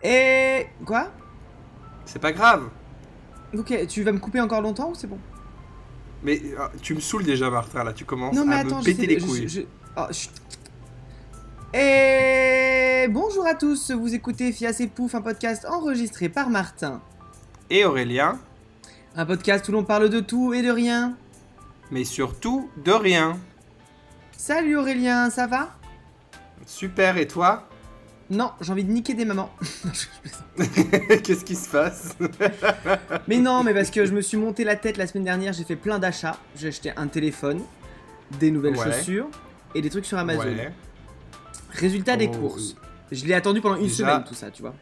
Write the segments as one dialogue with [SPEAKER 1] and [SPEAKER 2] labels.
[SPEAKER 1] Et... Quoi?
[SPEAKER 2] C'est pas grave.
[SPEAKER 1] Ok, tu vas me couper encore longtemps ou c'est bon?
[SPEAKER 2] Mais tu me saoules déjà, Martin, là. Tu commences
[SPEAKER 1] Non mais
[SPEAKER 2] à me
[SPEAKER 1] attends,
[SPEAKER 2] péter les
[SPEAKER 1] de...
[SPEAKER 2] couilles.
[SPEAKER 1] Oh, chut. Et... Bonjour à tous, vous écoutez Fias et Pouf, un podcast enregistré par Martin.
[SPEAKER 2] Et Aurélien,
[SPEAKER 1] Un podcast où l'on parle de tout et de rien.
[SPEAKER 2] mais surtout de rien.
[SPEAKER 1] Salut Aurélien, ça va?
[SPEAKER 2] Super, et toi?
[SPEAKER 1] Non, j'ai envie de niquer des mamans. Je plaisante.
[SPEAKER 2] Qu'est-ce qui se passe?
[SPEAKER 1] Mais non, mais parce que je me suis monté la tête la semaine dernière, j'ai fait plein d'achats. J'ai acheté un téléphone, des nouvelles
[SPEAKER 2] Ouais.
[SPEAKER 1] chaussures et des trucs sur Amazon.
[SPEAKER 2] Ouais.
[SPEAKER 1] Résultat des
[SPEAKER 2] Oh.
[SPEAKER 1] courses. Je l'ai attendu pendant une
[SPEAKER 2] Déjà-
[SPEAKER 1] semaine tout ça, tu vois.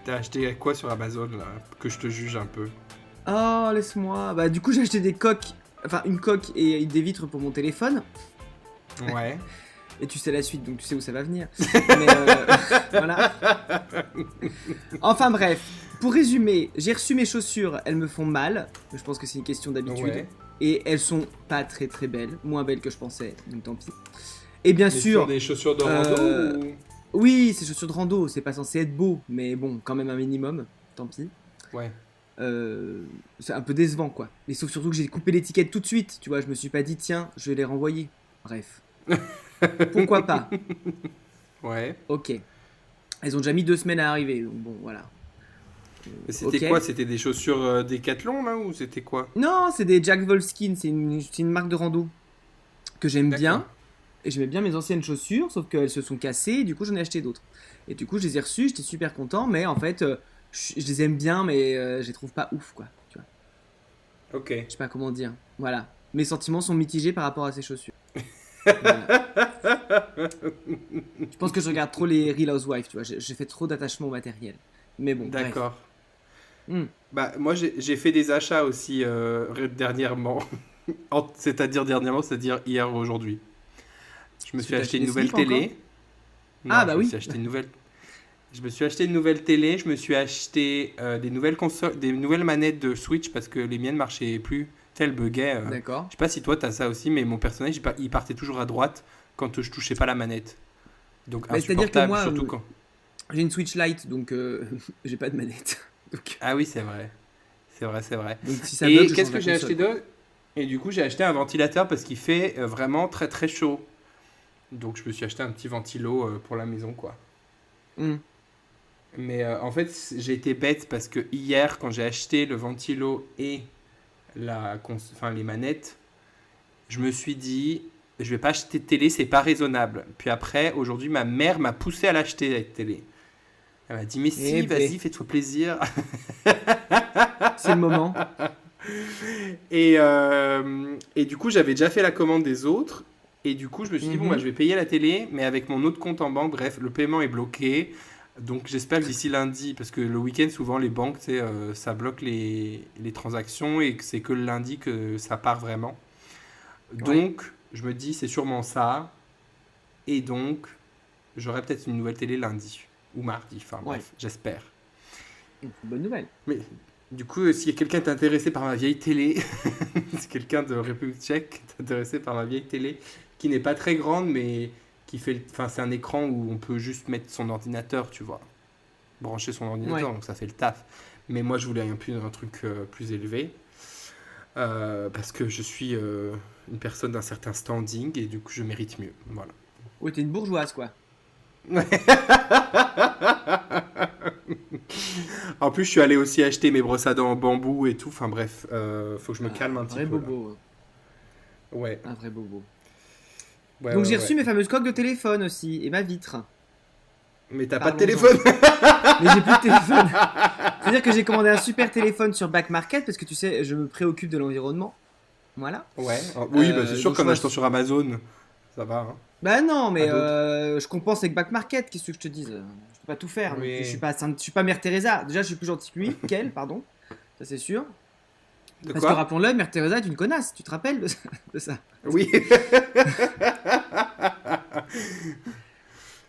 [SPEAKER 2] T'as acheté quoi sur Amazon, là? Que je te juge un peu.
[SPEAKER 1] Oh, laisse-moi. Bah du coup, j'ai acheté des coques, enfin une coque et des vitres pour mon téléphone.
[SPEAKER 2] Ouais.
[SPEAKER 1] Et tu sais la suite, donc tu sais où ça va venir. Mais voilà. Enfin bref, pour résumer, j'ai reçu mes chaussures, elles me font mal. Je pense que c'est une question d'habitude.
[SPEAKER 2] Ouais.
[SPEAKER 1] Et elles sont pas très très belles, moins belles que je pensais, donc tant pis. Et bien
[SPEAKER 2] Mais
[SPEAKER 1] sûr,
[SPEAKER 2] sur des chaussures de rando ou...
[SPEAKER 1] oui, c'est chaussures de rando, c'est pas censé être beau, mais bon, quand même un minimum, tant pis.
[SPEAKER 2] Ouais.
[SPEAKER 1] C'est un peu décevant quoi. Et sauf surtout que j'ai coupé l'étiquette tout de suite, tu vois, je me suis pas dit tiens, je vais les renvoyer. Bref. Pourquoi pas?
[SPEAKER 2] Ouais.
[SPEAKER 1] Ok. Elles ont déjà mis 2 semaines à arriver, donc bon, voilà.
[SPEAKER 2] Et c'était
[SPEAKER 1] Ok.
[SPEAKER 2] quoi? C'était des chaussures Decathlon, là, ou c'était quoi?
[SPEAKER 1] Non, c'est des Jack Wolfskin, c'est une marque de rando que j'aime bien.
[SPEAKER 2] D'accord.
[SPEAKER 1] Et j'aimais bien mes anciennes chaussures, sauf qu'elles se sont cassées, et du coup j'en ai acheté d'autres. Et du coup je les ai reçues, j'étais super content, mais en fait, je les aime bien, mais je les trouve pas ouf, quoi. Tu vois,
[SPEAKER 2] Ok.
[SPEAKER 1] je sais pas comment dire. Voilà. Mes sentiments sont mitigés par rapport à ces chaussures. Voilà. Je pense que je regarde trop les Real Housewives, tu vois, j'ai fait trop d'attachement au matériel. Mais bon, bref.
[SPEAKER 2] D'accord.
[SPEAKER 1] Hmm.
[SPEAKER 2] Bah, moi, j'ai fait des achats aussi dernièrement. C'est-à-dire dernièrement, c'est-à-dire hier ou aujourd'hui. Je me
[SPEAKER 1] Est-ce que
[SPEAKER 2] suis
[SPEAKER 1] t'as
[SPEAKER 2] acheté
[SPEAKER 1] acheté
[SPEAKER 2] une
[SPEAKER 1] des
[SPEAKER 2] nouvelle
[SPEAKER 1] slips encore?
[SPEAKER 2] télé. Non,
[SPEAKER 1] Ah bah
[SPEAKER 2] je me
[SPEAKER 1] oui.
[SPEAKER 2] suis acheté une nouvelle. Je me suis acheté une nouvelle télé. Je me suis acheté des nouvelles consoles, des nouvelles manettes de Switch parce que les miennes marchaient plus. Tel buguait.
[SPEAKER 1] D'accord.
[SPEAKER 2] Je sais pas si toi t'as ça aussi, mais mon personnage il partait toujours à droite quand je touchais pas la manette. Donc
[SPEAKER 1] Bah, c'est-à-dire que
[SPEAKER 2] insupportable,
[SPEAKER 1] moi,
[SPEAKER 2] surtout quand.
[SPEAKER 1] j'ai une Switch Lite, donc j'ai pas de manette. Donc,
[SPEAKER 2] Ah oui, c'est vrai. C'est vrai, c'est vrai.
[SPEAKER 1] donc si ça bug,
[SPEAKER 2] Et
[SPEAKER 1] je
[SPEAKER 2] qu'est-ce
[SPEAKER 1] change
[SPEAKER 2] que
[SPEAKER 1] la
[SPEAKER 2] j'ai acheté
[SPEAKER 1] console, quoi.
[SPEAKER 2] d'autre? Et du coup, j'ai acheté un ventilateur parce qu'il fait vraiment très très chaud. Donc, je me suis acheté un petit ventilo pour la maison, quoi.
[SPEAKER 1] Hmm.
[SPEAKER 2] Mais en fait, j'ai été bête parce que hier, quand j'ai acheté le ventilo et les manettes, je me suis dit, je vais pas acheter de télé, c'est pas raisonnable. Puis après, aujourd'hui, ma mère m'a poussé à l'acheter, cette télé. Elle m'a dit, mais si,
[SPEAKER 1] Eh ben,
[SPEAKER 2] vas-y, fais-toi plaisir.
[SPEAKER 1] c'est le moment.
[SPEAKER 2] Et du coup, j'avais déjà fait la commande des autres. Et du coup, je me suis dit, bon, bah, je
[SPEAKER 1] Mhm.
[SPEAKER 2] vais payer la télé, mais avec mon autre compte en banque. Bref, le paiement est bloqué. Donc, j'espère que d'ici lundi, parce que le week-end, souvent, les banques, tu sais, ça bloque les transactions et que c'est que le lundi que ça part vraiment.
[SPEAKER 1] Ouais.
[SPEAKER 2] Donc, je me dis, c'est sûrement ça. Et donc, j'aurai peut-être une nouvelle télé lundi ou mardi. Enfin,
[SPEAKER 1] Ouais.
[SPEAKER 2] bref, j'espère.
[SPEAKER 1] Bonne nouvelle.
[SPEAKER 2] Mais du coup, si quelqu'un est intéressé par ma vieille télé, si quelqu'un de République tchèque est intéressé par ma vieille télé, qui n'est pas très grande, mais qui fait, enfin, c'est un écran où on peut juste mettre son ordinateur, tu vois, brancher son ordinateur,
[SPEAKER 1] Ouais.
[SPEAKER 2] donc ça fait le taf. Mais moi, je voulais un truc plus élevé, parce que je suis une personne d'un certain standing et du coup, je mérite mieux. Voilà.
[SPEAKER 1] Ouais, t'es une bourgeoise, quoi.
[SPEAKER 2] En plus, je suis allé aussi acheter mes brosses à dents en bambou et tout. Enfin bref, faut que je me calme un
[SPEAKER 1] Un
[SPEAKER 2] petit
[SPEAKER 1] vrai
[SPEAKER 2] peu là.
[SPEAKER 1] bobo.
[SPEAKER 2] Ouais,
[SPEAKER 1] Un vrai bobo.
[SPEAKER 2] ouais,
[SPEAKER 1] Donc
[SPEAKER 2] ouais,
[SPEAKER 1] j'ai reçu
[SPEAKER 2] ouais.
[SPEAKER 1] mes fameuses coques de téléphone aussi, et ma vitre.
[SPEAKER 2] Mais t'as pas de
[SPEAKER 1] Parlons-en.
[SPEAKER 2] téléphone.
[SPEAKER 1] Mais j'ai plus de téléphone. C'est-à-dire que j'ai commandé un super téléphone sur Back Market, parce que tu sais, je me préoccupe de l'environnement. Voilà.
[SPEAKER 2] Ouais. Oui, bah c'est sûr
[SPEAKER 1] Donc je
[SPEAKER 2] qu'en
[SPEAKER 1] vois...
[SPEAKER 2] achetant sur Amazon, ça va. Hein.
[SPEAKER 1] Bah non,
[SPEAKER 2] À
[SPEAKER 1] mais
[SPEAKER 2] d'autres.
[SPEAKER 1] je compense avec Back Market, qu'est-ce que je te dise? Je peux pas tout faire, donc
[SPEAKER 2] Oui.
[SPEAKER 1] je suis pas Mère Teresa. Déjà, je suis plus gentil que lui, qu'elle, pardon. Ça c'est sûr.
[SPEAKER 2] De
[SPEAKER 1] Parce que
[SPEAKER 2] quoi?
[SPEAKER 1] rappelons-le, Mère Teresa est une connasse, tu te rappelles de ça?
[SPEAKER 2] Oui.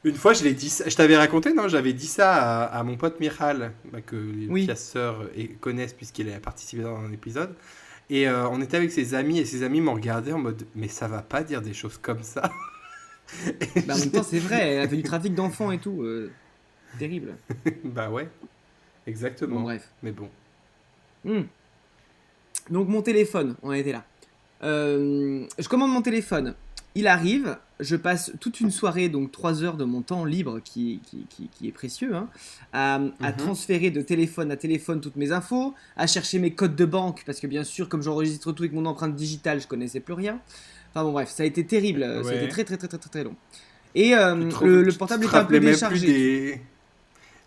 [SPEAKER 2] Une fois, je l'ai dit. Je t'avais raconté, non? J'avais dit ça à mon pote Michal, bah, que les
[SPEAKER 1] Oui.
[SPEAKER 2] fiasseurs connaissent puisqu'il a participé dans un épisode. Et on était avec ses amis et ses amis m'ont regardé en mode, mais ça va pas dire des choses comme ça.
[SPEAKER 1] Bah en même temps, c'est vrai, elle a fait du trafic d'enfants et tout. Terrible.
[SPEAKER 2] Bah ouais, exactement.
[SPEAKER 1] Bon, bref.
[SPEAKER 2] Mais bon.
[SPEAKER 1] Donc, mon téléphone, on en était là. Je commande mon téléphone. Il arrive, je passe toute une soirée, donc 3 heures de mon temps libre, qui est précieux, hein, à transférer de téléphone à téléphone toutes mes infos, à chercher mes codes de banque, parce que bien sûr, comme j'enregistre tout avec mon empreinte digitale, je connaissais plus rien. Enfin bon, bref, ça a été terrible, ça a été très très très très très, très long. Et le portable était un peu déchargé.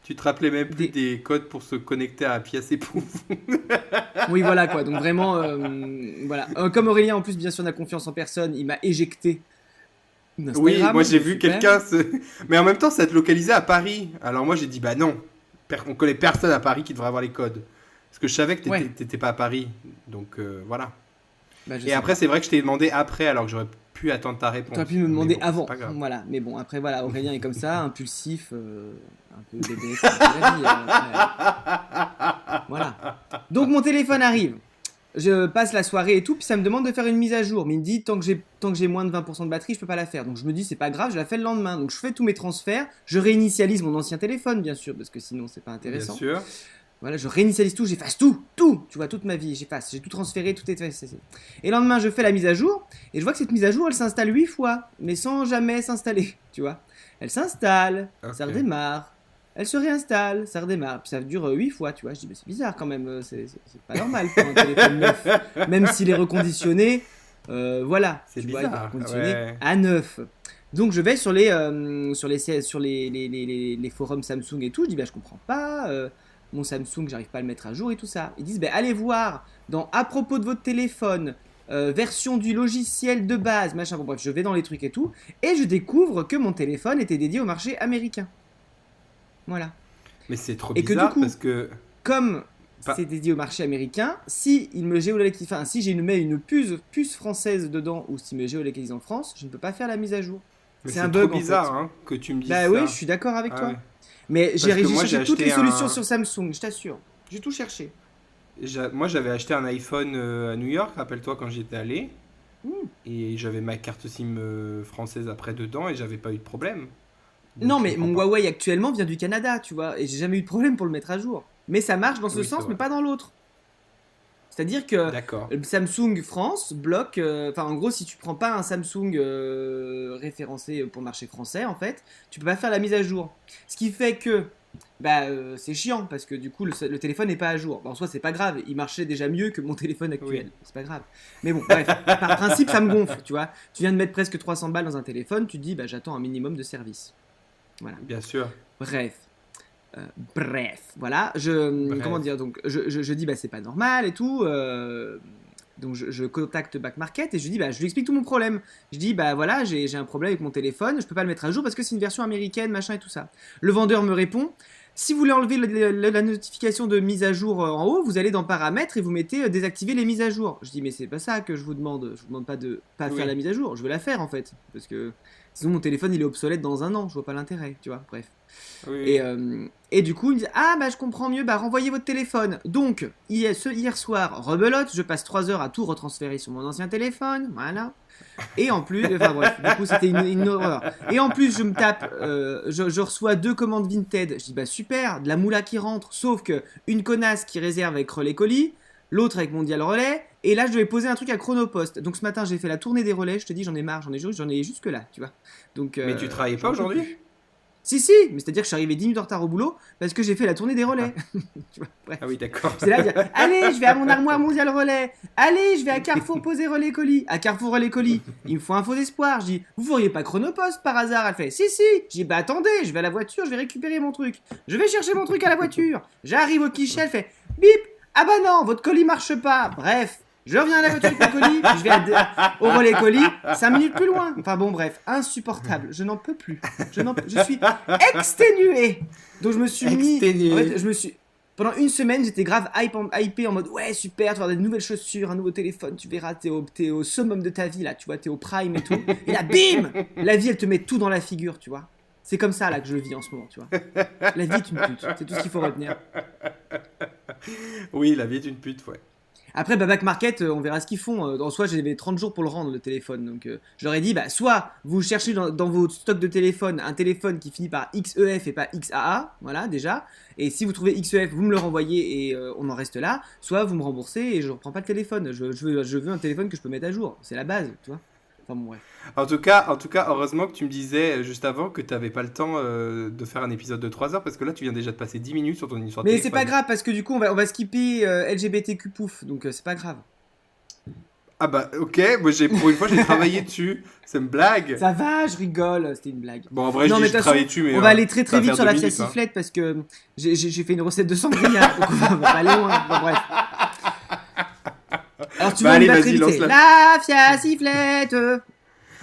[SPEAKER 2] Tu te rappelais même plus des codes pour se connecter à Pièce Épouse.
[SPEAKER 1] Oui, voilà quoi. Donc vraiment, voilà. Comme Aurélien en plus bien sûr n'a confiance en personne, il m'a éjecté d'Instagram.
[SPEAKER 2] Oui, moi j'ai vu quelqu'un mais en même temps ça te localisait à Paris. Alors moi j'ai dit bah non, on connaît personne à Paris qui devrait avoir les codes. Parce que je savais que t'étais pas à Paris. Donc voilà.
[SPEAKER 1] Bah,
[SPEAKER 2] et après c'est vrai que je t'ai demandé après alors que j'aurais pu attendre ta réponse.
[SPEAKER 1] Tu aurais pu me demander avant. Voilà. Mais bon, après voilà, Aurélien est comme ça, impulsif, un peu bébé. Voilà. Donc mon téléphone arrive. Je passe la soirée et tout, puis ça me demande de faire une mise à jour. Mais il me dit, tant que j'ai moins de 20% de batterie, je peux pas la faire. Donc je me dis, c'est pas grave, je la fais le lendemain. Donc je fais tous mes transferts, je réinitialise mon ancien téléphone, bien sûr, parce que sinon c'est pas intéressant.
[SPEAKER 2] Bien sûr.
[SPEAKER 1] Voilà, je réinitialise tout, j'efface tout. Tu vois, toute ma vie, j'efface. J'ai tout transféré, tout est effacé. Et le lendemain, je fais la mise à jour, et je vois que cette mise à jour, elle s'installe 8 fois, mais sans jamais s'installer, tu vois. Elle s'installe, ça redémarre. Elle se réinstalle, ça redémarre, puis ça dure 8 fois, tu vois. Je dis, mais c'est bizarre quand même, c'est pas normal pour un téléphone neuf. Même s'il est reconditionné, voilà.
[SPEAKER 2] C'est
[SPEAKER 1] tu
[SPEAKER 2] bizarre,
[SPEAKER 1] vois, il est reconditionné à neuf. Donc je vais sur les forums Samsung et tout, je dis, bah je comprends pas, mon Samsung, j'arrive pas à le mettre à jour et tout ça. Ils disent, bah allez voir dans à propos de votre téléphone, version du logiciel de base, machin, bon bref, je vais dans les trucs et tout, et je découvre que mon téléphone était dédié au marché américain. Voilà.
[SPEAKER 2] Mais c'est trop bizarre, et que du coup, parce que
[SPEAKER 1] comme c'est dédié au marché américain, si il me géolocalise, enfin si j'ai une puce française dedans ou s'il me géolocalise en France, je ne peux pas faire la mise à jour.
[SPEAKER 2] Mais c'est un bug trop bizarre, en fait. Hein, que tu me dises ça.
[SPEAKER 1] Oui, je suis d'accord avec toi. Ouais. Mais j'ai cherché toutes les solutions sur Samsung, je t'assure. J'ai tout cherché.
[SPEAKER 2] Moi, j'avais acheté un iPhone à New York, rappelle-toi quand j'y étais allé. Et j'avais ma carte SIM française après dedans et j'avais pas eu de problème.
[SPEAKER 1] Donc, non, mais mon Huawei actuellement vient du Canada, tu vois, et j'ai jamais eu de problème pour le mettre à jour. Mais ça marche dans ce sens, mais pas dans l'autre. C'est-à-dire que Samsung France bloque. En gros, si tu prends pas un Samsung référencé pour le marché français, en fait, tu peux pas faire la mise à jour. Ce qui fait que c'est chiant parce que du coup le téléphone n'est pas à jour. En soi, c'est pas grave, il marchait déjà mieux que mon téléphone actuel. Oui. C'est pas grave. Mais bon, bref, par principe, ça me gonfle, tu vois. Tu viens de mettre presque 300 balles dans un téléphone, tu te dis, j'attends un minimum de service. Voilà.
[SPEAKER 2] Bien sûr.
[SPEAKER 1] Bref, voilà. Comment dire, donc, je dis, c'est pas normal et tout. Donc, je contacte Back Market et je dis, je lui explique tout mon problème. Je dis, voilà, j'ai un problème avec mon téléphone, je peux pas le mettre à jour parce que c'est une version américaine, machin et tout ça. Le vendeur me répond, si vous voulez enlever la notification de mise à jour en haut, vous allez dans paramètres et vous mettez désactiver les mises à jour. Je dis, mais c'est pas ça que je vous demande. Je vous demande pas de pas faire la mise à jour. Je veux la faire en fait. Parce que sinon mon téléphone il est obsolète dans un an. Je vois pas l'intérêt, tu vois. Bref. Oui. Et du coup, il me dit, je comprends mieux, renvoyez votre téléphone. Donc, hier soir, rebelote, je passe 3 heures à tout retransférer sur mon ancien téléphone. Voilà. Et en plus, du coup, c'était une horreur. Et en plus, je me tape, je reçois 2 commandes Vinted. Je dis, super, de la moula qui rentre. Sauf que une connasse qui réserve avec Relais Colis, l'autre avec Mondial Relais. Et là, je devais poser un truc à Chronopost. Donc ce matin, j'ai fait la tournée des relais. Je te dis, j'en ai marre, j'en ai jusque là, tu vois. Donc,
[SPEAKER 2] mais tu travaillais pas aujourd'hui ?
[SPEAKER 1] Si, mais c'est-à-dire que je suis arrivé 10 minutes en retard au boulot parce que j'ai fait la tournée des relais. Tu vois, bref.
[SPEAKER 2] Ah oui, d'accord.
[SPEAKER 1] C'est là, dire, allez, je vais à mon armoire Mondial Relais. Allez, je vais à Carrefour poser Relais Colis. À Carrefour Relais Colis, il me faut un faux espoir. Je dis, vous feriez pas Chronopost par hasard ? Elle fait, si. Je dis, attendez, je vais à la voiture, je vais récupérer mon truc. Je vais chercher mon truc à la voiture. J'arrive au guichet, elle fait, bip. Ah non, votre colis marche pas. Bref. Je reviens à la voiture avec mon colis, je vais au Relais Colis, 5 minutes plus loin. Enfin bon, bref, insupportable. Je n'en peux plus. Je suis exténué. Donc je me suis mis... En fait, pendant une semaine, j'étais grave hypé en mode, ouais, super, tu vas avoir des nouvelles chaussures, un nouveau téléphone, tu verras, t'es au summum de ta vie, là, tu vois, t'es au prime et tout. Et là, bim, la vie, elle te met tout dans la figure, tu vois. C'est comme ça, là, que je le vis en ce moment, tu vois. La vie est une pute, c'est tout ce qu'il faut retenir.
[SPEAKER 2] Oui, la vie est une pute, ouais.
[SPEAKER 1] Après, Babac Market, on verra ce qu'ils font. En soi, j'avais 30 jours pour le rendre, le téléphone. Donc, je leur ai dit, bah, soit vous cherchez dans vos stocks de téléphone un téléphone qui finit par XEF et pas XAA, voilà, déjà. Et si vous trouvez XEF, vous me le renvoyez et on en reste là. Soit vous me remboursez et je ne reprends pas le téléphone. Je veux un téléphone que je peux mettre à jour. C'est la base, tu vois. Enfin, bon, bref.
[SPEAKER 2] En tout cas, heureusement que tu me disais juste avant que tu n'avais pas le temps de faire un épisode de 3 heures parce que là, tu viens déjà de passer 10 minutes sur ton histoire de
[SPEAKER 1] Mais
[SPEAKER 2] téléphone.
[SPEAKER 1] c'est pas grave parce que du coup, on va skipper LGBTQ pouf. Donc, c'est pas grave.
[SPEAKER 2] Ah bah ok, moi pour une fois j'ai travaillé dessus, c'est une blague.
[SPEAKER 1] Ça va, je rigole, c'était une blague.
[SPEAKER 2] Bon en vrai non, j'ai travaillé dessus mais...
[SPEAKER 1] On va aller très très vite sur la fiaciflette parce que j'ai fait une recette de sangria, donc on va pas aller loin, bon, bref. Alors tu vas très vite, la fiaciflette.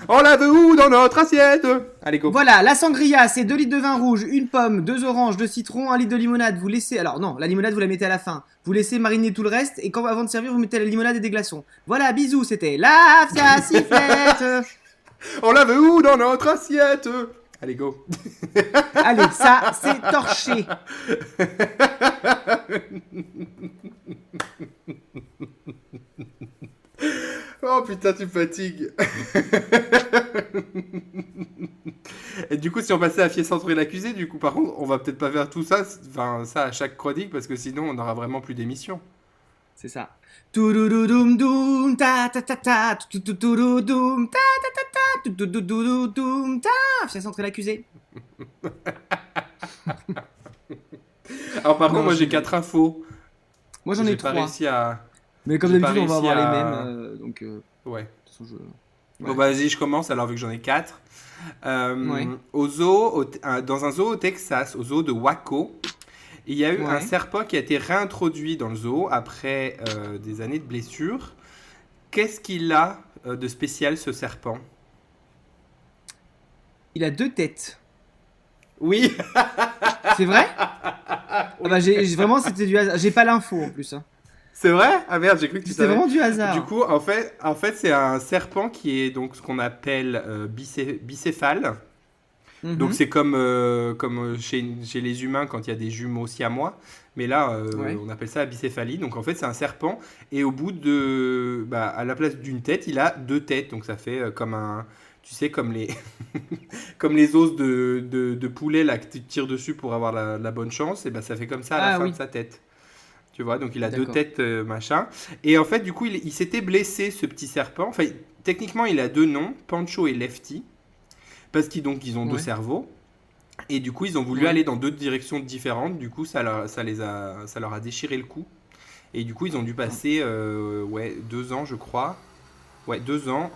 [SPEAKER 2] On la veut où dans notre assiette? Allez go.
[SPEAKER 1] Voilà, la sangria c'est 2 litres de vin rouge, une pomme, 2 oranges, 2 citrons, 1 litre de limonade. Vous laissez, alors non, la limonade vous la mettez à la fin. Vous laissez mariner tout le reste et avant de servir vous mettez la limonade et des glaçons. Voilà, bisous, c'était la fiaciflette.
[SPEAKER 2] On la veut où dans notre assiette? Allez go.
[SPEAKER 1] Allez, ça c'est torché.
[SPEAKER 2] Oh putain, tu me fatigues. Et du coup, si on passait à Fier Centre et l'accusé, du coup, par contre, on va peut-être pas faire tout ça, enfin, ça à chaque chronique, parce que sinon, on n'aura vraiment plus d'émission.
[SPEAKER 1] C'est ça. Toulouloudoum, ta ta ta ta, toulouloudoum, ta ta ta ta, toulouloudoum, ta. Fier Centre et l'accusé.
[SPEAKER 2] Alors, par contre, moi, j'ai 4 infos.
[SPEAKER 1] Moi, j'en ai 3.
[SPEAKER 2] J'ai pas réussi à...
[SPEAKER 1] Mais comme d'habitude, on va avoir les mêmes. Donc,
[SPEAKER 2] ouais.
[SPEAKER 1] Ouais.
[SPEAKER 2] Bon, bah, vas-y, je commence alors, vu que j'en ai 4.
[SPEAKER 1] Ouais.
[SPEAKER 2] Au zoo, dans un zoo au Texas, au zoo de Waco, il y a eu un serpent qui a été réintroduit dans le zoo après des années de blessures. Qu'est-ce qu'il a de spécial, ce serpent?
[SPEAKER 1] Il a 2 têtes.
[SPEAKER 2] Oui.
[SPEAKER 1] C'est vrai? Bah, vraiment, c'était du hasard. J'ai pas l'info en plus. Hein.
[SPEAKER 2] C'est vrai? Ah merde, j'ai cru que tu savais.
[SPEAKER 1] C'était vraiment du hasard.
[SPEAKER 2] Du coup, en fait c'est un serpent qui est donc ce qu'on appelle bicéphale. Mm-hmm. Donc c'est comme chez les humains quand il y a des jumeaux siamois. Mais là, on appelle ça la bicéphalie. Donc en fait, c'est un serpent. Et au bout de... à la place d'une tête, il a 2 têtes. Donc ça fait comme un... Tu sais, comme les, comme les os de poulet là, que tu tires dessus pour avoir la bonne chance. Et ben ça fait comme ça à la fin de sa tête. Tu vois, donc il a 2 têtes, machin. Et en fait, du coup, il s'était blessé, ce petit serpent. Enfin, techniquement, il a 2 noms, Pancho et Lefty. Parce qu'ils ont 2 cerveaux. Et du coup, ils ont voulu aller dans 2 directions différentes. Du coup, ça leur a déchiré le cou. Et du coup, ils ont dû passer 2 ans, je crois. Ouais, 2 ans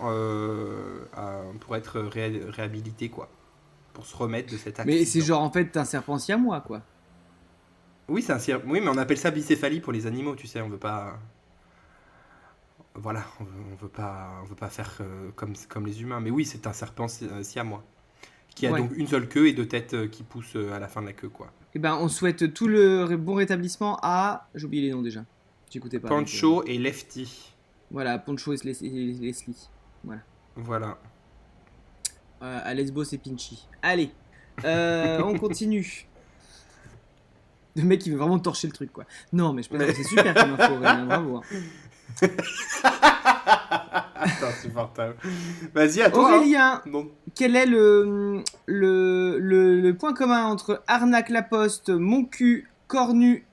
[SPEAKER 2] pour être réhabilités, quoi. Pour se remettre de cet accident.
[SPEAKER 1] Mais c'est genre, en fait, un serpent siamois, quoi.
[SPEAKER 2] Oui, oui, mais on appelle ça bicéphalie pour les animaux, tu sais, on veut pas... Voilà, on veut pas faire comme les humains. Mais oui, c'est un serpent siamois, qui a donc une seule queue et 2 têtes qui poussent à la fin de la queue, quoi.
[SPEAKER 1] Eh ben, on souhaite tout le bon rétablissement à... J'ai oublié les noms déjà. J'écoutais pas.
[SPEAKER 2] Pancho et Lefty.
[SPEAKER 1] Voilà, Pancho et Leslie. Voilà. À Lesbos et Pinchy. Allez, on continue. Le mec, il veut vraiment torcher le truc, quoi. Non, mais je pense que c'est super comme info, Aurélien, bravo.
[SPEAKER 2] C'est insupportable. Vas-y, à toi.
[SPEAKER 1] Aurélien, quel est le point commun entre Arnaque la Poste, Mon Cul, Cornu,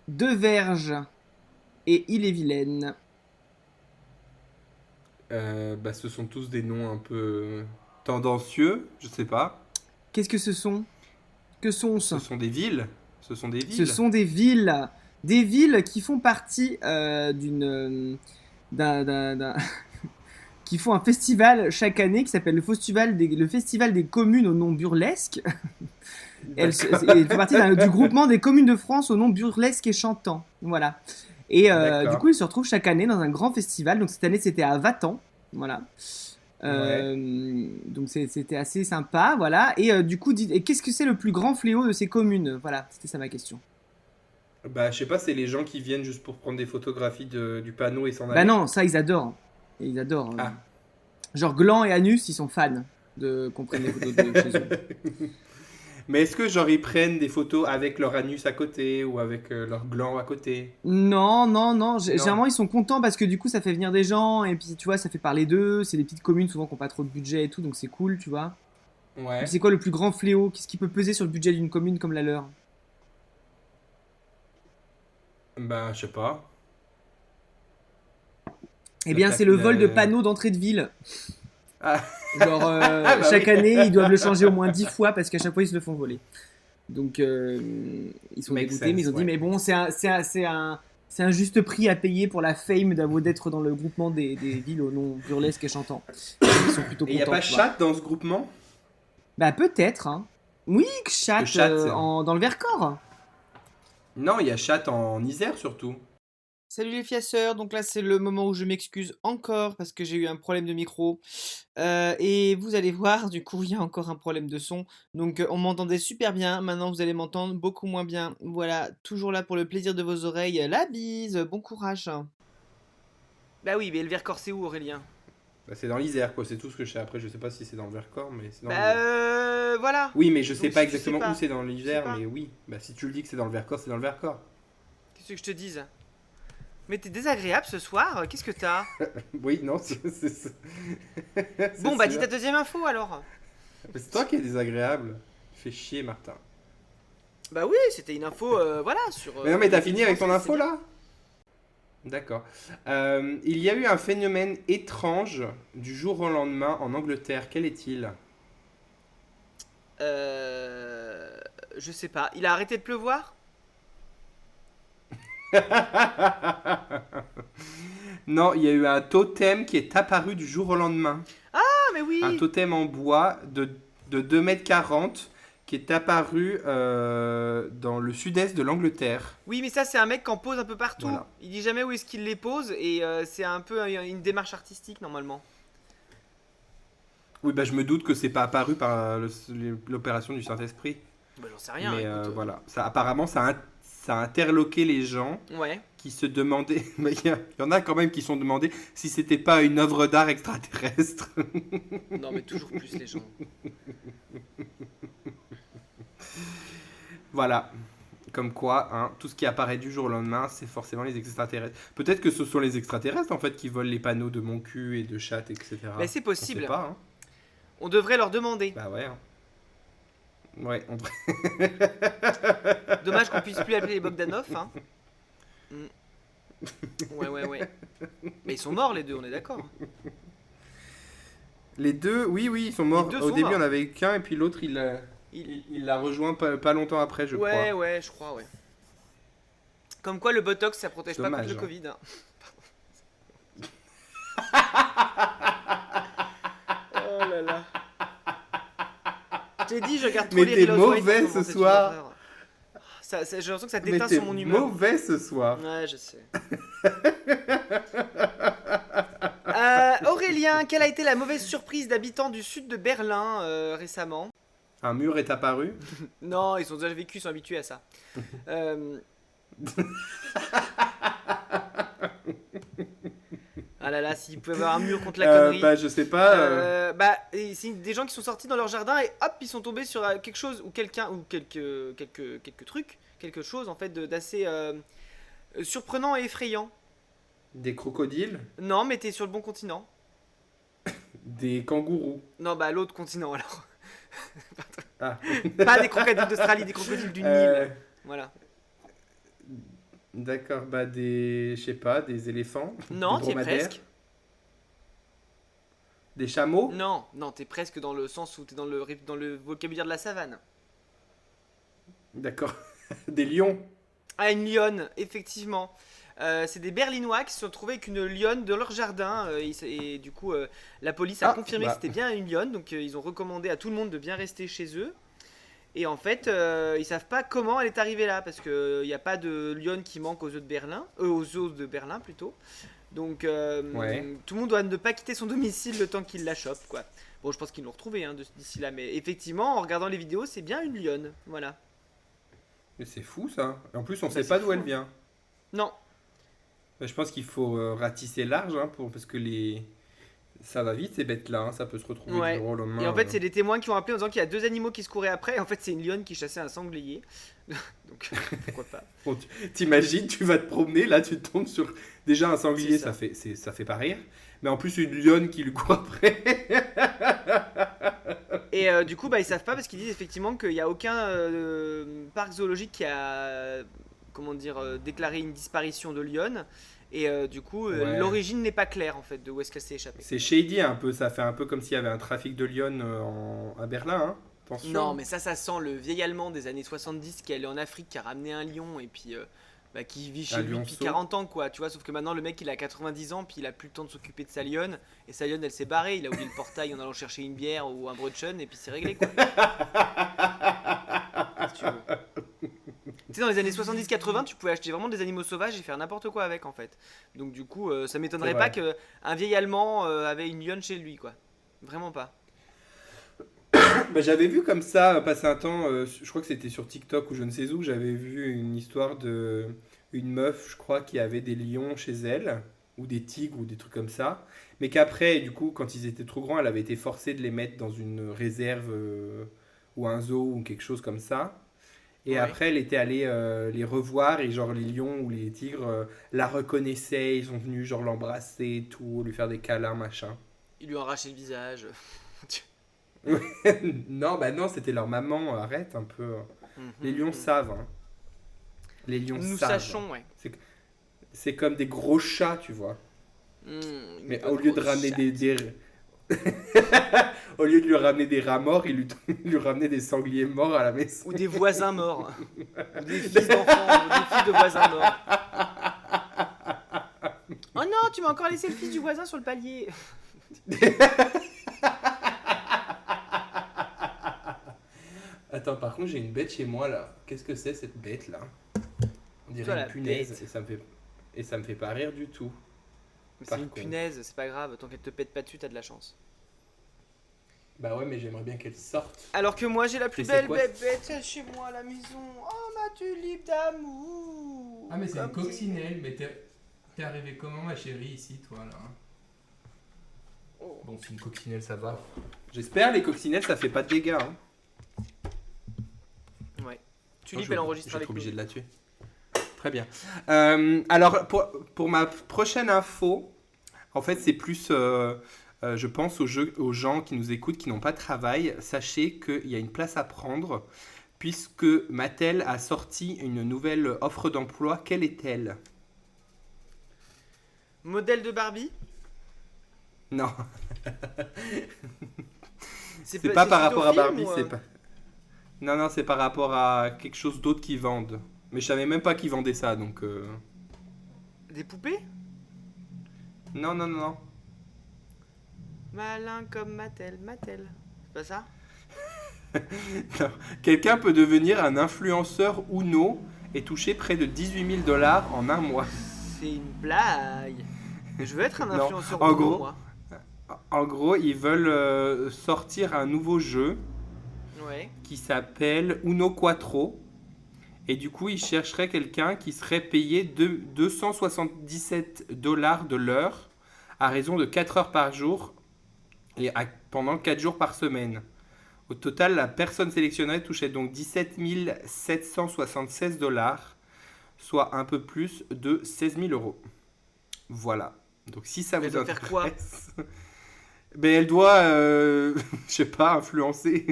[SPEAKER 1] Deverge et Ille-et-Vilaine?
[SPEAKER 2] Ce sont tous des noms un peu tendancieux, je sais pas.
[SPEAKER 1] Qu'est-ce que ce sont? Que sont-ce?
[SPEAKER 2] Ce sont des villes. Ce sont des
[SPEAKER 1] villes. Des villes qui font partie qui font un festival chaque année qui s'appelle le festival des communes au nom burlesque. Elle fait partie du groupement des communes de France au nom burlesque et chantant. Voilà. Et du coup, ils se retrouvent chaque année dans un grand festival. Donc cette année, c'était à Vatan. Voilà. Donc c'était assez sympa, voilà. Et du coup, qu'est-ce que c'est le plus grand fléau de ces communes? Voilà, c'était ça ma question.
[SPEAKER 2] Je sais pas, c'est les gens qui viennent juste pour prendre des photographies du panneau et s'en aller.
[SPEAKER 1] Bah non, ça ils adorent. Ils adorent. Genre Gland et Anus, ils sont fans qu'on prenne des photos de chez eux.
[SPEAKER 2] Mais est-ce que genre ils prennent des photos avec leur anus à côté ou avec leur gland à côté?
[SPEAKER 1] Non, non, non.
[SPEAKER 2] Non.
[SPEAKER 1] Généralement, ils sont contents parce que du coup, ça fait venir des gens et puis tu vois, ça fait parler d'eux. C'est des petites communes souvent qui n'ont pas trop de budget et tout, donc c'est cool, tu vois. Et puis
[SPEAKER 2] Ouais.
[SPEAKER 1] c'est quoi le plus grand fléau? Qu'est-ce qui peut peser sur le budget d'une commune comme la leur?
[SPEAKER 2] Ben, je sais pas.
[SPEAKER 1] Eh bien, c'est le vol de panneaux d'entrée de ville.
[SPEAKER 2] Ah,
[SPEAKER 1] Genre,
[SPEAKER 2] ah, bah
[SPEAKER 1] chaque
[SPEAKER 2] oui.
[SPEAKER 1] année, ils doivent le changer au moins 10 fois parce qu'à chaque fois, ils se le font voler. Donc, ils sont
[SPEAKER 2] Make
[SPEAKER 1] dégoûtés, mais ils
[SPEAKER 2] sense,
[SPEAKER 1] ont dit,
[SPEAKER 2] ouais.
[SPEAKER 1] mais bon, c'est un juste prix à payer pour la fame d'être dans le groupement des villes au nom burlesque et chantant. Ils sont plutôt
[SPEAKER 2] Et il y a
[SPEAKER 1] contents,
[SPEAKER 2] pas
[SPEAKER 1] tu vois.
[SPEAKER 2] chat dans ce groupement?
[SPEAKER 1] Bah, peut-être, hein. Oui,
[SPEAKER 2] Parce que
[SPEAKER 1] chat
[SPEAKER 2] chat,
[SPEAKER 1] dans le Vercors.
[SPEAKER 2] non, il y a chat en Isère surtout.
[SPEAKER 1] Salut les fiasseurs, donc là c'est le moment où je m'excuse encore parce que j'ai eu un problème de micro. Et vous allez voir, du coup il y a encore un problème de son. Donc on m'entendait super bien, maintenant vous allez m'entendre beaucoup moins bien. Voilà, toujours là pour le plaisir de vos oreilles. La bise, bon courage. Bah oui, mais le Vercors c'est où Aurélien?
[SPEAKER 2] Bah, c'est dans l'Isère, quoi. C'est tout ce que je sais. Après, je sais pas si c'est dans le Vercors, mais c'est dans
[SPEAKER 1] Bah
[SPEAKER 2] l'Isère.
[SPEAKER 1] voilà.
[SPEAKER 2] Oui, mais je sais
[SPEAKER 1] Donc
[SPEAKER 2] pas
[SPEAKER 1] si tu sais
[SPEAKER 2] exactement où
[SPEAKER 1] pas,
[SPEAKER 2] c'est dans
[SPEAKER 1] tu sais
[SPEAKER 2] l'Isère,
[SPEAKER 1] pas.
[SPEAKER 2] mais oui. Bah, si tu le dis que c'est dans le Vercors, c'est dans le Vercors.
[SPEAKER 1] Qu'est-ce que je te dise? Mais t'es désagréable ce soir, qu'est-ce que t'as?
[SPEAKER 2] Oui, non, c'est
[SPEAKER 1] Bon bah dis
[SPEAKER 2] sûr.
[SPEAKER 1] ta deuxième info alors.
[SPEAKER 2] Mais c'est toi qui es désagréable. Fais chier, Martin.
[SPEAKER 1] Bah oui, c'était une info, voilà, sur...
[SPEAKER 2] Mais non, mais
[SPEAKER 1] les
[SPEAKER 2] t'as
[SPEAKER 1] villes
[SPEAKER 2] fini avec ton
[SPEAKER 1] françaises, c'est
[SPEAKER 2] info
[SPEAKER 1] bien.
[SPEAKER 2] là? D'accord. Il y a eu un phénomène étrange du jour au lendemain en Angleterre. Quel est-il?
[SPEAKER 1] Euh... Je sais pas. Il a arrêté de pleuvoir?
[SPEAKER 2] Non, il y a eu un totem qui est apparu du jour au lendemain.
[SPEAKER 1] Ah, mais
[SPEAKER 2] Un
[SPEAKER 1] oui.
[SPEAKER 2] totem en bois de 2,40 m qui est apparu dans le sud-est de l'Angleterre.
[SPEAKER 1] Oui, mais ça, c'est un mec qui en pose un peu partout.
[SPEAKER 2] Voilà.
[SPEAKER 1] Il dit jamais où est-ce qu'il les pose et c'est un peu une démarche artistique normalement.
[SPEAKER 2] Oui, bah, je me doute que c'est pas apparu par l'opération du Saint-Esprit.
[SPEAKER 1] Bah, j'en sais rien,
[SPEAKER 2] Mais
[SPEAKER 1] écoute.
[SPEAKER 2] voilà. Ça, apparemment, ça a interloqué les gens
[SPEAKER 1] Ouais.
[SPEAKER 2] qui se demandaient. Mais il y en a quand même qui se sont demandé si c'était pas une œuvre d'art extraterrestre.
[SPEAKER 1] Non, mais toujours plus les gens.
[SPEAKER 2] Voilà. Comme quoi, hein, tout ce qui apparaît du jour au lendemain, c'est forcément les extraterrestres. Peut-être que ce sont les extraterrestres en fait qui volent les panneaux de mon cul et de chat,
[SPEAKER 1] Bah,
[SPEAKER 2] etc.
[SPEAKER 1] c'est
[SPEAKER 2] On sait
[SPEAKER 1] possible.
[SPEAKER 2] pas, hein.
[SPEAKER 1] On devrait leur demander.
[SPEAKER 2] Bah ouais, hein. Ouais,
[SPEAKER 1] Dommage qu'on puisse plus appeler les Bogdanov, hein. Mm. Ouais, ouais, ouais. Mais ils sont morts les deux, on est d'accord.
[SPEAKER 2] Les deux, oui, oui, ils sont
[SPEAKER 1] Les
[SPEAKER 2] morts.
[SPEAKER 1] deux
[SPEAKER 2] Au
[SPEAKER 1] sont
[SPEAKER 2] début,
[SPEAKER 1] morts.
[SPEAKER 2] on avait qu'un et puis l'autre,
[SPEAKER 1] Ils-
[SPEAKER 2] il l'a rejoint pas longtemps après, je
[SPEAKER 1] Ouais,
[SPEAKER 2] crois.
[SPEAKER 1] ouais, je crois, ouais. Comme quoi le Botox, ça protège pas contre le
[SPEAKER 2] Dommage, hein.
[SPEAKER 1] Covid, hein. Oh là là. Je t'ai dit, je regarde trop
[SPEAKER 2] Mais
[SPEAKER 1] les
[SPEAKER 2] t'es
[SPEAKER 1] Real Housewives en ce
[SPEAKER 2] mauvais
[SPEAKER 1] moment,
[SPEAKER 2] ce
[SPEAKER 1] c'est une
[SPEAKER 2] soir.
[SPEAKER 1] horreur. J'ai l'impression que ça
[SPEAKER 2] Mais
[SPEAKER 1] déteint
[SPEAKER 2] t'es
[SPEAKER 1] sur mon humeur.
[SPEAKER 2] mauvais ce soir.
[SPEAKER 1] Ouais, je sais. Aurélien, quelle a été la mauvaise surprise d'habitants du sud de Berlin récemment?
[SPEAKER 2] Un mur est apparu.
[SPEAKER 1] Non, ils ont déjà vécu, ils sont habitués à ça. Euh, Ah là là, s'ils pouvaient avoir un mur contre la connerie.
[SPEAKER 2] Bah, je sais pas.
[SPEAKER 1] Bah, et c'est des gens qui sont sortis dans leur jardin et hop, ils sont tombés sur quelque chose ou quelqu'un ou quelques trucs, quelque chose en fait d'assez surprenant et effrayant.
[SPEAKER 2] Des crocodiles.
[SPEAKER 1] Non, mais t'es sur le bon continent.
[SPEAKER 2] Des kangourous.
[SPEAKER 1] Non, bah l'autre continent alors.
[SPEAKER 2] Ah.
[SPEAKER 1] Pas des crocodiles d'Australie, des crocodiles du
[SPEAKER 2] Euh,
[SPEAKER 1] Nil. Voilà.
[SPEAKER 2] D'accord, bah je sais pas, des éléphants,
[SPEAKER 1] Non,
[SPEAKER 2] des
[SPEAKER 1] t'y es
[SPEAKER 2] dromadaires,
[SPEAKER 1] presque.
[SPEAKER 2] des chameaux.
[SPEAKER 1] Non, non, t'es presque dans le sens où t'es dans le vocabulaire de la savane.
[SPEAKER 2] D'accord, des lions.
[SPEAKER 1] Ah, une lionne, effectivement. C'est des Berlinois qui se sont trouvés avec une lionne dans leur jardin et du coup la police a
[SPEAKER 2] Ah,
[SPEAKER 1] confirmé que
[SPEAKER 2] bah,
[SPEAKER 1] c'était bien une lionne, donc ils ont recommandé à tout le monde de bien rester chez eux. Et en fait, ils savent pas comment elle est arrivée là parce que il n'y a pas de lionne qui manque aux œufs de Berlin, aux œufs de Berlin plutôt. Donc
[SPEAKER 2] ouais.
[SPEAKER 1] tout le monde doit ne pas quitter son domicile le temps qu'il la chope quoi. Bon, je pense qu'ils l'ont retrouvée hein, d'ici là, mais effectivement en regardant les vidéos, c'est bien une lionne, voilà.
[SPEAKER 2] Mais c'est fou ça. En plus, on
[SPEAKER 1] Bah,
[SPEAKER 2] sait
[SPEAKER 1] c'est
[SPEAKER 2] pas d'où
[SPEAKER 1] fou,
[SPEAKER 2] elle
[SPEAKER 1] hein.
[SPEAKER 2] vient.
[SPEAKER 1] Non,
[SPEAKER 2] Je pense qu'il faut ratisser large hein, parce que Ça va vite ces bêtes-là, hein, ça peut se retrouver du
[SPEAKER 3] Ouais.
[SPEAKER 2] jour au
[SPEAKER 3] Et
[SPEAKER 2] lendemain.
[SPEAKER 3] en fait, c'est des témoins qui ont appelé en disant qu'il y a deux animaux qui se couraient après. Et en fait, c'est une lionne qui chassait un sanglier. Donc, pourquoi pas.
[SPEAKER 2] Bon, t'imagines, tu vas te promener, là tu tombes sur déjà un sanglier,
[SPEAKER 3] C'est ça.
[SPEAKER 2] ça fait pas rire, mais en plus une lionne qui lui court après.
[SPEAKER 3] Et du coup, bah, ils savent pas parce qu'ils disent effectivement qu'il n'y a aucun parc zoologique qui a comment dire, déclaré une disparition de lionne. Et du coup,
[SPEAKER 2] Ouais.
[SPEAKER 3] l'origine n'est pas claire en fait de où est-ce qu'elle s'est échappée.
[SPEAKER 2] C'est shady un peu, ça fait un peu comme s'il y avait un trafic de lionnes à Berlin, hein. Attention.
[SPEAKER 3] Non, mais ça sent le vieil Allemand des années 70 qui est allé en Afrique, qui a ramené un lion et puis bah, qui vit chez
[SPEAKER 2] Un
[SPEAKER 3] lui depuis
[SPEAKER 2] lionceau.
[SPEAKER 3] 40 ans, quoi. Tu vois, sauf que maintenant le mec il a 90 ans, puis il a plus le temps de s'occuper de sa lionne. Et sa lionne elle s'est barrée, il a oublié le portail en allant chercher une bière ou un brunchen, et puis c'est réglé, quoi. Si tu veux. Tu sais, dans les années 70-80, tu pouvais acheter vraiment des animaux sauvages et faire n'importe quoi avec en fait. Donc du coup, ça m'étonnerait
[SPEAKER 2] C'est
[SPEAKER 3] pas
[SPEAKER 2] vrai.
[SPEAKER 3] qu'un vieil Allemand avait une lionne chez lui, quoi. Vraiment pas.
[SPEAKER 2] Bah, j'avais vu comme ça passer un temps, je crois que c'était sur TikTok ou je ne sais où, j'avais vu une histoire de une meuf, je crois, qui avait des lions chez elle, ou des tigres ou des trucs comme ça, mais qu'après, du coup, quand ils étaient trop grands, elle avait été forcée de les mettre dans une réserve ou un zoo ou quelque chose comme ça. Et
[SPEAKER 3] Ouais.
[SPEAKER 2] après, elle était allée les revoir et genre les lions ou les tigres la reconnaissaient, ils sont venus genre l'embrasser et tout, lui faire des câlins, machin.
[SPEAKER 3] Il lui a arraché le visage.
[SPEAKER 2] Non, bah non, c'était leur maman, arrête un peu. Les lions
[SPEAKER 3] Mhm.
[SPEAKER 2] savent, hein. Les lions
[SPEAKER 3] Nous
[SPEAKER 2] savent.
[SPEAKER 3] sachons, ouais.
[SPEAKER 2] C'est, c'est comme des gros chats, tu vois.
[SPEAKER 3] Une
[SPEAKER 2] Mais au
[SPEAKER 3] bonne
[SPEAKER 2] lieu de
[SPEAKER 3] grosse
[SPEAKER 2] ramener
[SPEAKER 3] chatte.
[SPEAKER 2] au lieu de lui ramener des rats morts, il lui ramenait des sangliers morts à la maison.
[SPEAKER 3] Ou des voisins morts. Ou des fils d'enfants, ou des fils de voisins morts. Oh non, tu m'as encore laissé le fils du voisin sur le palier.
[SPEAKER 2] Attends, par contre, j'ai une bête chez moi là. Qu'est-ce que c'est cette bête là? On
[SPEAKER 3] Toi,
[SPEAKER 2] dirait
[SPEAKER 3] la
[SPEAKER 2] une punaise
[SPEAKER 3] bête.
[SPEAKER 2] et ça me fait pas rire du tout.
[SPEAKER 3] Mais c'est
[SPEAKER 2] Par
[SPEAKER 3] une
[SPEAKER 2] contre.
[SPEAKER 3] punaise, c'est pas grave, tant qu'elle te pète pas dessus, t'as de la chance.
[SPEAKER 2] Bah ouais, mais j'aimerais bien qu'elle sorte.
[SPEAKER 3] Alors que moi, j'ai la plus
[SPEAKER 2] Et c'est
[SPEAKER 3] belle
[SPEAKER 2] quoi,
[SPEAKER 3] bébête chez moi à la maison. Oh, ma tulipe d'amour.
[SPEAKER 2] Ah mais c'est une
[SPEAKER 3] Comme
[SPEAKER 2] coccinelle, mais t'es arrivé comment ma chérie ici toi là?
[SPEAKER 3] Oh.
[SPEAKER 2] Bon c'est une coccinelle ça va. J'espère les coccinelles ça fait pas de dégâts hein.
[SPEAKER 3] Ouais. Tulipe, elle enregistre
[SPEAKER 2] Je vais
[SPEAKER 3] avec
[SPEAKER 2] être obligé
[SPEAKER 3] nous.
[SPEAKER 2] de la tuer. Très bien. Alors pour ma prochaine info, en fait c'est plus je pense aux gens qui nous écoutent qui n'ont pas de travail. Sachez qu'il y a une place à prendre puisque Mattel a sorti une nouvelle offre d'emploi. Quelle est-elle?
[SPEAKER 3] Modèle de Barbie.
[SPEAKER 2] Non.
[SPEAKER 3] C'est
[SPEAKER 2] C'est pas par
[SPEAKER 3] suite au
[SPEAKER 2] rapport à
[SPEAKER 3] film
[SPEAKER 2] Barbie,
[SPEAKER 3] ou,
[SPEAKER 2] c'est pas. Non, non, c'est par rapport à quelque chose d'autre qu'ils vendent. Mais je savais même pas qu'ils vendaient ça, donc.
[SPEAKER 3] Des poupées.
[SPEAKER 2] Non, non, non, non.
[SPEAKER 3] Malin comme Mattel, Mattel. C'est pas ça?
[SPEAKER 2] Non. Quelqu'un peut devenir un influenceur Uno et toucher près de 18 000 $ en un mois.
[SPEAKER 3] C'est une blague. Je veux être un
[SPEAKER 2] Non.
[SPEAKER 3] influenceur
[SPEAKER 2] En
[SPEAKER 3] Uno,
[SPEAKER 2] gros-
[SPEAKER 3] moi.
[SPEAKER 2] En gros, ils veulent sortir un nouveau jeu
[SPEAKER 3] Ouais.
[SPEAKER 2] qui s'appelle Uno Quattro. Et du coup, ils chercheraient quelqu'un qui serait payé 277 $ de l'heure à raison de 4 heures par jour et pendant 4 jours par semaine. Au total, la personne sélectionnée touchait donc 17 776 $, soit un peu plus de 16 000 €. Voilà. Donc si ça
[SPEAKER 3] Mais
[SPEAKER 2] vous
[SPEAKER 3] elle doit faire quoi?
[SPEAKER 2] intéresse... Ben, elle doit, je sais pas, influencer.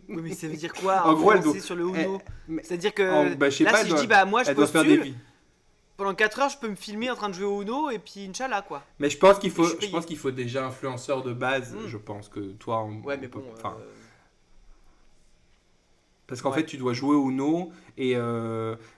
[SPEAKER 3] Oui, mais ça veut dire quoi?
[SPEAKER 2] En gros, elle
[SPEAKER 3] influencer
[SPEAKER 2] doit-
[SPEAKER 3] sur le Uno.
[SPEAKER 2] Mais-
[SPEAKER 3] C'est-à-dire que
[SPEAKER 2] bah, je sais
[SPEAKER 3] là,
[SPEAKER 2] pas,
[SPEAKER 3] si
[SPEAKER 2] elle
[SPEAKER 3] je
[SPEAKER 2] doit,
[SPEAKER 3] dis bah moi je
[SPEAKER 2] elle doit faire des
[SPEAKER 3] postule,
[SPEAKER 2] vies.
[SPEAKER 3] pendant 4 heures, je peux me filmer en train de jouer au Uno et puis Inch'Allah quoi.
[SPEAKER 2] Mais je pense qu'il faut,
[SPEAKER 3] Je suis
[SPEAKER 2] je
[SPEAKER 3] payé.
[SPEAKER 2] pense qu'il faut déjà influenceur de base.
[SPEAKER 3] Hmm.
[SPEAKER 2] Je pense que toi,
[SPEAKER 3] Ouais, mais bon.
[SPEAKER 2] enfin, parce qu'en
[SPEAKER 3] ouais.
[SPEAKER 2] fait, tu dois jouer au Uno et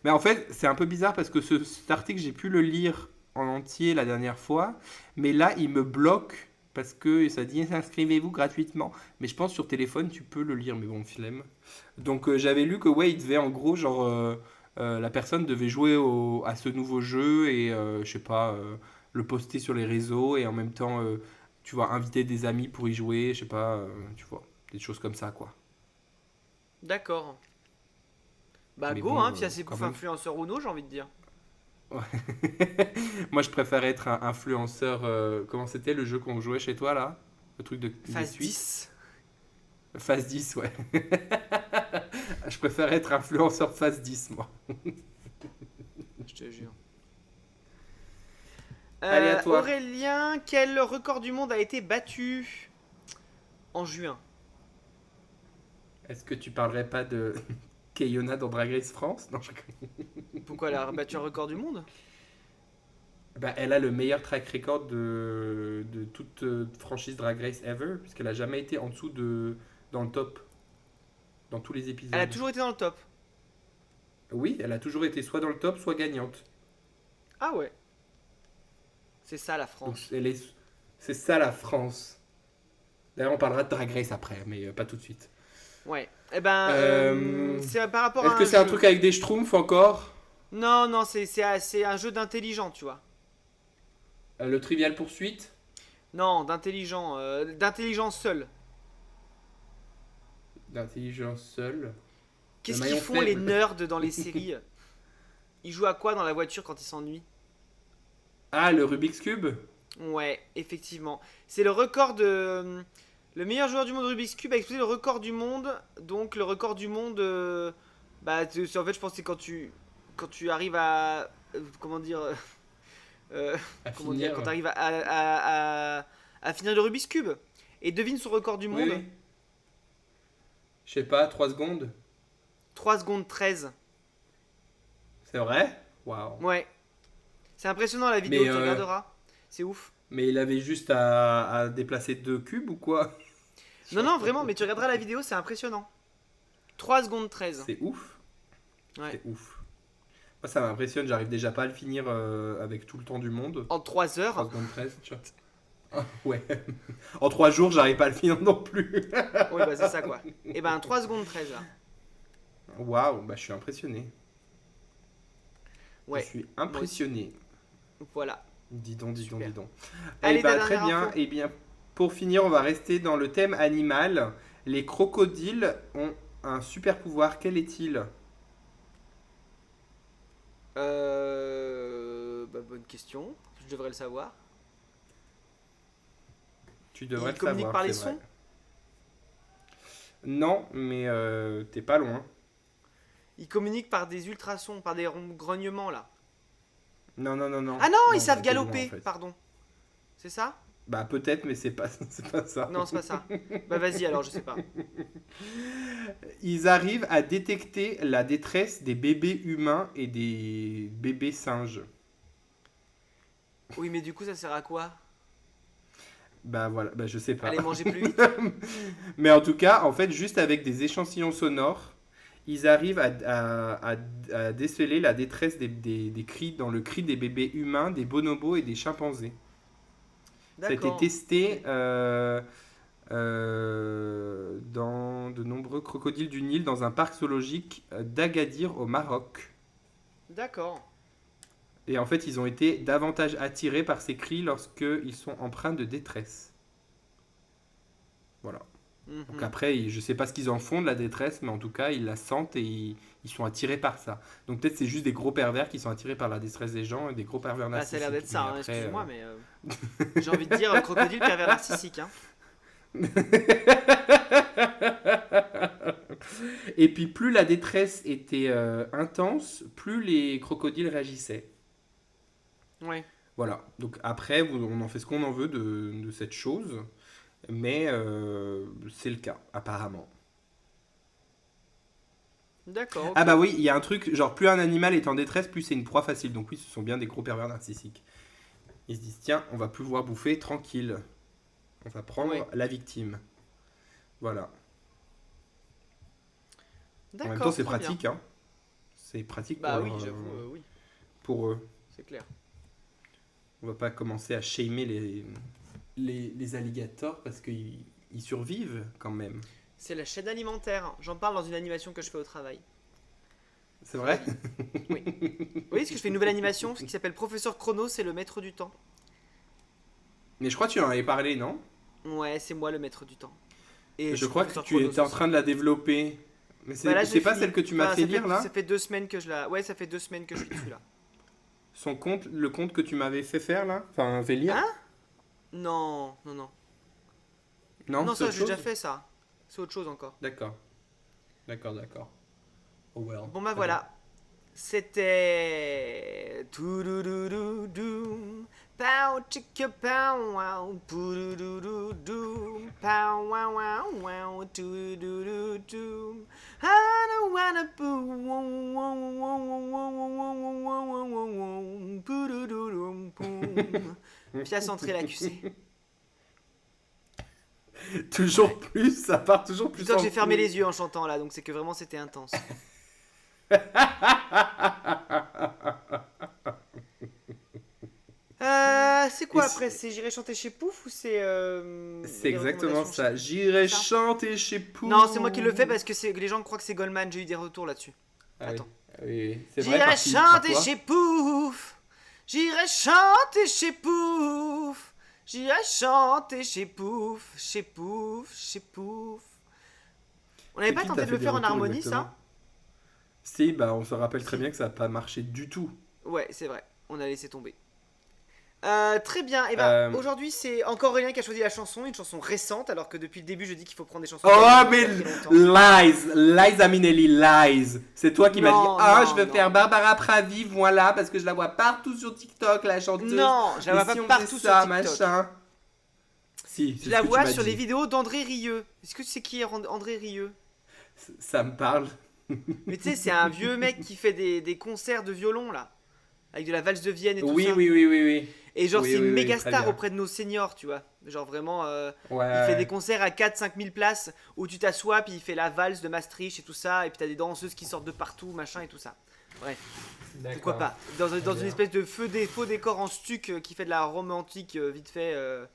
[SPEAKER 2] mais en fait, c'est un peu bizarre parce que cet article, j'ai pu le lire en entier la dernière fois, mais là, il me bloque parce que ça dit inscrivez-vous gratuitement. Mais je pense sur téléphone, tu peux le lire, mais bon, flemme. Donc j'avais lu que ouais, il devait en gros genre la personne devait jouer à ce nouveau jeu et je sais pas le poster sur les réseaux et en même temps tu vois inviter des amis pour y jouer, je sais pas, tu vois des choses comme ça quoi.
[SPEAKER 3] D'accord. Bah
[SPEAKER 2] Mais
[SPEAKER 3] go
[SPEAKER 2] bon,
[SPEAKER 3] hein, puis assez
[SPEAKER 2] quand
[SPEAKER 3] pour
[SPEAKER 2] même.
[SPEAKER 3] influenceur Uno, j'ai envie de dire.
[SPEAKER 2] Moi, je préfère être un influenceur. Comment c'était le jeu qu'on jouait chez toi là? Le truc de des
[SPEAKER 3] Phase
[SPEAKER 2] Suisses.
[SPEAKER 3] 10.
[SPEAKER 2] Phase 10, ouais. Je préfère être influenceur phase 10, moi.
[SPEAKER 3] Je te jure.
[SPEAKER 2] Allez, à toi.
[SPEAKER 3] Aurélien, quel record du monde a été battu en juin?
[SPEAKER 2] Est-ce que tu parlerais pas de Keyona dans Drag Race France? Non, je...
[SPEAKER 3] Pourquoi elle a battu un record du monde?
[SPEAKER 2] Bah, elle a le meilleur track record de toute franchise Drag Race ever, puisqu'elle a jamais été en dessous dans le top, dans tous les épisodes.
[SPEAKER 3] Elle a toujours été dans le top.
[SPEAKER 2] Oui, elle a toujours été soit dans le top, soit gagnante.
[SPEAKER 3] Ah ouais. C'est ça la
[SPEAKER 2] Donc,
[SPEAKER 3] France.
[SPEAKER 2] c'est ça la France. D'ailleurs, on parlera de Drag Race après, mais pas tout de suite.
[SPEAKER 3] Ouais. Eh ben, c'est par rapport
[SPEAKER 2] Est-ce
[SPEAKER 3] à
[SPEAKER 2] que
[SPEAKER 3] un
[SPEAKER 2] c'est un
[SPEAKER 3] jeu.
[SPEAKER 2] truc avec des schtroumpfs encore?
[SPEAKER 3] Non, non, c'est un jeu d'intelligent, tu vois.
[SPEAKER 2] Le Trivial Poursuite?
[SPEAKER 3] Non, d'intelligent, d'intelligence seule.
[SPEAKER 2] D'intelligence seule.
[SPEAKER 3] Qu'est-ce
[SPEAKER 2] Le
[SPEAKER 3] qu'ils
[SPEAKER 2] maillon
[SPEAKER 3] font les
[SPEAKER 2] faible.
[SPEAKER 3] nerds dans les séries? Ils jouent à quoi dans la voiture quand ils s'ennuient?
[SPEAKER 2] Ah, le Rubik's Cube?
[SPEAKER 3] Ouais, effectivement. C'est le record de. Le meilleur joueur du monde de Rubik's Cube a explosé le record du monde. Donc, le record du monde. Bah, en fait, je pense que c'est quand tu arrives à. Comment dire.
[SPEAKER 2] À
[SPEAKER 3] Comment
[SPEAKER 2] finir.
[SPEAKER 3] dire? Quand tu arrives à finir le Rubik's Cube. Et devine son record du
[SPEAKER 2] Oui,
[SPEAKER 3] monde.
[SPEAKER 2] oui. Je sais pas, 3 secondes?
[SPEAKER 3] 3 secondes 13.
[SPEAKER 2] C'est vrai? Waouh.
[SPEAKER 3] Ouais. C'est impressionnant la vidéo,
[SPEAKER 2] Mais,
[SPEAKER 3] tu regarderas. C'est ouf.
[SPEAKER 2] Mais il avait juste à déplacer 2 cubes ou quoi?
[SPEAKER 3] Non, non, vraiment, mais tu regarderas la vidéo, c'est impressionnant. 3 secondes 13.
[SPEAKER 2] C'est ouf.
[SPEAKER 3] Ouais.
[SPEAKER 2] C'est ouf. Moi, ça m'impressionne, j'arrive déjà pas à le finir avec tout le temps du monde.
[SPEAKER 3] En 3
[SPEAKER 2] 3
[SPEAKER 3] heures.
[SPEAKER 2] secondes 13, tu vois. Ah, ouais. En 3 jours, j'arrive pas à le finir non plus.
[SPEAKER 3] Oui, bah c'est ça quoi. Et ben 3 secondes 13 là.
[SPEAKER 2] Waouh, bah je suis impressionné.
[SPEAKER 3] Ouais,
[SPEAKER 2] Je suis impressionné.
[SPEAKER 3] voilà.
[SPEAKER 2] Dis donc, dis donc,
[SPEAKER 3] Super.
[SPEAKER 2] dis donc.
[SPEAKER 3] Allez,
[SPEAKER 2] Eh bah,
[SPEAKER 3] ta
[SPEAKER 2] très
[SPEAKER 3] dernière
[SPEAKER 2] bien.
[SPEAKER 3] info.
[SPEAKER 2] Eh bien, pour finir, on va rester dans le thème animal. Les crocodiles ont un super pouvoir. Quel est-il?
[SPEAKER 3] Bah, bonne question. Je devrais le savoir.
[SPEAKER 2] Tu devrais
[SPEAKER 3] Il
[SPEAKER 2] le
[SPEAKER 3] communique
[SPEAKER 2] savoir,
[SPEAKER 3] par les
[SPEAKER 2] c'est vrai.
[SPEAKER 3] sons.
[SPEAKER 2] Non, mais t'es pas loin.
[SPEAKER 3] Il communique par des ultrasons, par des grognements là.
[SPEAKER 2] Non, non, non, non.
[SPEAKER 3] Ah non,
[SPEAKER 2] Non,
[SPEAKER 3] ils savent
[SPEAKER 2] t'es loin,
[SPEAKER 3] galoper,
[SPEAKER 2] en fait.
[SPEAKER 3] pardon. C'est ça?
[SPEAKER 2] Bah peut-être, mais c'est pas, c'est pas ça.
[SPEAKER 3] Non, c'est pas ça. Bah vas-y alors, je sais pas.
[SPEAKER 2] Ils arrivent à détecter la détresse des bébés humains et des bébés singes.
[SPEAKER 3] Oui, mais du coup, ça sert à quoi?
[SPEAKER 2] Bah voilà, bah je sais pas.
[SPEAKER 3] Aller manger plus vite?
[SPEAKER 2] Mais en tout cas, en fait, juste avec des échantillons sonores, ils arrivent à déceler la détresse des cris, dans le cri des bébés humains, des bonobos et des chimpanzés. Ça a été
[SPEAKER 3] D'accord.
[SPEAKER 2] testé dans de nombreux crocodiles du Nil dans un parc zoologique d'Agadir au Maroc.
[SPEAKER 3] D'accord.
[SPEAKER 2] Et en fait, ils ont été davantage attirés par ces cris lorsqu'ils sont empreints de détresse. Voilà.
[SPEAKER 3] Mhm.
[SPEAKER 2] Donc après, je sais pas ce qu'ils en font de la détresse, mais en tout cas, ils la sentent et ils sont attirés par ça. Donc peut-être c'est juste des gros pervers qui sont attirés par la détresse des gens et des gros pervers
[SPEAKER 3] Ah, ça a
[SPEAKER 2] narcissiques.
[SPEAKER 3] l'air d'être ça,
[SPEAKER 2] Mais
[SPEAKER 3] hein,
[SPEAKER 2] après,
[SPEAKER 3] excuse-moi, mais j'ai envie de dire crocodile pervers narcissique. Hein.
[SPEAKER 2] Et puis plus la détresse était intense, plus les crocodiles réagissaient.
[SPEAKER 3] Ouais.
[SPEAKER 2] Voilà. Donc après, on en fait ce qu'on en veut de cette chose, mais c'est le cas, apparemment.
[SPEAKER 3] D'accord. ok.
[SPEAKER 2] Ah bah oui, il y a un truc, genre plus un animal est en détresse, plus c'est une proie facile. Donc oui, ce sont bien des gros pervers narcissiques. Ils se disent, tiens, on va pouvoir bouffer tranquille. On va prendre
[SPEAKER 3] Ouais.
[SPEAKER 2] la victime. Voilà. En
[SPEAKER 3] D'accord.
[SPEAKER 2] même temps, c'est
[SPEAKER 3] très bien.
[SPEAKER 2] pratique, hein. C'est pratique
[SPEAKER 3] Bah
[SPEAKER 2] pour,
[SPEAKER 3] oui,
[SPEAKER 2] leur,
[SPEAKER 3] j'avoue, oui,
[SPEAKER 2] pour eux.
[SPEAKER 3] c'est clair.
[SPEAKER 2] On va pas commencer à shamer les alligators parce qu'ils survivent quand même.
[SPEAKER 3] C'est la chaîne alimentaire. J'en parle dans une animation que je fais au travail.
[SPEAKER 2] C'est vrai?
[SPEAKER 3] Oui. Oui, parce que je fais une nouvelle animation qui s'appelle Professeur Chrono, c'est le maître du temps.
[SPEAKER 2] Mais je crois que tu en avais parlé, non?
[SPEAKER 3] Ouais, c'est moi le maître du temps. Et
[SPEAKER 2] Je crois que
[SPEAKER 3] Professeur
[SPEAKER 2] tu
[SPEAKER 3] Chronos
[SPEAKER 2] étais en
[SPEAKER 3] aussi.
[SPEAKER 2] train de la développer. Mais
[SPEAKER 3] Bah là,
[SPEAKER 2] c'est
[SPEAKER 3] j'ai
[SPEAKER 2] pas
[SPEAKER 3] fini.
[SPEAKER 2] celle que tu m'as
[SPEAKER 3] Enfin,
[SPEAKER 2] fait
[SPEAKER 3] ça
[SPEAKER 2] lire là?
[SPEAKER 3] Ça fait 2 semaines que je la. Ouais, ça fait 2 semaines que je suis dessus là.
[SPEAKER 2] Son compte, le compte que tu m'avais fait faire là, enfin fait lire.
[SPEAKER 3] Hein? Non.
[SPEAKER 2] Non,
[SPEAKER 3] Non,
[SPEAKER 2] c'est
[SPEAKER 3] ça,
[SPEAKER 2] autre
[SPEAKER 3] j'ai déjà
[SPEAKER 2] chose.
[SPEAKER 3] fait ça. C'est autre chose encore.
[SPEAKER 2] D'accord. Oh well.
[SPEAKER 3] Bon, bah
[SPEAKER 2] Très
[SPEAKER 3] voilà. C'était. Toudoudoudoudou. Pow chicka pow wow. Poudoudoudoudou. Pow wow wow wow. Toudoudoudoudou. I don't wanna poo. Poudoudoudoum, poum. Pièce entrée la QC.
[SPEAKER 2] bien. Toujours plus, ça part toujours plus.
[SPEAKER 3] Dis-toi que
[SPEAKER 2] en
[SPEAKER 3] j'ai fermé
[SPEAKER 2] couille.
[SPEAKER 3] les yeux en chantant là, donc c'est que vraiment c'était intense. C'est quoi
[SPEAKER 2] Et
[SPEAKER 3] après? C'est J'irai chanter chez Pouf ou c'est
[SPEAKER 2] C'est
[SPEAKER 3] les
[SPEAKER 2] exactement
[SPEAKER 3] recommandations
[SPEAKER 2] ça. J'irai
[SPEAKER 3] ça
[SPEAKER 2] chanter chez Pou.
[SPEAKER 3] Non, c'est moi qui le fais parce que les gens croient que c'est Goldman. J'ai eu des retours là-dessus.
[SPEAKER 2] Ah oui.
[SPEAKER 3] Attends.
[SPEAKER 2] Oui, c'est vrai.
[SPEAKER 3] J'irai
[SPEAKER 2] par qui? Par
[SPEAKER 3] chanter
[SPEAKER 2] toi
[SPEAKER 3] chez Pouf. J'irai chanter chez Pouf. J'irai chanter chez Pouf. Chez Pouf. Chez Pouf. On n'avait
[SPEAKER 2] C'est
[SPEAKER 3] pas
[SPEAKER 2] qui
[SPEAKER 3] tenté
[SPEAKER 2] t'a
[SPEAKER 3] de
[SPEAKER 2] fait
[SPEAKER 3] le
[SPEAKER 2] des
[SPEAKER 3] faire en
[SPEAKER 2] retours,
[SPEAKER 3] harmonie,
[SPEAKER 2] exactement?
[SPEAKER 3] ça?
[SPEAKER 2] Si, bah on se rappelle très bien que ça n'a pas marché du tout.
[SPEAKER 3] Ouais, c'est vrai. On a laissé tomber. Très bien. Et ben aujourd'hui c'est encore Aurélien qui a choisi la chanson, une chanson récente, alors que depuis le début je dis qu'il faut prendre des chansons.
[SPEAKER 2] Oh
[SPEAKER 3] d'il y
[SPEAKER 2] mais
[SPEAKER 3] a très longtemps.
[SPEAKER 2] Lies Aminelli, lies. C'est toi qui m'as dit
[SPEAKER 3] Non,
[SPEAKER 2] je veux
[SPEAKER 3] non.
[SPEAKER 2] faire Barbara Pravi, voilà, parce que je la vois partout sur TikTok, la chanteuse.
[SPEAKER 3] Non, je la vois
[SPEAKER 2] Et
[SPEAKER 3] pas
[SPEAKER 2] si on
[SPEAKER 3] partout
[SPEAKER 2] faisait
[SPEAKER 3] sur
[SPEAKER 2] ça,
[SPEAKER 3] TikTok.
[SPEAKER 2] machin. Si, c'est
[SPEAKER 3] Je
[SPEAKER 2] ce
[SPEAKER 3] la
[SPEAKER 2] que tu
[SPEAKER 3] vois
[SPEAKER 2] m'as
[SPEAKER 3] sur
[SPEAKER 2] dit.
[SPEAKER 3] les vidéos d'André Rieu. Est-ce que tu sais qui est André Rieu?
[SPEAKER 2] Ça me parle.
[SPEAKER 3] Mais tu sais, c'est un vieux mec qui fait des concerts de violon là, avec de la valse de Vienne et tout
[SPEAKER 2] Oui,
[SPEAKER 3] ça.
[SPEAKER 2] oui.
[SPEAKER 3] Et genre,
[SPEAKER 2] Oui,
[SPEAKER 3] c'est une
[SPEAKER 2] oui,
[SPEAKER 3] méga
[SPEAKER 2] très
[SPEAKER 3] star
[SPEAKER 2] bien.
[SPEAKER 3] auprès de nos seniors, tu vois. Genre vraiment, il
[SPEAKER 2] Ouais.
[SPEAKER 3] fait des concerts à 4-5 000 places où tu t'assois, puis il fait la valse de Maastricht et tout ça, et puis t'as des danseuses qui sortent de partout, machin et tout ça. Bref, pourquoi pas. Dans une
[SPEAKER 2] bien.
[SPEAKER 3] espèce de faux décor en stuc qui fait de la romantique vite fait, de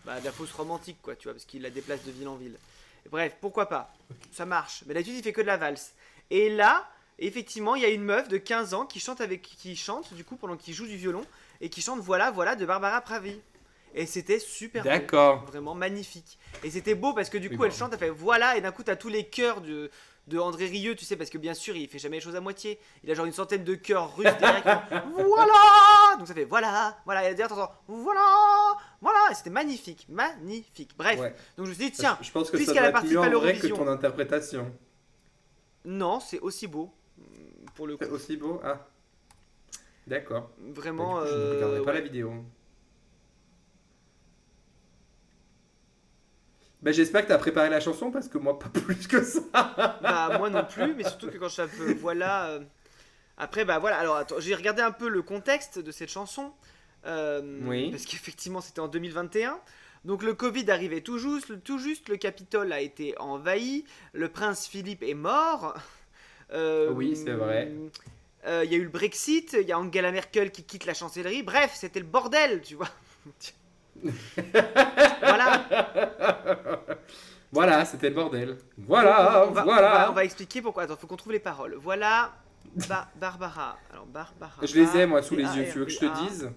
[SPEAKER 3] la fausse romantique quoi, tu vois, parce qu'il la déplace de ville en ville. Et bref, pourquoi pas. Ça marche. Mais d'habitude, il fait que de la valse. Et là, effectivement, il y a une meuf de 15 ans qui chante du coup pendant qu'il joue du violon et qui chante Voilà Voilà de Barbara Pravi. Et c'était super beau.
[SPEAKER 2] D'accord.
[SPEAKER 3] Vraiment magnifique. Et c'était beau parce que du
[SPEAKER 2] Oui,
[SPEAKER 3] coup, elle chante, elle fait Voilà, et d'un coup, t'as tous les chœurs de André Rieu, tu sais, parce que bien sûr, il fait jamais les choses à moitié. Il a genre une centaine de chœurs russes derrière qui font Voilà. Donc ça fait Voilà, voilà. Et derrière, t'entends Voilà, voilà. Et c'était magnifique, magnifique. Bref.
[SPEAKER 2] Ouais.
[SPEAKER 3] Donc je me suis dit, tiens,
[SPEAKER 2] Je pense que ça
[SPEAKER 3] puisqu'elle
[SPEAKER 2] doit
[SPEAKER 3] a
[SPEAKER 2] être mieux
[SPEAKER 3] participé à
[SPEAKER 2] en vrai que
[SPEAKER 3] l'Eurovision.
[SPEAKER 2] ton interprétation.
[SPEAKER 3] Non, c'est aussi beau. Pour le coup.
[SPEAKER 2] C'est aussi beau. Ah. D'accord.
[SPEAKER 3] Vraiment.
[SPEAKER 2] Bah, du coup, je ne regarderai pas
[SPEAKER 3] ouais.
[SPEAKER 2] la vidéo. Bah, j'espère que t'as préparé la chanson parce que moi pas plus que ça.
[SPEAKER 3] Bah, moi non plus, mais surtout que quand je tape voilà. Après, bah voilà. Alors, attends, j'ai regardé un peu le contexte de cette chanson.
[SPEAKER 2] Oui.
[SPEAKER 3] Parce qu'effectivement, c'était en 2021. Donc, le Covid arrivait tout juste, le Capitole a été envahi, le prince Philippe est mort.
[SPEAKER 2] Oui, c'est vrai.
[SPEAKER 3] Il y a eu le Brexit, il y a Angela Merkel qui quitte la chancellerie. Bref, c'était le bordel, tu vois. Voilà.
[SPEAKER 2] Voilà, c'était le bordel. Voilà,
[SPEAKER 3] on va,
[SPEAKER 2] voilà.
[SPEAKER 3] on va expliquer pourquoi. Attends, faut qu'on trouve les paroles. Voilà, Barbara. Alors, Barbara.
[SPEAKER 2] Je les ai moi sous les yeux, tu veux que je te
[SPEAKER 3] B-A-R-B-A.
[SPEAKER 2] dise?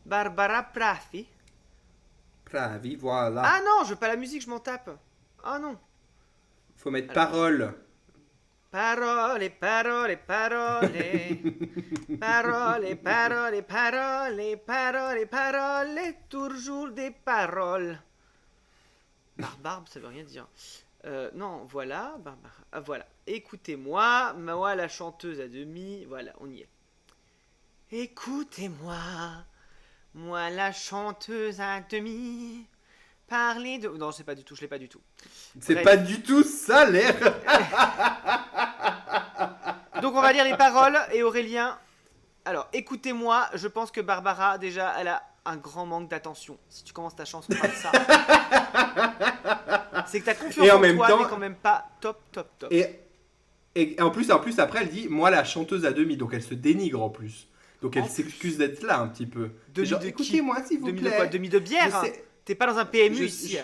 [SPEAKER 3] Barbara Pravi.
[SPEAKER 2] Pravi, voilà.
[SPEAKER 3] Ah non, je veux pas la musique, je m'en tape. Ah non.
[SPEAKER 2] Faut mettre
[SPEAKER 3] Alors.
[SPEAKER 2] parole.
[SPEAKER 3] Parole, parole, parole. Parole, parole, parole, parole, parole, toujours des paroles. Barbe, ça veut rien dire. Non, voilà, Barbara. Ah, voilà. Écoutez-moi, moi la chanteuse à demi. Voilà, on y est. Écoutez-moi, moi la chanteuse à demi. Parlez de. Non, c'est pas du tout, je l'ai pas du tout.
[SPEAKER 2] C'est
[SPEAKER 3] Bref.
[SPEAKER 2] pas du tout ça l'air.
[SPEAKER 3] Donc on va lire les paroles et Aurélien. Alors, écoutez-moi, je pense que Barbara, déjà, elle a un grand manque d'attention. Si tu commences ta chanson par ça, c'est que ta confiance
[SPEAKER 2] Et en
[SPEAKER 3] en
[SPEAKER 2] même
[SPEAKER 3] toi
[SPEAKER 2] temps-
[SPEAKER 3] n'est quand même pas top.
[SPEAKER 2] Et en plus après elle dit moi la chanteuse à demi, donc elle se dénigre en plus. Donc elle
[SPEAKER 3] En
[SPEAKER 2] s'excuse d'être là un petit peu.
[SPEAKER 3] Demi
[SPEAKER 2] Genre,
[SPEAKER 3] de qui?
[SPEAKER 2] écoutez-moi s'il vous
[SPEAKER 3] Demi
[SPEAKER 2] plaît.
[SPEAKER 3] de quoi? Demi de bière
[SPEAKER 2] Je
[SPEAKER 3] hein.
[SPEAKER 2] sais-
[SPEAKER 3] T'es pas dans un PMU
[SPEAKER 2] Je-
[SPEAKER 3] ici.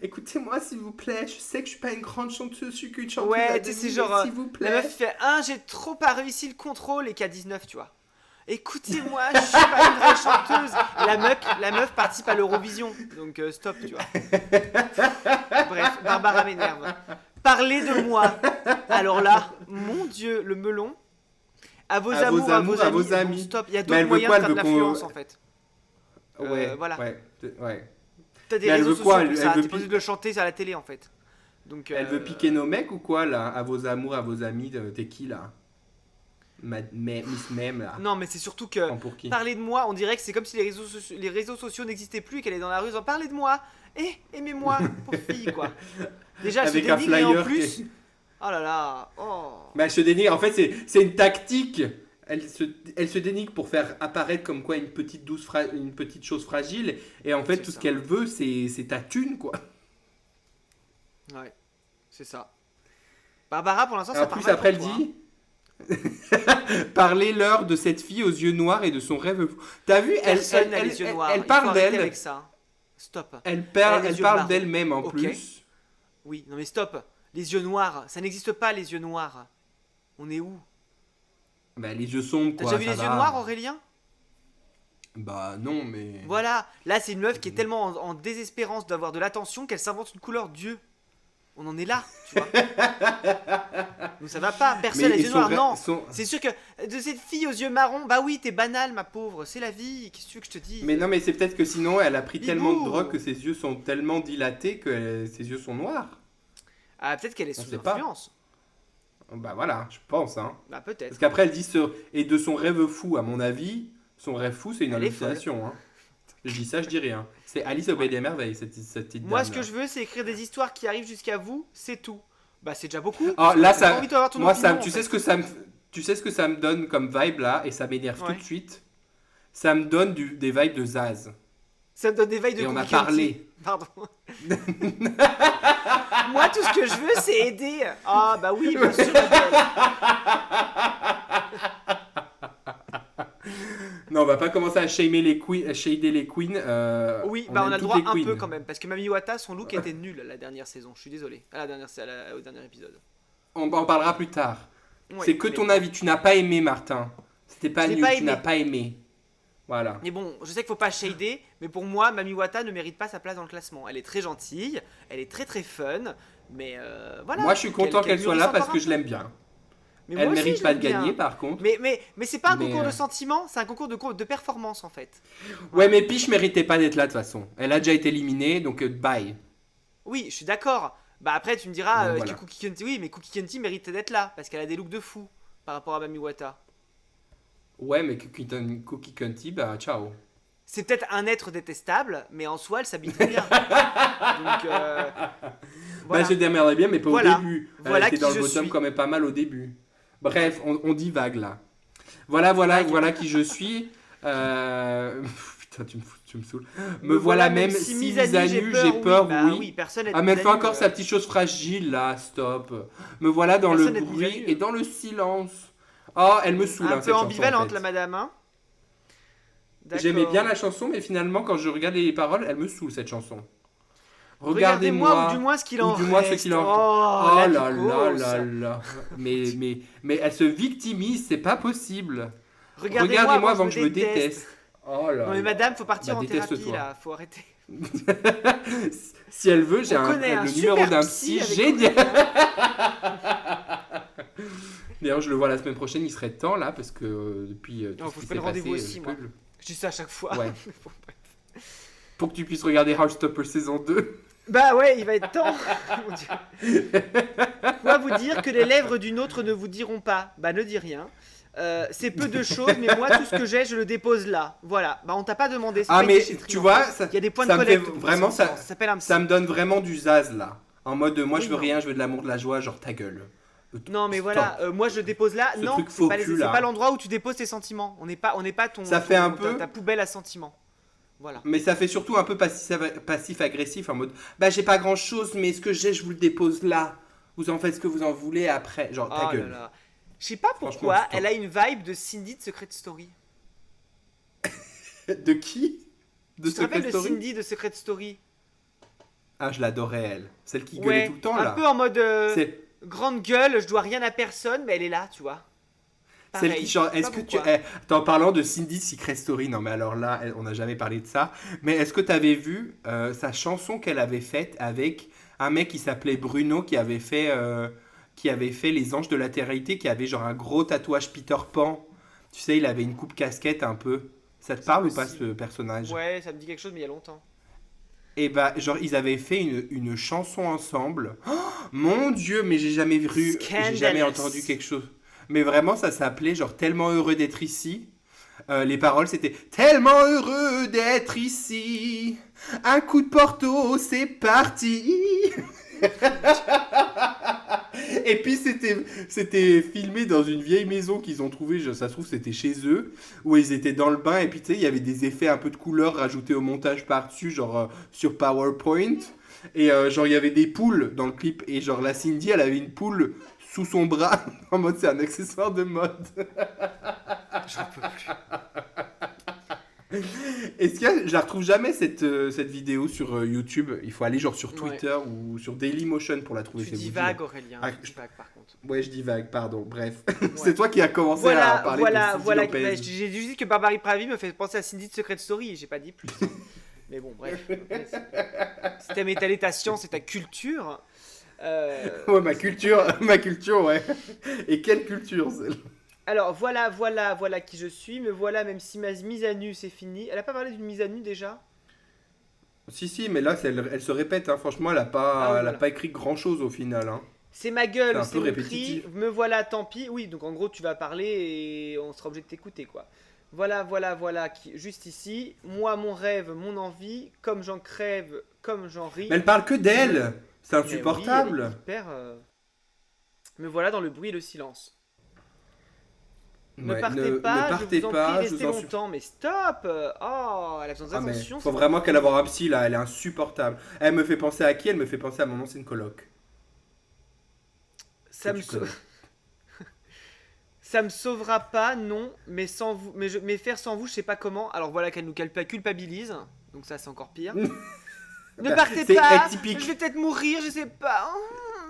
[SPEAKER 2] Écoutez-moi s'il vous plaît, je sais que je suis pas une grande chanteuse, je suis qu'une chanteuse
[SPEAKER 3] Ouais,
[SPEAKER 2] à
[SPEAKER 3] tu sais,
[SPEAKER 2] demi,
[SPEAKER 3] c'est
[SPEAKER 2] mais
[SPEAKER 3] genre,
[SPEAKER 2] s'il vous
[SPEAKER 3] La
[SPEAKER 2] plaît.
[SPEAKER 3] meuf fait j'ai trop pas réussi le contrôle et qu'à 19, tu vois. Écoutez-moi, je suis pas une vraie chanteuse. Et la meuf participe à l'Eurovision. Donc stop, tu vois. Bref, Barbara m'énerve. Parlez de moi. Alors là, mon Dieu, le melon. À vos
[SPEAKER 2] À vos
[SPEAKER 3] amours, à
[SPEAKER 2] amours,
[SPEAKER 3] vos
[SPEAKER 2] à
[SPEAKER 3] amis.
[SPEAKER 2] vos amis.
[SPEAKER 3] Bon, stop, il y a
[SPEAKER 2] Mais elle
[SPEAKER 3] d'autres
[SPEAKER 2] veut
[SPEAKER 3] moyens
[SPEAKER 2] quoi,
[SPEAKER 3] de faire
[SPEAKER 2] elle
[SPEAKER 3] de
[SPEAKER 2] veut qu'on-
[SPEAKER 3] l'influence en fait.
[SPEAKER 2] Ouais,
[SPEAKER 3] Voilà.
[SPEAKER 2] ouais.
[SPEAKER 3] T'as des
[SPEAKER 2] Mais elle
[SPEAKER 3] réseaux
[SPEAKER 2] veut
[SPEAKER 3] sociaux
[SPEAKER 2] quoi
[SPEAKER 3] pour
[SPEAKER 2] elle
[SPEAKER 3] ça,
[SPEAKER 2] veut
[SPEAKER 3] t'es pas obligé de le chanter à la télé en fait. Donc,
[SPEAKER 2] Elle veut piquer nos mecs ou quoi, là? À vos amours, à vos amis, t'es qui, là? Miss Meme, là.
[SPEAKER 3] Non, mais c'est surtout que
[SPEAKER 2] Prends pour qui?
[SPEAKER 3] parler de moi, on dirait que c'est comme si les réseaux sociaux n'existaient plus et qu'elle est dans la rue en disant parlez de moi, aimez-moi, pauvre fille quoi. Déjà, elle
[SPEAKER 2] Avec
[SPEAKER 3] se
[SPEAKER 2] un
[SPEAKER 3] dénigre et en
[SPEAKER 2] flyer
[SPEAKER 3] plus.
[SPEAKER 2] qui-
[SPEAKER 3] Oh là là, oh.
[SPEAKER 2] Mais elle se dénigre, en fait, c'est une tactique. Elle se dénigre pour faire apparaître comme quoi une petite une petite chose fragile. Et en fait,
[SPEAKER 3] C'est
[SPEAKER 2] tout
[SPEAKER 3] ça.
[SPEAKER 2] ce qu'elle veut, c'est ta thune, quoi.
[SPEAKER 3] Ouais, c'est ça. Barbara, pour l'instant,
[SPEAKER 2] Et
[SPEAKER 3] ça
[SPEAKER 2] en
[SPEAKER 3] part
[SPEAKER 2] plus,
[SPEAKER 3] mal
[SPEAKER 2] après, elle
[SPEAKER 3] pour toi,
[SPEAKER 2] dit... Parlez-leur de cette fille aux yeux noirs et de son rêve fou. T'as vu,
[SPEAKER 3] Personne n'a les yeux noirs.
[SPEAKER 2] elle
[SPEAKER 3] Il faut
[SPEAKER 2] parle
[SPEAKER 3] arrêter
[SPEAKER 2] d'elle.
[SPEAKER 3] avec ça. Stop.
[SPEAKER 2] Elle
[SPEAKER 3] Elle a les
[SPEAKER 2] parle
[SPEAKER 3] yeux marrons.
[SPEAKER 2] d'elle-même en
[SPEAKER 3] Ok.
[SPEAKER 2] plus.
[SPEAKER 3] Oui, non mais stop. Les yeux noirs, ça n'existe pas les yeux noirs. On est où?
[SPEAKER 2] Bah, les yeux sombres,
[SPEAKER 3] T'as
[SPEAKER 2] quoi.
[SPEAKER 3] déjà vu
[SPEAKER 2] ça
[SPEAKER 3] les yeux
[SPEAKER 2] va.
[SPEAKER 3] noirs, Aurélien?
[SPEAKER 2] Bah, non, mais.
[SPEAKER 3] Voilà, là c'est une meuf qui est tellement en désespérance d'avoir de l'attention qu'elle s'invente une couleur Dieu. On en est là, tu vois. Donc ça va pas, personne n'a les
[SPEAKER 2] et
[SPEAKER 3] yeux
[SPEAKER 2] son
[SPEAKER 3] noirs,
[SPEAKER 2] rêve-
[SPEAKER 3] non.
[SPEAKER 2] son-
[SPEAKER 3] C'est sûr que de cette fille aux yeux marrons, bah oui, t'es banale ma pauvre, c'est la vie, qu'est-ce que tu veux que je te dise?
[SPEAKER 2] Mais non, mais c'est peut-être que sinon, elle a pris
[SPEAKER 3] Bibou.
[SPEAKER 2] tellement de drogue que ses yeux sont tellement dilatés que ses yeux sont noirs.
[SPEAKER 3] Ah peut-être qu'elle est
[SPEAKER 2] On
[SPEAKER 3] sous
[SPEAKER 2] sait pas.
[SPEAKER 3] influence.
[SPEAKER 2] Bah voilà, je pense, hein.
[SPEAKER 3] Bah peut-être.
[SPEAKER 2] Parce qu'après, elle dit et de son rêve fou, à mon avis, son rêve fou, c'est une
[SPEAKER 3] Elle est
[SPEAKER 2] hallucination, hein. Je dis ça, je dis rien. C'est Alice au Pays des Merveilles, cette petite
[SPEAKER 3] Moi,
[SPEAKER 2] dame,
[SPEAKER 3] ce que
[SPEAKER 2] là.
[SPEAKER 3] je veux, c'est écrire des histoires qui arrivent jusqu'à vous, c'est tout. Bah, c'est déjà beaucoup.
[SPEAKER 2] Ah, là,
[SPEAKER 3] J'ai pas
[SPEAKER 2] ça,
[SPEAKER 3] envie d'avoir ton
[SPEAKER 2] moi,
[SPEAKER 3] opinion,
[SPEAKER 2] ça,
[SPEAKER 3] en
[SPEAKER 2] tu
[SPEAKER 3] fait.
[SPEAKER 2] sais ce que ça me, tu sais ce que ça me donne comme vibe là, et ça m'énerve tout
[SPEAKER 3] Ouais.
[SPEAKER 2] de suite. Ça me donne des vibes de Zaz.
[SPEAKER 3] Ça me donne des veilles de
[SPEAKER 2] Et on a
[SPEAKER 3] Cookie Candy.
[SPEAKER 2] parlé.
[SPEAKER 3] Pardon. Moi, tout ce que je veux, c'est aider. Ah, bah oui, bien sûr. Adèle.
[SPEAKER 2] Non, on va pas commencer à shamer les queens, à shader les queens.
[SPEAKER 3] Oui, bah on
[SPEAKER 2] aime
[SPEAKER 3] a le
[SPEAKER 2] toutes
[SPEAKER 3] droit
[SPEAKER 2] les
[SPEAKER 3] un peu
[SPEAKER 2] queens.
[SPEAKER 3] quand même. Parce que Mami Wata, son look était nul la dernière saison. Je suis désolé. Au dernier épisode.
[SPEAKER 2] On en parlera plus tard.
[SPEAKER 3] Ouais,
[SPEAKER 2] C'est que
[SPEAKER 3] mais-
[SPEAKER 2] ton avis. Tu n'as pas aimé, Martin. C'était pas
[SPEAKER 3] J'ai
[SPEAKER 2] nul.
[SPEAKER 3] pas
[SPEAKER 2] Tu
[SPEAKER 3] aimé.
[SPEAKER 2] n'as pas aimé. Voilà.
[SPEAKER 3] Mais bon, je sais qu'il faut pas shader, mais pour moi, Mami Wata ne mérite pas sa place dans le classement. Elle est très gentille, elle est très très fun, mais voilà.
[SPEAKER 2] Moi, je suis content qu'elle soit là
[SPEAKER 3] mûrisse
[SPEAKER 2] parce
[SPEAKER 3] encore
[SPEAKER 2] que
[SPEAKER 3] un
[SPEAKER 2] je
[SPEAKER 3] peu.
[SPEAKER 2] l'aime bien.
[SPEAKER 3] Mais
[SPEAKER 2] Elle
[SPEAKER 3] moi aussi,
[SPEAKER 2] mérite
[SPEAKER 3] je
[SPEAKER 2] pas de
[SPEAKER 3] l'aime bien.
[SPEAKER 2] gagner, par contre.
[SPEAKER 3] Mais c'est pas un
[SPEAKER 2] Mais,
[SPEAKER 3] concours de sentiments, c'est un concours de performance en fait.
[SPEAKER 2] Ouais, mais Peach méritait pas d'être là de toute façon. Elle a déjà été éliminée, donc bye.
[SPEAKER 3] Oui, je suis d'accord. Bah après, tu me diras,
[SPEAKER 2] Donc,
[SPEAKER 3] est-ce
[SPEAKER 2] voilà.
[SPEAKER 3] que Cookie Candy, oui, mais Cookie Candy mérite d'être là parce qu'elle a des looks de fou par rapport à Mami Wata.
[SPEAKER 2] Ouais, mais Cookie Cunty, bah ciao.
[SPEAKER 3] C'est peut-être un être détestable, mais en soi, elle s'habille très bien. Donc voilà.
[SPEAKER 2] Bah, je démerderais bien, mais pas
[SPEAKER 3] Voilà.
[SPEAKER 2] au début.
[SPEAKER 3] Voilà
[SPEAKER 2] Elle était
[SPEAKER 3] qui
[SPEAKER 2] dans
[SPEAKER 3] je
[SPEAKER 2] le bottom
[SPEAKER 3] suis.
[SPEAKER 2] quand même pas mal au début. Bref, on divague là. Voilà qui je suis. Putain, tu me saoules. Me voilà même si mise à nu, j'ai peur,
[SPEAKER 3] Bah
[SPEAKER 2] oui.
[SPEAKER 3] oui, personne n'est
[SPEAKER 2] Ah, mais elle fait encore sa petite chose fragile là, stop. Me voilà dans le
[SPEAKER 3] Personne n'est mise à
[SPEAKER 2] bruit
[SPEAKER 3] nu.
[SPEAKER 2] et dans le silence. Oh, elle me saoule,
[SPEAKER 3] un
[SPEAKER 2] hein,
[SPEAKER 3] peu
[SPEAKER 2] cette chanson,
[SPEAKER 3] ambivalente
[SPEAKER 2] en fait.
[SPEAKER 3] la madame, hein.
[SPEAKER 2] J'aimais
[SPEAKER 3] D'accord.
[SPEAKER 2] bien la chanson, mais finalement, quand je regarde les paroles, elle me saoule cette chanson.
[SPEAKER 3] Regardez-moi, ou du moins ce qu'il en
[SPEAKER 2] ou du moins ce
[SPEAKER 3] reste.
[SPEAKER 2] qu'il en-
[SPEAKER 3] Oh,
[SPEAKER 2] Oh
[SPEAKER 3] la
[SPEAKER 2] là
[SPEAKER 3] vicose.
[SPEAKER 2] là là. Mais elle se victimise, c'est pas possible.
[SPEAKER 3] Regardez-moi
[SPEAKER 2] avant que je me déteste. Oh là
[SPEAKER 3] Non mais
[SPEAKER 2] là.
[SPEAKER 3] madame, faut partir
[SPEAKER 2] Bah,
[SPEAKER 3] en thérapie
[SPEAKER 2] déteste-toi.
[SPEAKER 3] là, faut arrêter.
[SPEAKER 2] Si elle veut, j'ai
[SPEAKER 3] On connaît un
[SPEAKER 2] le numéro
[SPEAKER 3] super
[SPEAKER 2] d'un
[SPEAKER 3] psy
[SPEAKER 2] psy
[SPEAKER 3] avec
[SPEAKER 2] génial. D'ailleurs, je le vois la semaine prochaine, il serait temps là, parce que depuis tout
[SPEAKER 3] Non,
[SPEAKER 2] ce
[SPEAKER 3] faut
[SPEAKER 2] qui
[SPEAKER 3] que je
[SPEAKER 2] s'est
[SPEAKER 3] prenne rendez-vous
[SPEAKER 2] passé,
[SPEAKER 3] aussi,
[SPEAKER 2] je
[SPEAKER 3] moi.
[SPEAKER 2] peux le-
[SPEAKER 3] Je dis ça à chaque fois.
[SPEAKER 2] Ouais. Pour que tu puisses regarder Heartstopper saison 2.
[SPEAKER 3] Bah ouais, il va être temps. Mon Dieu. Quoi vous dire que les lèvres d'une autre ne vous diront pas? Bah ne dis rien. C'est peu de choses, mais moi tout ce que j'ai, je le dépose là. Voilà. Bah on t'a pas demandé. c'est
[SPEAKER 2] Ah
[SPEAKER 3] pas une
[SPEAKER 2] mais
[SPEAKER 3] déchetterie,
[SPEAKER 2] tu
[SPEAKER 3] en
[SPEAKER 2] vois,
[SPEAKER 3] fait.
[SPEAKER 2] ça,
[SPEAKER 3] Il y a des points
[SPEAKER 2] ça
[SPEAKER 3] de
[SPEAKER 2] me fait
[SPEAKER 3] collecte. pour
[SPEAKER 2] vraiment
[SPEAKER 3] ça.
[SPEAKER 2] ça,
[SPEAKER 3] Ça s'appelle un psy.
[SPEAKER 2] ça me donne vraiment du zaz là. En mode moi
[SPEAKER 3] Oui,
[SPEAKER 2] je veux
[SPEAKER 3] non.
[SPEAKER 2] rien, je veux de l'amour, de la joie, genre ta gueule.
[SPEAKER 3] Non mais
[SPEAKER 2] Stop.
[SPEAKER 3] voilà, moi je le dépose là.
[SPEAKER 2] Ce
[SPEAKER 3] Non,
[SPEAKER 2] truc
[SPEAKER 3] c'est
[SPEAKER 2] faux
[SPEAKER 3] pas,
[SPEAKER 2] cul,
[SPEAKER 3] c'est
[SPEAKER 2] là.
[SPEAKER 3] pas l'endroit où tu déposes tes sentiments. On n'est pas ton.
[SPEAKER 2] Ça
[SPEAKER 3] ton-
[SPEAKER 2] fait un
[SPEAKER 3] ta-
[SPEAKER 2] peu-
[SPEAKER 3] ta poubelle à sentiments. Voilà.
[SPEAKER 2] Mais ça fait surtout un peu passif-agressif en mode bah j'ai pas grand chose, mais ce que j'ai, je vous le dépose là. Vous en faites ce que vous en voulez après. Genre ta
[SPEAKER 3] Oh là
[SPEAKER 2] gueule.
[SPEAKER 3] là. Je sais pas
[SPEAKER 2] Franchement,
[SPEAKER 3] pourquoi,
[SPEAKER 2] stop.
[SPEAKER 3] elle a une vibe de Cindy de Secret Story.
[SPEAKER 2] De qui? De
[SPEAKER 3] Tu te rappelles
[SPEAKER 2] Secret
[SPEAKER 3] de
[SPEAKER 2] Story?
[SPEAKER 3] Cindy de Secret Story?
[SPEAKER 2] Ah, je l'adorais elle. Celle qui gueulait
[SPEAKER 3] Ouais,
[SPEAKER 2] tout le temps
[SPEAKER 3] un
[SPEAKER 2] là.
[SPEAKER 3] peu en mode
[SPEAKER 2] C'est
[SPEAKER 3] grande gueule, je dois rien à personne, mais elle est là, tu vois.
[SPEAKER 2] celle
[SPEAKER 3] Pareil,
[SPEAKER 2] qui chante.
[SPEAKER 3] je sais
[SPEAKER 2] Est-ce
[SPEAKER 3] pas
[SPEAKER 2] que tu.
[SPEAKER 3] pourquoi.
[SPEAKER 2] En parlant de Cindy Secret Story, non mais alors là, on n'a jamais parlé de ça. Mais est-ce que tu avais vu sa chanson qu'elle avait faite avec un mec qui s'appelait Bruno qui avait fait qui avait fait Les Anges de la Télé-réalité, qui avait genre un gros tatouage Peter Pan. Tu sais, il avait une coupe casquette un peu. Ça te parle ou pas ce personnage?
[SPEAKER 3] Ouais, ça me dit quelque chose, mais il y a longtemps.
[SPEAKER 2] Et bah, genre, ils avaient fait une chanson ensemble. Oh, mon Dieu, mais j'ai jamais entendu quelque chose. Mais vraiment, ça s'appelait genre Tellement heureux d'être ici. Les paroles, c'était Tellement heureux d'être ici. Un coup de Porto, c'est parti. Et puis c'était filmé dans une vieille maison qu'ils ont trouvée, ça se trouve c'était chez eux, où ils étaient dans le bain et puis tu sais, il y avait des effets un peu de couleurs rajoutés au montage par-dessus, genre sur PowerPoint. Et genre il y avait des poules dans le clip et genre la Cindy elle avait une poule sous son bras en mode c'est un accessoire de mode.
[SPEAKER 3] J'en peux plus.
[SPEAKER 2] Est-ce que je la retrouve jamais cette vidéo sur YouTube? Il faut aller genre sur Twitter ou sur Dailymotion pour la trouver.
[SPEAKER 3] Tu divagues, Aurélien. Tu divagues par contre.
[SPEAKER 2] Ouais, je divague, pardon. Bref,
[SPEAKER 3] Ouais.
[SPEAKER 2] c'est toi qui as commencé à parler de Cindy Lopez.
[SPEAKER 3] Bah, j'ai dit que Barbary Pravi me fait penser à Cindy de Secret Story. J'ai pas dit plus. Mais bon, bref. Si t'aimes étaler ta science et ta culture.
[SPEAKER 2] Ouais, ma culture, ouais. Et quelle culture, celle?
[SPEAKER 3] Alors voilà qui je suis. Me voilà, même si ma mise à nu c'est fini. Elle a pas parlé d'une mise à nu déjà?
[SPEAKER 2] Si, mais là, elle se répète. Hein. Franchement, elle a pas écrit grand-chose au final. Hein.
[SPEAKER 3] C'est ma gueule,
[SPEAKER 2] C'est un
[SPEAKER 3] c'est
[SPEAKER 2] peu
[SPEAKER 3] mon
[SPEAKER 2] répétitif.
[SPEAKER 3] cri. Me voilà, tant pis. Oui, donc en gros, tu vas parler et on sera obligé de t'écouter, quoi. Voilà, juste ici. Moi, mon rêve, mon envie. Comme j'en crève, comme j'en ris.
[SPEAKER 2] Mais elle parle que d'elle. C'est
[SPEAKER 3] Eh
[SPEAKER 2] insupportable.
[SPEAKER 3] oui, elle est hyper, Me voilà dans le bruit et le silence. Ne
[SPEAKER 2] Ouais,
[SPEAKER 3] partez pas,
[SPEAKER 2] partez
[SPEAKER 3] je vous en
[SPEAKER 2] pas,
[SPEAKER 3] prie,
[SPEAKER 2] je
[SPEAKER 3] restez
[SPEAKER 2] vous en
[SPEAKER 3] longtemps. Mais stop. Oh, elle a besoin
[SPEAKER 2] Ah mais
[SPEAKER 3] d'attention.
[SPEAKER 2] faut vraiment qu'elle avoir un psy là, elle est insupportable. Elle me fait penser à qui? Elle me fait penser à mon ancienne coloc.
[SPEAKER 3] Ça
[SPEAKER 2] Que
[SPEAKER 3] me
[SPEAKER 2] tu connais.
[SPEAKER 3] Ça me sauvera pas, non, mais sans vous, mais faire sans vous, je sais pas comment. Alors voilà qu'elle nous culpabilise, donc ça c'est encore pire. Ne
[SPEAKER 2] Bah,
[SPEAKER 3] partez
[SPEAKER 2] c'est
[SPEAKER 3] pas,
[SPEAKER 2] typique.
[SPEAKER 3] je vais peut-être mourir, je sais pas.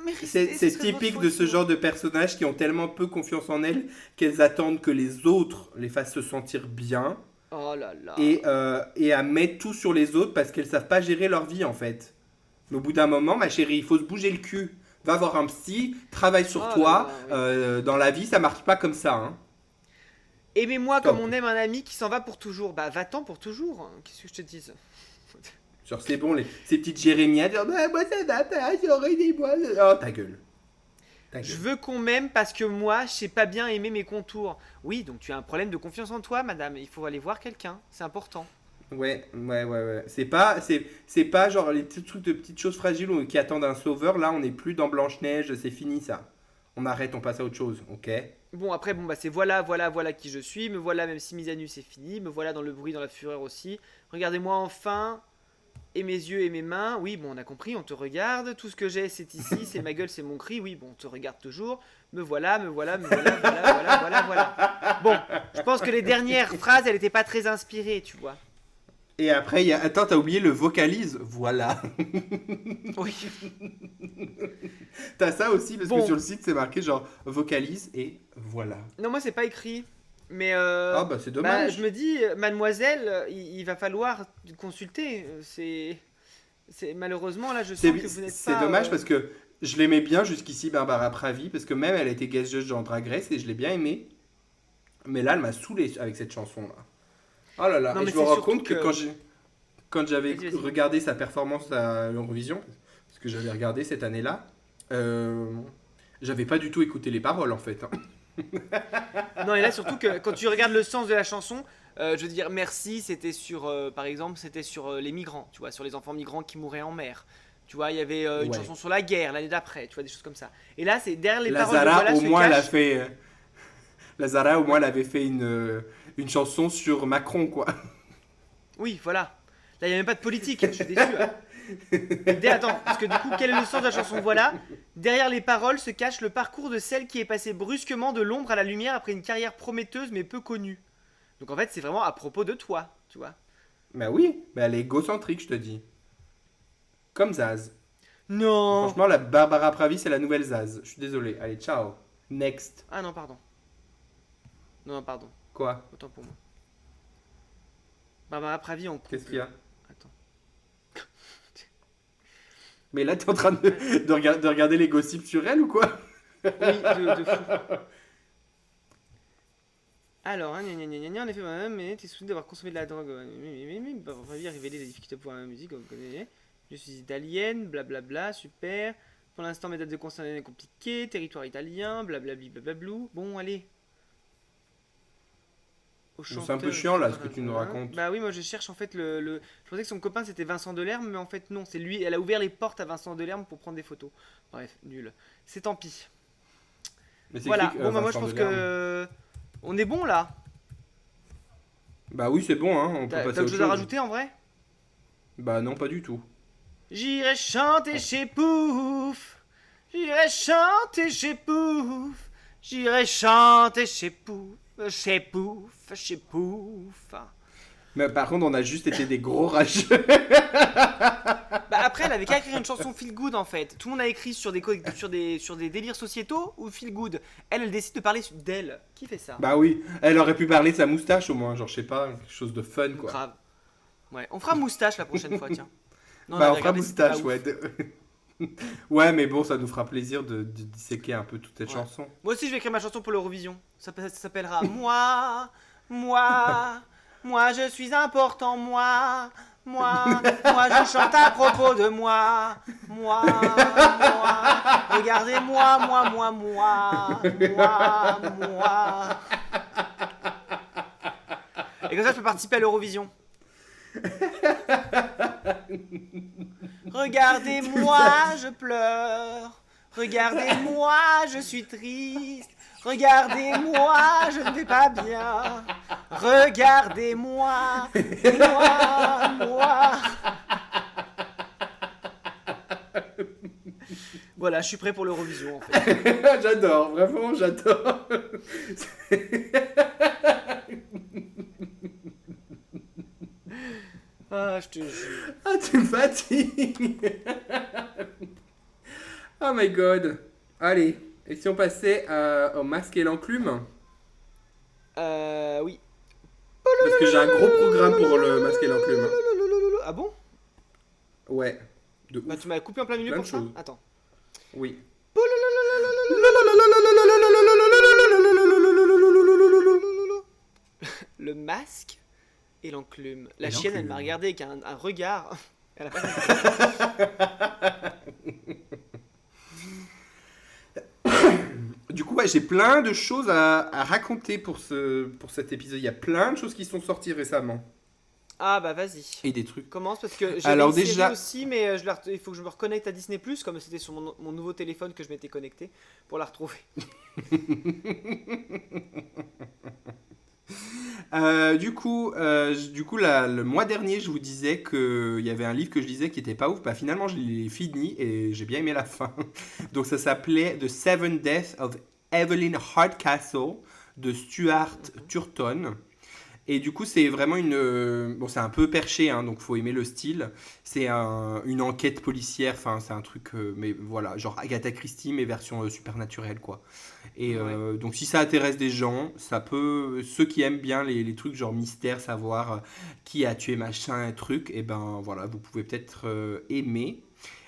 [SPEAKER 3] Mais restez,
[SPEAKER 2] C'est
[SPEAKER 3] ce serait
[SPEAKER 2] typique
[SPEAKER 3] votre
[SPEAKER 2] de ce
[SPEAKER 3] faute.
[SPEAKER 2] genre de personnages qui ont tellement peu confiance en elles qu'elles attendent que les autres les fassent se sentir bien
[SPEAKER 3] Oh là là.
[SPEAKER 2] et à mettre tout sur les autres parce qu'elles savent pas gérer leur vie en fait. Mais au bout d'un moment, ma chérie, il faut se bouger le cul. Va voir un psy, travaille sur
[SPEAKER 3] Oh
[SPEAKER 2] toi.
[SPEAKER 3] là là,
[SPEAKER 2] Dans la vie, ça marche pas comme ça. Hein.
[SPEAKER 3] Aimez-moi
[SPEAKER 2] Stop.
[SPEAKER 3] comme on aime un ami qui s'en va pour toujours. Bah va-t'en pour toujours, hein. Qu'est-ce que je te dise?
[SPEAKER 2] Genre, c'est bon, ces petites jérémiades. Dire, bah, moi, ça va pas, j'aurais des mois. Oh, ta gueule.
[SPEAKER 3] Je veux qu'on m'aime parce que moi, je sais pas bien aimer mes contours. Oui, donc tu as un problème de confiance en toi, madame. Il faut aller voir quelqu'un, c'est important.
[SPEAKER 2] Ouais. C'est pas genre les petits trucs de petites choses fragiles qui attendent un sauveur. Là, on n'est plus dans Blanche-Neige, c'est fini ça. On arrête, on passe à autre chose, ok?
[SPEAKER 3] Bon, après, bon, bah c'est voilà qui je suis. Me voilà, même si mise à nu c'est fini. Me voilà dans le bruit, dans la fureur aussi. Regardez-moi enfin. Et mes yeux et mes mains. Oui, bon, on a compris, on te regarde. Tout ce que j'ai, c'est ici. C'est ma gueule, c'est mon cri. Oui, bon, on te regarde toujours. Me voilà. Voilà. Bon, je pense que les dernières phrases, elles étaient pas très inspirées, tu vois.
[SPEAKER 2] Et après, attends, t'as oublié le vocalise. Voilà.
[SPEAKER 3] Oui.
[SPEAKER 2] T'as ça aussi parce
[SPEAKER 3] Bon.
[SPEAKER 2] que sur le site, c'est marqué genre vocalise et voilà.
[SPEAKER 3] Non, moi, c'est pas écrit. Mais
[SPEAKER 2] Ah bah c'est
[SPEAKER 3] bah,
[SPEAKER 2] dommage.
[SPEAKER 3] je me dis, mademoiselle, il va falloir consulter. C'est malheureusement là, je sens que vous n'êtes
[SPEAKER 2] C'est
[SPEAKER 3] pas.
[SPEAKER 2] dommage parce que je l'aimais bien jusqu'ici, Barbara Pravi, parce que même elle a été guest judge dans Drag Race et je l'ai bien aimée. Mais là, elle m'a saoulé avec cette chanson-là. Oh là là,
[SPEAKER 3] Non,
[SPEAKER 2] et
[SPEAKER 3] mais
[SPEAKER 2] je me
[SPEAKER 3] c'est
[SPEAKER 2] rends
[SPEAKER 3] surtout
[SPEAKER 2] compte que
[SPEAKER 3] que-
[SPEAKER 2] quand j'avais
[SPEAKER 3] Vas-y.
[SPEAKER 2] regardé sa performance à l'Eurovision, parce que j'avais regardé cette année-là, j'avais pas du tout écouté les paroles en fait. Hein.
[SPEAKER 3] Non, et là surtout que quand tu regardes le sens de la chanson, je veux dire merci, c'était sur, par exemple, c'était sur les migrants, tu vois, sur les enfants migrants qui mouraient en mer. Tu vois, il y avait une
[SPEAKER 2] Ouais.
[SPEAKER 3] chanson sur la guerre l'année d'après, tu vois, des choses comme ça. Et là, c'est derrière les paroles de
[SPEAKER 2] Lazara,
[SPEAKER 3] voilà
[SPEAKER 2] au
[SPEAKER 3] se
[SPEAKER 2] moins, elle a
[SPEAKER 3] cache-
[SPEAKER 2] fait. Lazara, au moins, elle avait fait une chanson sur Macron, quoi.
[SPEAKER 3] Oui, voilà. Là, il n'y a même pas de politique, je suis déçu. Hein. Attends, parce que du coup, quel est le sens de la chanson? Voilà. Derrière les paroles se cache le parcours de celle qui est passée brusquement de l'ombre à la lumière après une carrière prometteuse mais peu connue. Donc en fait, c'est vraiment à propos de toi, tu vois.
[SPEAKER 2] Bah oui, bah elle est égocentrique, je te dis. Comme Zaz.
[SPEAKER 3] Non.
[SPEAKER 2] Franchement, la Barbara Pravi, c'est la nouvelle Zaz. Je suis désolé. Allez, ciao. Next.
[SPEAKER 3] Ah non, pardon. Non, pardon.
[SPEAKER 2] Quoi?
[SPEAKER 3] Autant pour moi. Barbara Pravi en couple.
[SPEAKER 2] Qu'est-ce qu'il y a?
[SPEAKER 3] Attends.
[SPEAKER 2] Mais là, t'es en train de regarder les gossips sur elle ou quoi?
[SPEAKER 3] de fou. Alors, en effet, mais t'es souvenu d'avoir consommé de la drogue. Votre vie a révélé les difficultés pour la musique. Je suis italienne, blablabla, super. Pour l'instant, mes dates de concert sont compliquées. Territoire italien, blablabli, blablablou. Bon, allez.
[SPEAKER 2] C'est un peu chiant là ce que tu nous racontes.
[SPEAKER 3] Bah oui, moi je cherche en fait Je pensais que son copain c'était Vincent Delerme, mais en fait non, c'est lui. Elle a ouvert les portes à Vincent Delerme pour prendre des photos. Bref, nul. C'est tant pis. Voilà, bon bah moi je pense que. On est bon là.
[SPEAKER 2] Bah oui, c'est bon, hein. On peut passer à autre chose.
[SPEAKER 3] T'as autre chose à rajouter en vrai?
[SPEAKER 2] Bah non, pas du tout.
[SPEAKER 3] J'irai chanter chez Pouf. J'irai chanter chez Pouf. J'irai chanter chez Pouf. Chez Pouf.
[SPEAKER 2] Mais par contre, on a juste été des gros rageux.
[SPEAKER 3] Bah après, elle avait qu'à écrire une chanson feel good en fait. Tout le monde a écrit sur des délires sociétaux ou feel good. Elle décide de parler d'elle. Qui fait ça?
[SPEAKER 2] Bah oui, elle aurait pu parler de sa moustache au moins, genre je sais pas, quelque chose de fun quoi.
[SPEAKER 3] Grave. Ouais, on fera moustache la prochaine fois, tiens.
[SPEAKER 2] Non, bah on fera moustache, ouais. Ouais, mais bon, ça nous fera plaisir de disséquer un peu toute cette chanson.
[SPEAKER 3] Moi aussi, je vais écrire ma chanson pour l'Eurovision. Ça s'appellera Moi, je suis important, moi, je chante à propos de moi, regardez-moi, moi. Et comme ça, je peux participer à l'Eurovision. Regardez-moi, je pleure. Regardez-moi, je suis triste. Regardez-moi, je ne vais pas bien. Regardez-moi, moi. Voilà, je suis prêt pour l'Eurovision en fait.
[SPEAKER 2] J'adore, vraiment, j'adore.
[SPEAKER 3] Ah, je te jure.
[SPEAKER 2] Ah, tu me fatigues. Oh my god. Allez, et si on passait au masque et l'enclume?
[SPEAKER 3] Oui.
[SPEAKER 2] Parce que j'ai un gros programme pour le masque et l'enclume.
[SPEAKER 3] Ah bon?
[SPEAKER 2] Ouais.
[SPEAKER 3] Bah, tu m'as coupé en plein milieu pour ça? Attends.
[SPEAKER 2] Oui.
[SPEAKER 3] Le masque et l'enclume. La chienne, elle m'a regardé avec un regard. Elle a pas
[SPEAKER 2] Du coup, ouais, j'ai plein de choses à raconter pour cet épisode. Il y a plein de choses qui sont sorties récemment.
[SPEAKER 3] Ah bah vas-y.
[SPEAKER 2] Et des trucs.
[SPEAKER 3] Commence parce que j'ai
[SPEAKER 2] Alors
[SPEAKER 3] une série
[SPEAKER 2] déjà
[SPEAKER 3] aussi, mais il faut que je me reconnecte à Disney+, comme c'était sur mon nouveau téléphone que je m'étais connecté, pour la retrouver.
[SPEAKER 2] Du coup, le mois dernier, je vous disais qu'il y avait un livre que je lisais qui était pas ouf. Bah, finalement, je l'ai fini et j'ai bien aimé la fin. Donc, ça s'appelait The Seven Deaths of Evelyn Hardcastle de Stuart Turton. Et du coup, c'est vraiment bon, c'est un peu perché, hein, donc faut aimer le style. C'est une enquête policière, enfin, c'est un truc, mais voilà, genre Agatha Christie, mais version supernaturelle, quoi. Et donc, si ça intéresse des gens, ça peut. Ceux qui aiment bien les trucs genre mystère, savoir qui a tué machin, truc, et ben voilà, vous pouvez peut-être aimer.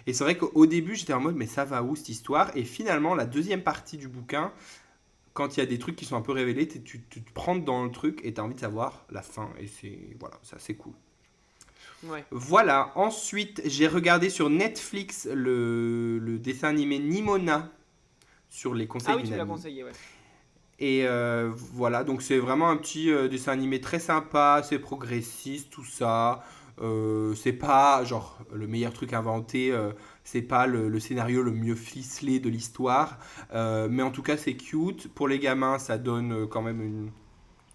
[SPEAKER 2] Et c'est vrai qu'au début, j'étais en mode, mais ça va où cette histoire? Et finalement, la deuxième partie du bouquin, quand il y a des trucs qui sont un peu révélés, tu te prends dans le truc et tu as envie de savoir la fin. Et c'est assez cool.
[SPEAKER 3] Ouais.
[SPEAKER 2] Voilà, ensuite, j'ai regardé sur Netflix le dessin animé Nimona sur les conseils d'une amie.
[SPEAKER 3] Ah oui, tu l'as conseillé, ouais.
[SPEAKER 2] Et voilà, donc c'est vraiment un petit dessin animé très sympa, c'est progressiste, tout ça. C'est pas genre le meilleur truc inventé, c'est pas le scénario le mieux ficelé de l'histoire, mais en tout cas c'est cute. Pour les gamins, ça donne quand même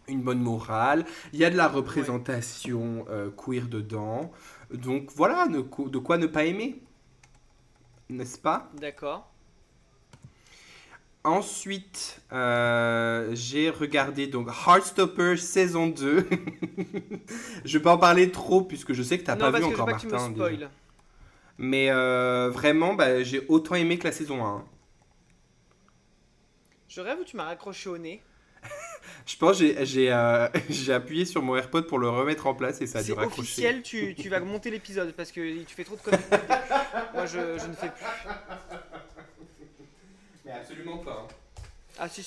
[SPEAKER 2] une bonne morale. Il y a de la représentation queer dedans. Donc voilà, de quoi ne pas aimer, n'est-ce pas?
[SPEAKER 3] D'accord.
[SPEAKER 2] Ensuite, j'ai regardé donc Heartstopper saison 2. Je vais pas en parler trop puisque je sais que t'as pas vu encore, Martin.
[SPEAKER 3] Non, parce que je veux pas que tu me spoil.
[SPEAKER 2] Mais vraiment, bah, j'ai autant aimé que la saison 1.
[SPEAKER 3] Je rêve où tu m'as raccroché au nez.
[SPEAKER 2] Je pense que j'ai appuyé sur mon AirPod pour le remettre en place et ça a dû raccrocher.
[SPEAKER 3] C'est officiel, tu vas monter l'épisode parce que tu fais trop de conneries. Moi, je ne fais plus.
[SPEAKER 2] Mais absolument. absolument pas.
[SPEAKER 3] Ah si.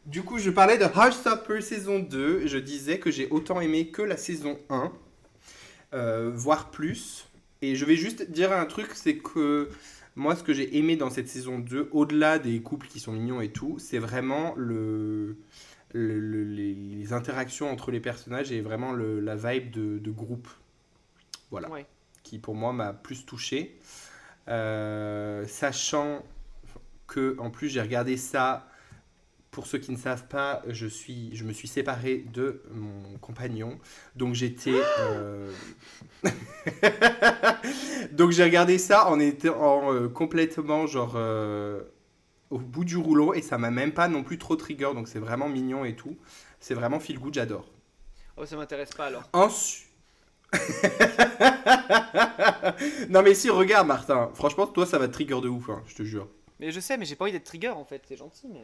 [SPEAKER 2] Du coup, je parlais de Heartstopper saison 2. Je disais que j'ai autant aimé que la saison 1, voire plus. Et je vais juste dire un truc, c'est que moi, ce que j'ai aimé dans cette saison 2, au-delà des couples qui sont mignons et tout, c'est vraiment les interactions entre les personnages et vraiment la vibe de groupe. Voilà.
[SPEAKER 3] Ouais.
[SPEAKER 2] Qui pour moi m'a plus touché. Sachant que en plus j'ai regardé ça, pour ceux qui ne savent pas, je me suis séparé de mon compagnon, donc j'étais donc j'ai regardé ça en étant complètement genre au bout du rouleau, et ça m'a même pas non plus trop trigger, donc c'est vraiment mignon et tout, c'est vraiment feel good, j'adore.
[SPEAKER 3] Oh, ça m'intéresse pas alors.
[SPEAKER 2] Ensuite non mais si, regarde Martin, franchement toi ça va te trigger de ouf, hein, je te jure.
[SPEAKER 3] Mais je sais, mais j'ai pas envie d'être trigger en fait, c'est gentil, mais.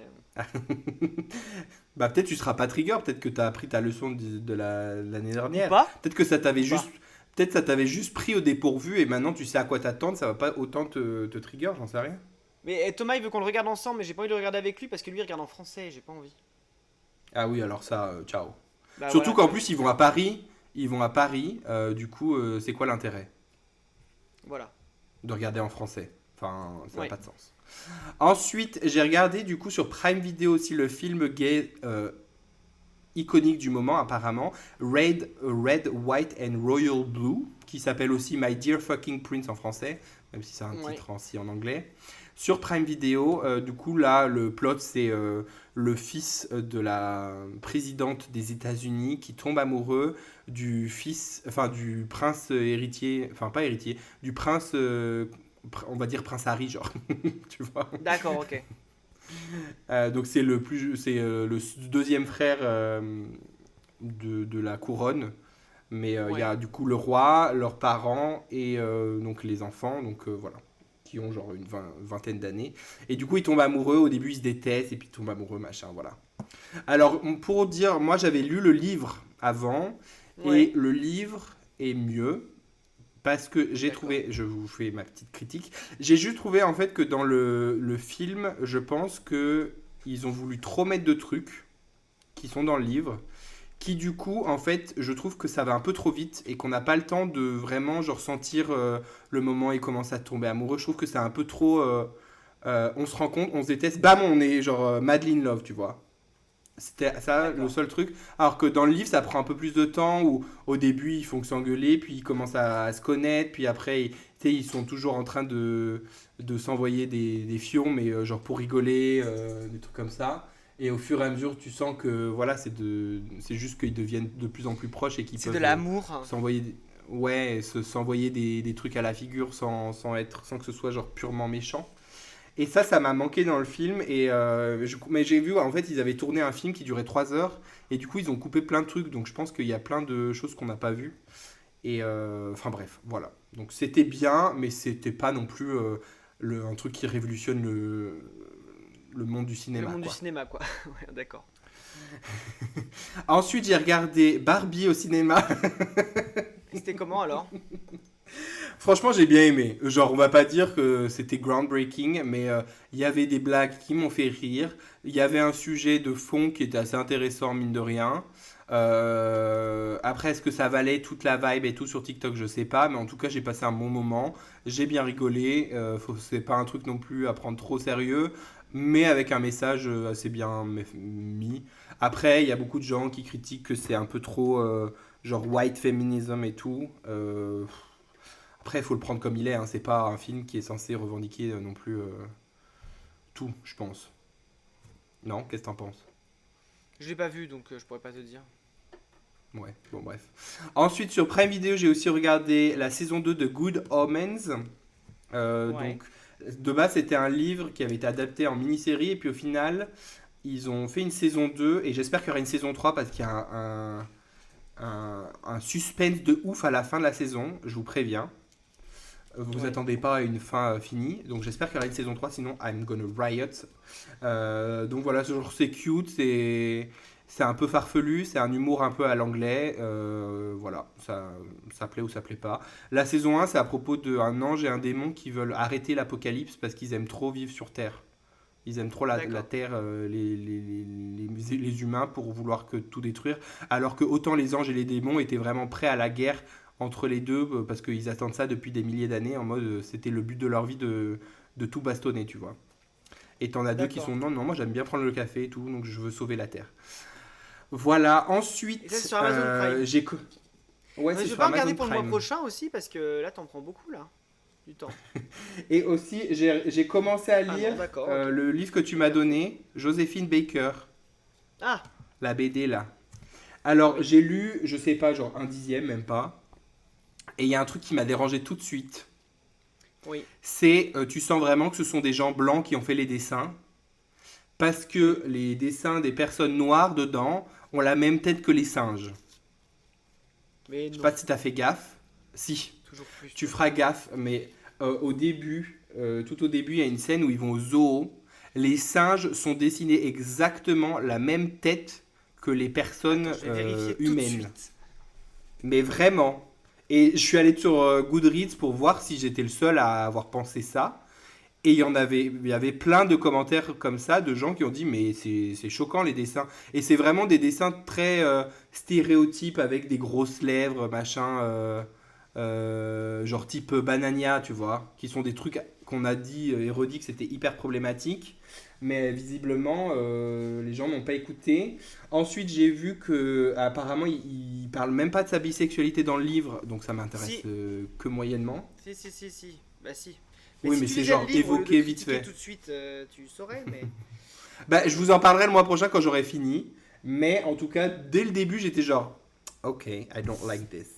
[SPEAKER 2] Bah peut-être tu seras pas trigger, peut-être que t'as appris ta leçon l'année dernière.
[SPEAKER 3] Pas
[SPEAKER 2] Peut-être que ça t'avait
[SPEAKER 3] Ou
[SPEAKER 2] juste,
[SPEAKER 3] pas.
[SPEAKER 2] peut-être ça t'avait juste pris au dépourvu et maintenant tu sais à quoi t'attendre, ça va pas autant te trigger, j'en sais rien.
[SPEAKER 3] Mais Thomas il veut qu'on le regarde ensemble, mais j'ai pas envie de le regarder avec lui parce que lui il regarde en français et j'ai pas envie.
[SPEAKER 2] Ah oui, alors ça, ciao.
[SPEAKER 3] Bah,
[SPEAKER 2] Surtout
[SPEAKER 3] voilà.
[SPEAKER 2] qu'en plus ils vont à Paris, du coup c'est quoi l'intérêt
[SPEAKER 3] Voilà.
[SPEAKER 2] de regarder en français? Enfin, ça n'a
[SPEAKER 3] Ouais.
[SPEAKER 2] pas de sens. Ensuite, j'ai regardé du coup sur Prime Video aussi le film gay iconique du moment apparemment, Red, White and Royal Blue, qui s'appelle aussi My Dear Fucking Prince en français, même si c'est un
[SPEAKER 3] Ouais.
[SPEAKER 2] titre aussi en anglais. Sur Prime Video, du coup là, le plot c'est le fils de la présidente des États-Unis qui tombe amoureux du du prince héritier, enfin pas héritier, du prince, on va dire prince Harry genre, tu vois.
[SPEAKER 3] D'accord, ok.
[SPEAKER 2] Donc c'est le deuxième frère de la couronne, mais il y a du coup le roi, leurs parents et donc les enfants, donc voilà, qui ont genre une vingtaine d'années. Et du coup ils tombent amoureux, au début ils se détestent et puis ils tombent amoureux, machin, voilà. Alors pour dire, moi j'avais lu le livre avant,
[SPEAKER 3] Ouais.
[SPEAKER 2] et le livre est mieux. Parce que j'ai
[SPEAKER 3] D'accord.
[SPEAKER 2] trouvé, je vous fais ma petite critique, j'ai juste trouvé en fait que dans le film, je pense que ils ont voulu trop mettre de trucs qui sont dans le livre, qui du coup, en fait, je trouve que ça va un peu trop vite et qu'on n'a pas le temps de vraiment genre sentir le moment où ils commencent à tomber amoureux. Je trouve que c'est un peu trop, on se rend compte, on se déteste, bam, on est genre madly in love, tu vois. C'était ça le
[SPEAKER 3] D'accord.
[SPEAKER 2] seul truc. Alors que dans le livre, ça prend un peu plus de temps où au début ils font que s'engueuler, puis ils commencent à se connaître, puis après tu sais, ils sont toujours en train de s'envoyer des fions, mais genre pour rigoler, des trucs comme ça. Et au fur et à mesure, tu sens que voilà, c'est juste qu'ils deviennent de plus en plus proches et qu'ils
[SPEAKER 3] C'est
[SPEAKER 2] peuvent
[SPEAKER 3] de l'amour.
[SPEAKER 2] s'envoyer, s'envoyer des trucs à la figure sans que ce soit genre purement méchant. Et ça m'a manqué dans le film. Mais j'ai vu, en fait, ils avaient tourné un film qui durait 3 heures. Et du coup, ils ont coupé plein de trucs. Donc, je pense qu'il y a plein de choses qu'on n'a pas vues. Et enfin, bref, voilà. Donc, c'était bien, mais c'était pas non plus un truc qui révolutionne le monde du cinéma.
[SPEAKER 3] Le monde
[SPEAKER 2] Quoi.
[SPEAKER 3] du cinéma, quoi. Ouais, d'accord.
[SPEAKER 2] Ensuite, j'ai regardé Barbie au cinéma.
[SPEAKER 3] Et c'était comment alors?
[SPEAKER 2] Franchement, j'ai bien aimé. Genre, on va pas dire que c'était groundbreaking, mais il y avait des blagues qui m'ont fait rire. Il y avait un sujet de fond qui était assez intéressant, mine de rien. Après, est-ce que ça valait toute la vibe et tout sur TikTok? Je sais pas, mais en tout cas, j'ai passé un bon moment. J'ai bien rigolé. C'est pas un truc non plus à prendre trop sérieux, mais avec un message assez bien mis. Après, il y a beaucoup de gens qui critiquent que c'est un peu trop genre white feminism et tout. Après, il faut le prendre comme il est, hein. C'est pas un film qui est censé revendiquer non plus tout, je pense. Non, qu'est-ce que t'en penses?
[SPEAKER 3] Je l'ai pas vu donc je pourrais pas te dire.
[SPEAKER 2] Ouais, bon bref. Ensuite, sur Prime Video, j'ai aussi regardé la saison 2 de Good Omens.
[SPEAKER 3] Ouais.
[SPEAKER 2] Donc, de base, c'était un livre qui avait été adapté en mini-série, et puis au final, ils ont fait une saison 2, et j'espère qu'il y aura une saison 3 parce qu'il y a un suspense de ouf à la fin de la saison, je vous préviens. Vous
[SPEAKER 3] Ouais.
[SPEAKER 2] attendez pas à une fin finie, donc j'espère qu'il y aura une saison 3, sinon I'm gonna riot. Donc voilà, genre c'est cute, c'est un peu farfelu, c'est un humour un peu à l'anglais, voilà, ça plaît ou ça plaît pas. La saison 1, c'est à propos d'un ange et un démon qui veulent arrêter l'apocalypse parce qu'ils aiment trop vivre sur Terre. Ils aiment trop la Terre, les humains, pour vouloir que tout détruire. Alors que autant les anges et les démons étaient vraiment prêts à la guerre entre les deux, parce qu'ils attendent ça depuis des milliers d'années, en mode c'était le but de leur vie de tout bastonner, tu vois. Et t'en as deux qui sont non, moi j'aime bien prendre le café et tout, donc je veux sauver la Terre. Voilà, ensuite.
[SPEAKER 3] Et ça, c'est sur Amazon Prime.
[SPEAKER 2] Ouais,
[SPEAKER 3] Mais
[SPEAKER 2] c'est
[SPEAKER 3] je vais
[SPEAKER 2] sur
[SPEAKER 3] pas
[SPEAKER 2] Amazon
[SPEAKER 3] regarder pour le mois
[SPEAKER 2] Prime.
[SPEAKER 3] prochain aussi parce que là t'en prends beaucoup là. Du temps.
[SPEAKER 2] Et aussi, j'ai commencé à lire
[SPEAKER 3] non, d'accord, ok.
[SPEAKER 2] le livre que tu m'as donné, Joséphine Baker,
[SPEAKER 3] Ah,
[SPEAKER 2] la BD là. Alors,
[SPEAKER 3] Oui.
[SPEAKER 2] j'ai lu, je sais pas, genre un dixième, même pas. Et il y a un truc qui m'a dérangé tout de suite.
[SPEAKER 3] oui.
[SPEAKER 2] C'est, tu sens vraiment que ce sont des gens blancs qui ont fait les dessins. Parce que les dessins des personnes noires dedans ont la même tête que les singes.
[SPEAKER 3] Mais
[SPEAKER 2] Je sais
[SPEAKER 3] non,
[SPEAKER 2] pas si t'as fait gaffe. Si,
[SPEAKER 3] toujours plus.
[SPEAKER 2] tu feras gaffe, mais au début, tout au début, il y a une scène où ils vont au zoo. Les singes sont dessinés exactement la même tête que les personnes
[SPEAKER 3] Attends, je vais vérifier tout de
[SPEAKER 2] humaines.
[SPEAKER 3] suite.
[SPEAKER 2] Mais vraiment. Et je suis allé sur Goodreads pour voir si j'étais le seul à avoir pensé ça. Et il y avait plein de commentaires comme ça, de gens qui ont dit mais c'est choquant les dessins. Et c'est vraiment des dessins très stéréotypes avec des grosses lèvres, machin, genre type Banania, tu vois, qui sont des trucs qu'on a dit et redit que c'était hyper problématique. Mais visiblement, les gens n'ont pas écouté. Ensuite, j'ai vu que apparemment, il parle même pas de sa bisexualité dans le livre, donc ça m'intéresse
[SPEAKER 3] Si.
[SPEAKER 2] que moyennement.
[SPEAKER 3] Si. Bah si.
[SPEAKER 2] Oui,
[SPEAKER 3] si
[SPEAKER 2] mais
[SPEAKER 3] tu
[SPEAKER 2] c'est
[SPEAKER 3] lisais
[SPEAKER 2] genre
[SPEAKER 3] le livre, au lieu de
[SPEAKER 2] évoqué vite
[SPEAKER 3] critiquer
[SPEAKER 2] fait.
[SPEAKER 3] tout de suite, tu saurais, mais.
[SPEAKER 2] Bah, je vous en parlerai le mois prochain quand j'aurai fini. Mais en tout cas, dès le début, j'étais genre, ok, I don't like this.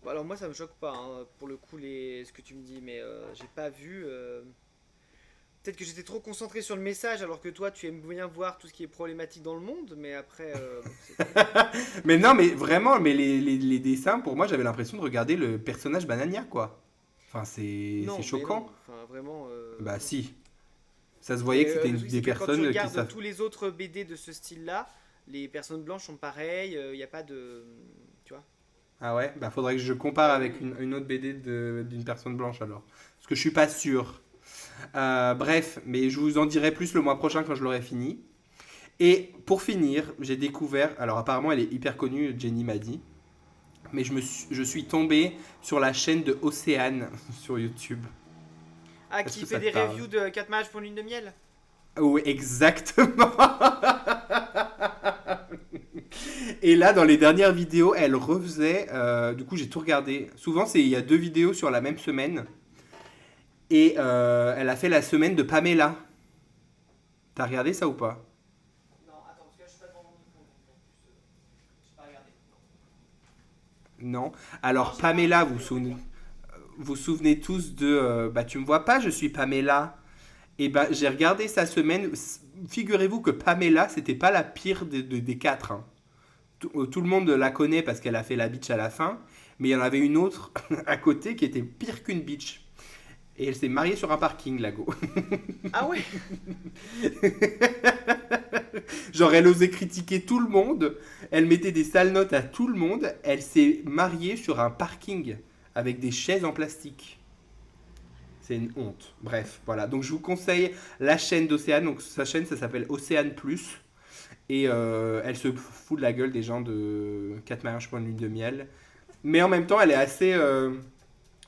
[SPEAKER 3] Bon, alors moi ça me choque pas hein, pour le coup ce que tu me dis, mais j'ai pas vu. Peut-être que j'étais trop concentré sur le message alors que toi tu aimes bien voir tout ce qui est problématique dans le monde, mais après. Bon,
[SPEAKER 2] Mais non, mais vraiment, mais les dessins, pour moi, j'avais l'impression de regarder le personnage Banania, quoi. Enfin, c'est
[SPEAKER 3] non, mais
[SPEAKER 2] choquant.
[SPEAKER 3] non. Enfin vraiment.
[SPEAKER 2] Bah,
[SPEAKER 3] Non.
[SPEAKER 2] si. Ça se voyait
[SPEAKER 3] Mais
[SPEAKER 2] que c'était
[SPEAKER 3] le truc
[SPEAKER 2] des
[SPEAKER 3] c'est que quand tu
[SPEAKER 2] personnes qui
[SPEAKER 3] regardes
[SPEAKER 2] savent.
[SPEAKER 3] tous les autres BD de ce style-là, les personnes blanches sont pareilles. Il n'y a pas de. Tu vois.
[SPEAKER 2] Ah ouais, bah faudrait que je compare
[SPEAKER 3] Ah
[SPEAKER 2] avec
[SPEAKER 3] oui.
[SPEAKER 2] une autre BD d'une personne blanche alors. Parce que je suis pas sûr. Bref, mais je vous en dirai plus le mois prochain quand je l'aurai fini. Et pour finir, j'ai découvert, alors apparemment elle est hyper connue, Jenny m'a dit, mais je suis tombé sur la chaîne de Océane sur YouTube.
[SPEAKER 3] Ah,
[SPEAKER 2] Est-ce
[SPEAKER 3] qui
[SPEAKER 2] que
[SPEAKER 3] fait
[SPEAKER 2] ça te
[SPEAKER 3] des
[SPEAKER 2] parle?
[SPEAKER 3] reviews de 4 matchs pour lune de miel.
[SPEAKER 2] Oui, exactement. Et là, dans les dernières vidéos, elle refaisait, du coup j'ai tout regardé. Souvent, il y a 2 vidéos sur la même semaine. Et elle a fait la semaine de Pamela. T'as regardé ça ou pas?
[SPEAKER 3] Non, attends, parce que là je suis pas devant mon micro, donc en plus, j'ai pas regardé.
[SPEAKER 2] Non.
[SPEAKER 3] Non,
[SPEAKER 2] Alors
[SPEAKER 3] j'ai pas
[SPEAKER 2] Pamela,
[SPEAKER 3] regardé, on va dire.
[SPEAKER 2] vous souvenez tous de bah tu me vois pas, je suis Pamela. Et bah j'ai regardé sa semaine. Figurez-vous que Pamela, c'était pas la pire des quatre, hein. Tout le monde la connaît parce qu'elle a fait la bitch à la fin, mais il y en avait une autre à côté qui était pire qu'une bitch. Et elle s'est mariée sur un parking, la go.
[SPEAKER 3] Ah ouais.
[SPEAKER 2] Genre, elle osait critiquer tout le monde. Elle mettait des sales notes à tout le monde. Elle s'est mariée sur un parking avec des chaises en plastique. C'est une honte. Bref, voilà. Donc, je vous conseille la chaîne d'Océane. Donc, sa chaîne, ça s'appelle Océane Plus. Et elle se fout de la gueule des gens de 4 mariages pour une lune de miel. Mais en même temps, elle est assez.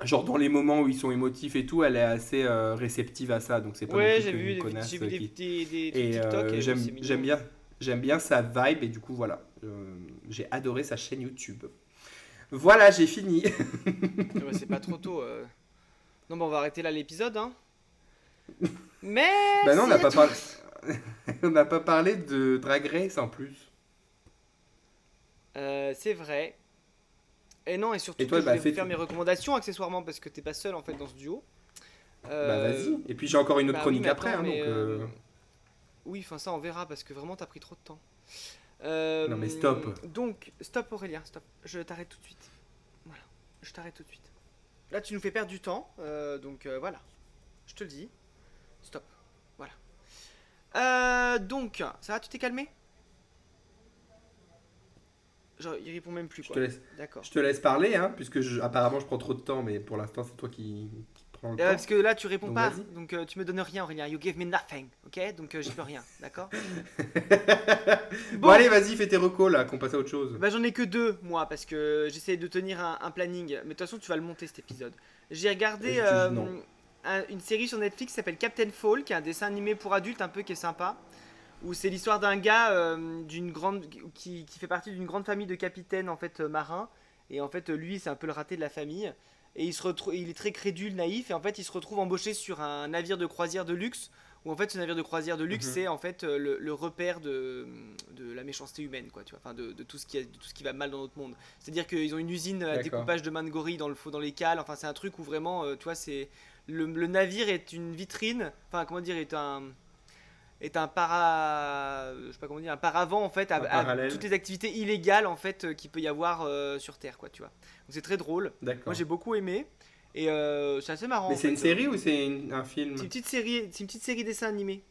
[SPEAKER 2] Genre, dans les moments où ils sont émotifs et tout, elle est assez réceptive à ça. Donc, c'est pas non
[SPEAKER 3] Ouais,
[SPEAKER 2] plus qu'une connasse
[SPEAKER 3] j'ai vu des,
[SPEAKER 2] qui.
[SPEAKER 3] des trucs
[SPEAKER 2] Et
[SPEAKER 3] TikTok et c'est mignon.
[SPEAKER 2] j'aime bien sa vibe. Et du coup, voilà. J'ai adoré sa chaîne YouTube. Voilà, j'ai fini.
[SPEAKER 3] Ouais, c'est pas trop tôt. Non, bah on va arrêter là l'épisode, hein. Mais
[SPEAKER 2] Bah non, on
[SPEAKER 3] si,
[SPEAKER 2] n'a pas parlé. On n'a pas parlé de Drag Race en plus.
[SPEAKER 3] c'est vrai. Et non, et surtout
[SPEAKER 2] Et toi,
[SPEAKER 3] que je
[SPEAKER 2] bah
[SPEAKER 3] voulais
[SPEAKER 2] fais.
[SPEAKER 3] vous faire mes recommandations accessoirement parce que t'es pas seul en fait dans ce duo.
[SPEAKER 2] Bah
[SPEAKER 3] Euh,
[SPEAKER 2] vas-y. Et puis j'ai encore une autre
[SPEAKER 3] Bah oui,
[SPEAKER 2] chronique
[SPEAKER 3] mais
[SPEAKER 2] après,
[SPEAKER 3] attends,
[SPEAKER 2] hein,
[SPEAKER 3] mais
[SPEAKER 2] donc.
[SPEAKER 3] oui, enfin ça on verra parce que vraiment t'as pris trop de temps.
[SPEAKER 2] Non mais stop.
[SPEAKER 3] Donc, stop Aurélien, stop. Je t'arrête tout de suite. Voilà, je t'arrête tout de suite. Là tu nous fais perdre du temps, donc voilà. Je te le dis. Stop. Voilà. Donc, ça va, tu t'es calmé? Genre, il répond même plus
[SPEAKER 2] Je
[SPEAKER 3] quoi.
[SPEAKER 2] te laisse.
[SPEAKER 3] D'accord.
[SPEAKER 2] Je te laisse parler, hein, puisque apparemment je prends trop de temps, mais pour l'instant c'est toi qui Prends le
[SPEAKER 3] Parce
[SPEAKER 2] temps.
[SPEAKER 3] que là, tu réponds
[SPEAKER 2] Donc,
[SPEAKER 3] pas.
[SPEAKER 2] vas-y.
[SPEAKER 3] Donc, tu me donnes rien, Aurélien. You give me nothing. Ok? Donc, j'y peux rien. D'accord?
[SPEAKER 2] Bon, allez, vas-y, fais tes recos là, qu'on passe à autre chose.
[SPEAKER 3] Bah, j'en ai que 2, moi, parce que j'essaie de tenir un planning. Mais de toute façon, tu vas le monter cet épisode. J'ai regardé
[SPEAKER 2] Non.
[SPEAKER 3] une série sur Netflix qui s'appelle Captain Fall, qui est un dessin animé pour adultes un peu qui est sympa. Où c'est l'histoire d'un gars qui fait partie d'une grande famille de capitaines en fait marins. Et en fait, lui, c'est un peu le raté de la famille. Et il est très crédule, naïf. Et en fait, il se retrouve embauché sur un navire de croisière de luxe. Où en fait, ce navire de croisière de luxe, c'est en fait le repère de la méchanceté humaine, quoi. Tu vois, enfin, de tout ce qui va mal dans notre monde. C'est-à-dire qu'ils ont une usine à
[SPEAKER 2] D'accord.
[SPEAKER 3] découpage de mains de gorille dans les cales. Enfin, c'est un truc où vraiment, tu vois, c'est le navire est une vitrine. Enfin, comment dire, est un je sais pas comment dire, un paravent en fait
[SPEAKER 2] Un
[SPEAKER 3] à
[SPEAKER 2] parallèle.
[SPEAKER 3] toutes les activités illégales en fait qu'il peut y avoir sur Terre, quoi, tu vois. Donc c'est très drôle.
[SPEAKER 2] D'accord.
[SPEAKER 3] Moi j'ai beaucoup aimé et c'est assez marrant.
[SPEAKER 2] Mais
[SPEAKER 3] en
[SPEAKER 2] c'est
[SPEAKER 3] fait.
[SPEAKER 2] une série ou c'est un film?
[SPEAKER 3] C'est une petite série dessin animé.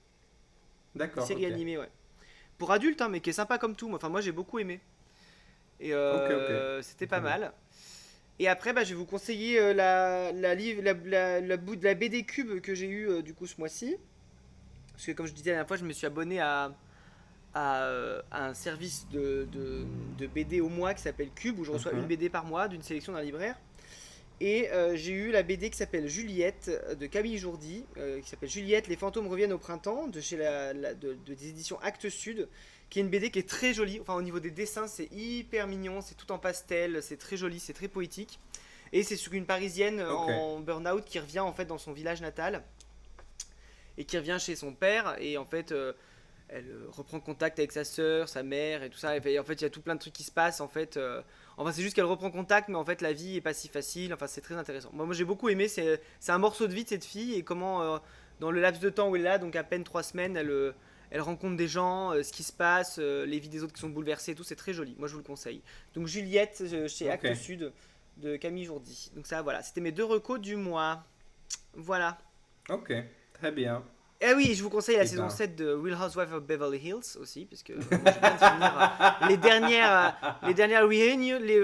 [SPEAKER 2] D'accord.
[SPEAKER 3] Une série
[SPEAKER 2] ok.
[SPEAKER 3] animée, ouais. Pour adultes, hein, mais qui est sympa comme tout. Enfin, moi j'ai beaucoup aimé. Et
[SPEAKER 2] Ok.
[SPEAKER 3] c'était pas
[SPEAKER 2] Très bien.
[SPEAKER 3] mal. Et après, bah, je vais vous conseiller la BD Cube que j'ai eu du coup ce mois-ci. Parce que comme je disais la dernière fois, je me suis abonné à un service de BD au mois qui s'appelle Cube, où je reçois une BD par mois d'une sélection d'un libraire. Et j'ai eu la BD qui s'appelle Juliette de Camille Jourdi, qui s'appelle Juliette, les fantômes reviennent au printemps, de chez des éditions Actes Sud, qui est une BD qui est très jolie. Enfin, au niveau des dessins, c'est hyper mignon, c'est tout en pastel, c'est très joli, c'est très poétique. Et c'est sur une Parisienne en burn-out qui revient en fait dans son village natal et qui revient chez son père. Et en fait, elle reprend contact avec sa sœur, sa mère et tout ça. Et en fait, il y a tout plein de trucs qui se passent en fait. Enfin, c'est juste qu'elle reprend contact, mais en fait, la vie est pas si facile. Enfin, c'est très intéressant. Moi j'ai beaucoup aimé. C'est un morceau de vie de cette fille et comment, dans le laps de temps où elle est là, donc à peine 3 semaines, elle rencontre des gens, ce qui se passe, les vies des autres qui sont bouleversées et tout. C'est très joli. Moi, je vous le conseille. Donc, Juliette chez Actes Sud de Camille Jourdi. Donc, ça, voilà. C'était mes 2 recos du mois. Voilà.
[SPEAKER 2] Ok, très bien.
[SPEAKER 3] Eh oui, je vous conseille la saison 7 de Real Housewives of Beverly Hills aussi, parce que moi, je viens de finir les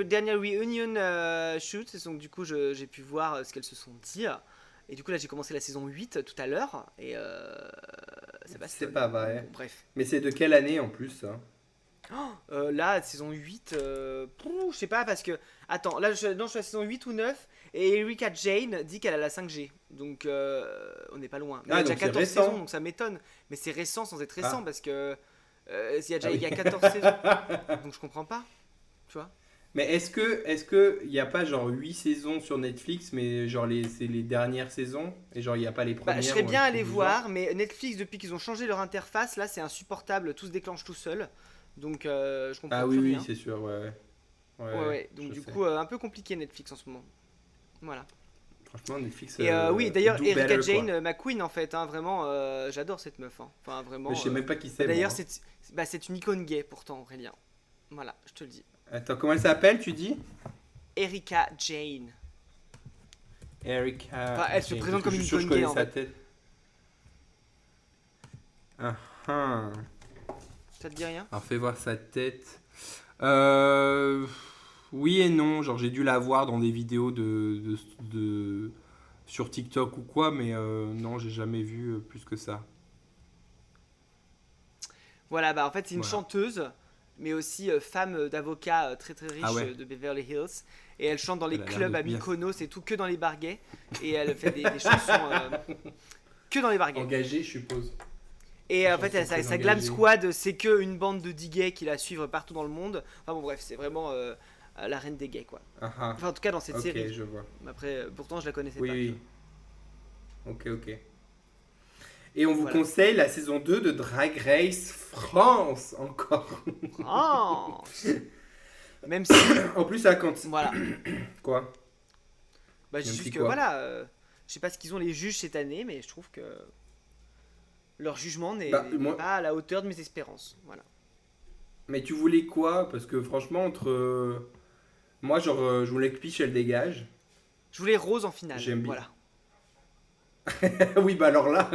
[SPEAKER 3] dernières reunion shoots, donc du coup j'ai pu voir ce qu'elles se sont dit. Et du coup là j'ai commencé la saison 8 tout à l'heure, et ça passe.
[SPEAKER 2] C'est pas vrai.
[SPEAKER 3] Bon, bref.
[SPEAKER 2] Mais c'est de quelle année en plus ça?
[SPEAKER 3] Là, saison 8, je sais pas, parce que... Attends, là je suis à la saison 8 ou 9, et Erika Jane dit qu'elle a la 5G. Donc on n'est pas loin. Mais il y a déjà 14 saisons, donc ça m'étonne. Mais c'est récent sans être récent, parce que il y a 14 saisons. Donc je comprends pas, tu vois.
[SPEAKER 2] Mais est-ce que il y a pas genre 8 saisons sur Netflix, mais genre c'est les dernières saisons et genre il y a pas les premières?
[SPEAKER 3] Je serais bien
[SPEAKER 2] ou un
[SPEAKER 3] allé
[SPEAKER 2] truc du
[SPEAKER 3] voir,
[SPEAKER 2] genre
[SPEAKER 3] mais Netflix depuis qu'ils ont changé leur interface, là c'est insupportable, tout se déclenche tout seul. Donc je comprends
[SPEAKER 2] Ah
[SPEAKER 3] plus
[SPEAKER 2] oui,
[SPEAKER 3] rien.
[SPEAKER 2] c'est sûr, ouais.
[SPEAKER 3] Ouais. Donc du coup un peu compliqué Netflix en ce moment. Voilà.
[SPEAKER 2] Franchement, Netflix.
[SPEAKER 3] Et oui, d'ailleurs,
[SPEAKER 2] do
[SPEAKER 3] Erika
[SPEAKER 2] better,
[SPEAKER 3] Jane,
[SPEAKER 2] quoi.
[SPEAKER 3] ma queen en fait, hein, vraiment, j'adore cette meuf. Hein. Enfin, vraiment.
[SPEAKER 2] Mais je sais même pas qui c'est.
[SPEAKER 3] D'ailleurs,
[SPEAKER 2] moi.
[SPEAKER 3] c'est une icône gay pourtant, Aurélien. Voilà, je te le dis.
[SPEAKER 2] Attends, comment elle s'appelle, tu dis?
[SPEAKER 3] Erika Jane.
[SPEAKER 2] Erika.
[SPEAKER 3] Enfin, elle se
[SPEAKER 2] Jane,
[SPEAKER 3] présente
[SPEAKER 2] parce
[SPEAKER 3] comme
[SPEAKER 2] que
[SPEAKER 3] une
[SPEAKER 2] je suis sûr que
[SPEAKER 3] icône
[SPEAKER 2] je
[SPEAKER 3] gay,
[SPEAKER 2] connais
[SPEAKER 3] en
[SPEAKER 2] sa
[SPEAKER 3] fait.
[SPEAKER 2] tête. Ah ah.
[SPEAKER 3] Ça te dit rien?
[SPEAKER 2] Alors fais voir sa tête. Oui et non, genre j'ai dû la voir dans des vidéos sur TikTok ou quoi, mais non, j'ai jamais vu plus que ça.
[SPEAKER 3] Voilà, bah en fait, c'est une
[SPEAKER 2] Voilà.
[SPEAKER 3] chanteuse, mais aussi femme d'avocat très très riche
[SPEAKER 2] Ah ouais.
[SPEAKER 3] de Beverly Hills. Et elle chante dans les
[SPEAKER 2] Elle a l'air
[SPEAKER 3] clubs
[SPEAKER 2] de
[SPEAKER 3] à
[SPEAKER 2] bien.
[SPEAKER 3] Mykonos et tout, que dans les bars gays. Et elle fait des chansons que dans les bars gays.
[SPEAKER 2] Engagé, je suppose.
[SPEAKER 3] Et en fait,
[SPEAKER 2] Chanson
[SPEAKER 3] sa
[SPEAKER 2] très
[SPEAKER 3] glam
[SPEAKER 2] engagée.
[SPEAKER 3] squad, c'est que une bande de 10 gays qui la suivent partout dans le monde. Enfin bon, bref, c'est vraiment la reine des gays, quoi.
[SPEAKER 2] Ah ah.
[SPEAKER 3] Enfin, en tout cas, dans cette
[SPEAKER 2] Ok,
[SPEAKER 3] série.
[SPEAKER 2] je vois.
[SPEAKER 3] Après, pourtant, je la connaissais
[SPEAKER 2] Oui,
[SPEAKER 3] pas.
[SPEAKER 2] oui. Ok. Et on vous
[SPEAKER 3] Voilà.
[SPEAKER 2] conseille la saison 2 de Drag Race France, encore.
[SPEAKER 3] Oh Même si.
[SPEAKER 2] En plus, ça compte.
[SPEAKER 3] Voilà.
[SPEAKER 2] Quoi?
[SPEAKER 3] Bah,
[SPEAKER 2] Même
[SPEAKER 3] juste
[SPEAKER 2] si
[SPEAKER 3] que
[SPEAKER 2] quoi
[SPEAKER 3] voilà. Je sais pas ce qu'ils ont les juges cette année, mais je trouve que. Leur jugement n'est
[SPEAKER 2] moi-
[SPEAKER 3] pas à la hauteur de mes espérances. Voilà.
[SPEAKER 2] Mais tu voulais quoi? Parce que franchement, entre. Moi, genre, je voulais que Peach, elle dégage.
[SPEAKER 3] Je voulais Rose en finale.
[SPEAKER 2] J'aime bien.
[SPEAKER 3] Voilà.
[SPEAKER 2] Oui, bah alors là.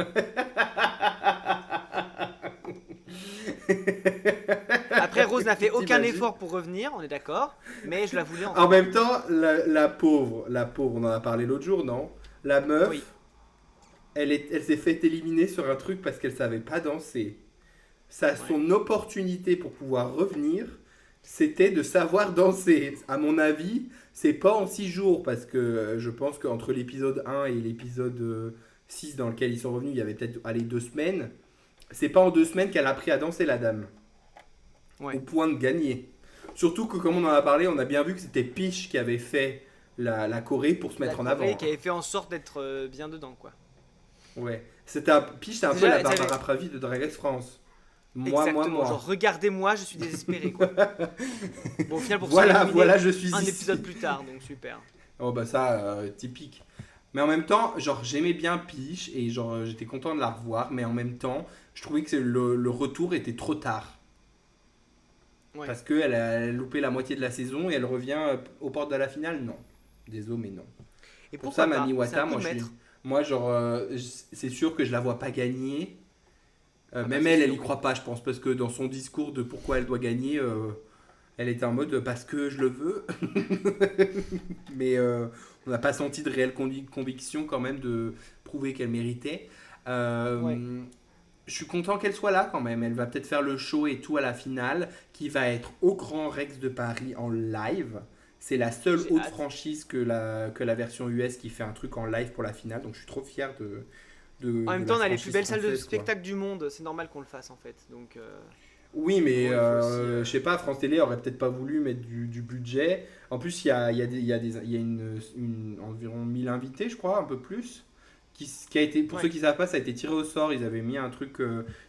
[SPEAKER 3] Après, Rose n'a fait aucun
[SPEAKER 2] T'imagines
[SPEAKER 3] effort pour revenir, on est d'accord. Mais je la voulais en
[SPEAKER 2] En même temps, la pauvre, on en a parlé l'autre jour, non? La meuf,
[SPEAKER 3] Oui.
[SPEAKER 2] elle s'est fait éliminer sur un truc parce qu'elle savait pas danser. Son opportunité pour pouvoir revenir, c'était de savoir danser. À mon avis, c'est pas en 6 jours parce que je pense qu'entre l'épisode 1 et l'épisode 6 dans lequel ils sont revenus, il y avait peut-être 2 semaines. C'est pas en 2 semaines qu'elle a appris à danser, la dame. Au point de gagner. Surtout que, comme on en a parlé, on a bien vu que c'était Peach qui avait fait la Corée pour se mettre en avant.
[SPEAKER 3] Qui avait fait en sorte d'être bien dedans, quoi.
[SPEAKER 2] Ouais. Peach, c'est un peu la Barbara Pravi de Drag Race France. Moi.
[SPEAKER 3] Genre, regardez-moi, je suis désespéré, quoi. Bon, au final, pour
[SPEAKER 2] voilà, je suis
[SPEAKER 3] un
[SPEAKER 2] ici.
[SPEAKER 3] épisode plus tard, donc super.
[SPEAKER 2] Oh, bah ça, typique. Mais en même temps, genre, j'aimais bien Peach et genre, j'étais content de la revoir, mais en même temps, je trouvais que le retour était trop tard. Parce qu'elle a loupé la moitié de la saison et elle revient aux portes de la finale. Non. Désolé, mais non.
[SPEAKER 3] Et
[SPEAKER 2] pour ça, Mami Wata, moi, genre, c'est sûr que je la vois pas gagner. Même elle y croit pas, je pense, parce que dans son discours de pourquoi elle doit gagner, elle était en mode parce que je le veux. Mais on n'a pas senti de réelle conviction quand même de prouver qu'elle méritait. Je suis content qu'elle soit là quand même. Elle va peut-être faire le show et tout à la finale, qui va être au Grand Rex de Paris en live. C'est la seule autre franchise que la version US qui fait un truc en live pour la finale. Donc je suis trop fier
[SPEAKER 3] en même temps, on a les plus belles salles de spectacle du monde. C'est normal qu'on le fasse en fait. Donc,
[SPEAKER 2] oui, mais je sais pas, France Télé aurait peut-être pas voulu mettre du budget. En plus, il y a environ 1000 invités, je crois, un peu plus. Qui a été, pour ceux qui ne savent pas, ça a été tiré au sort. Ils avaient mis un truc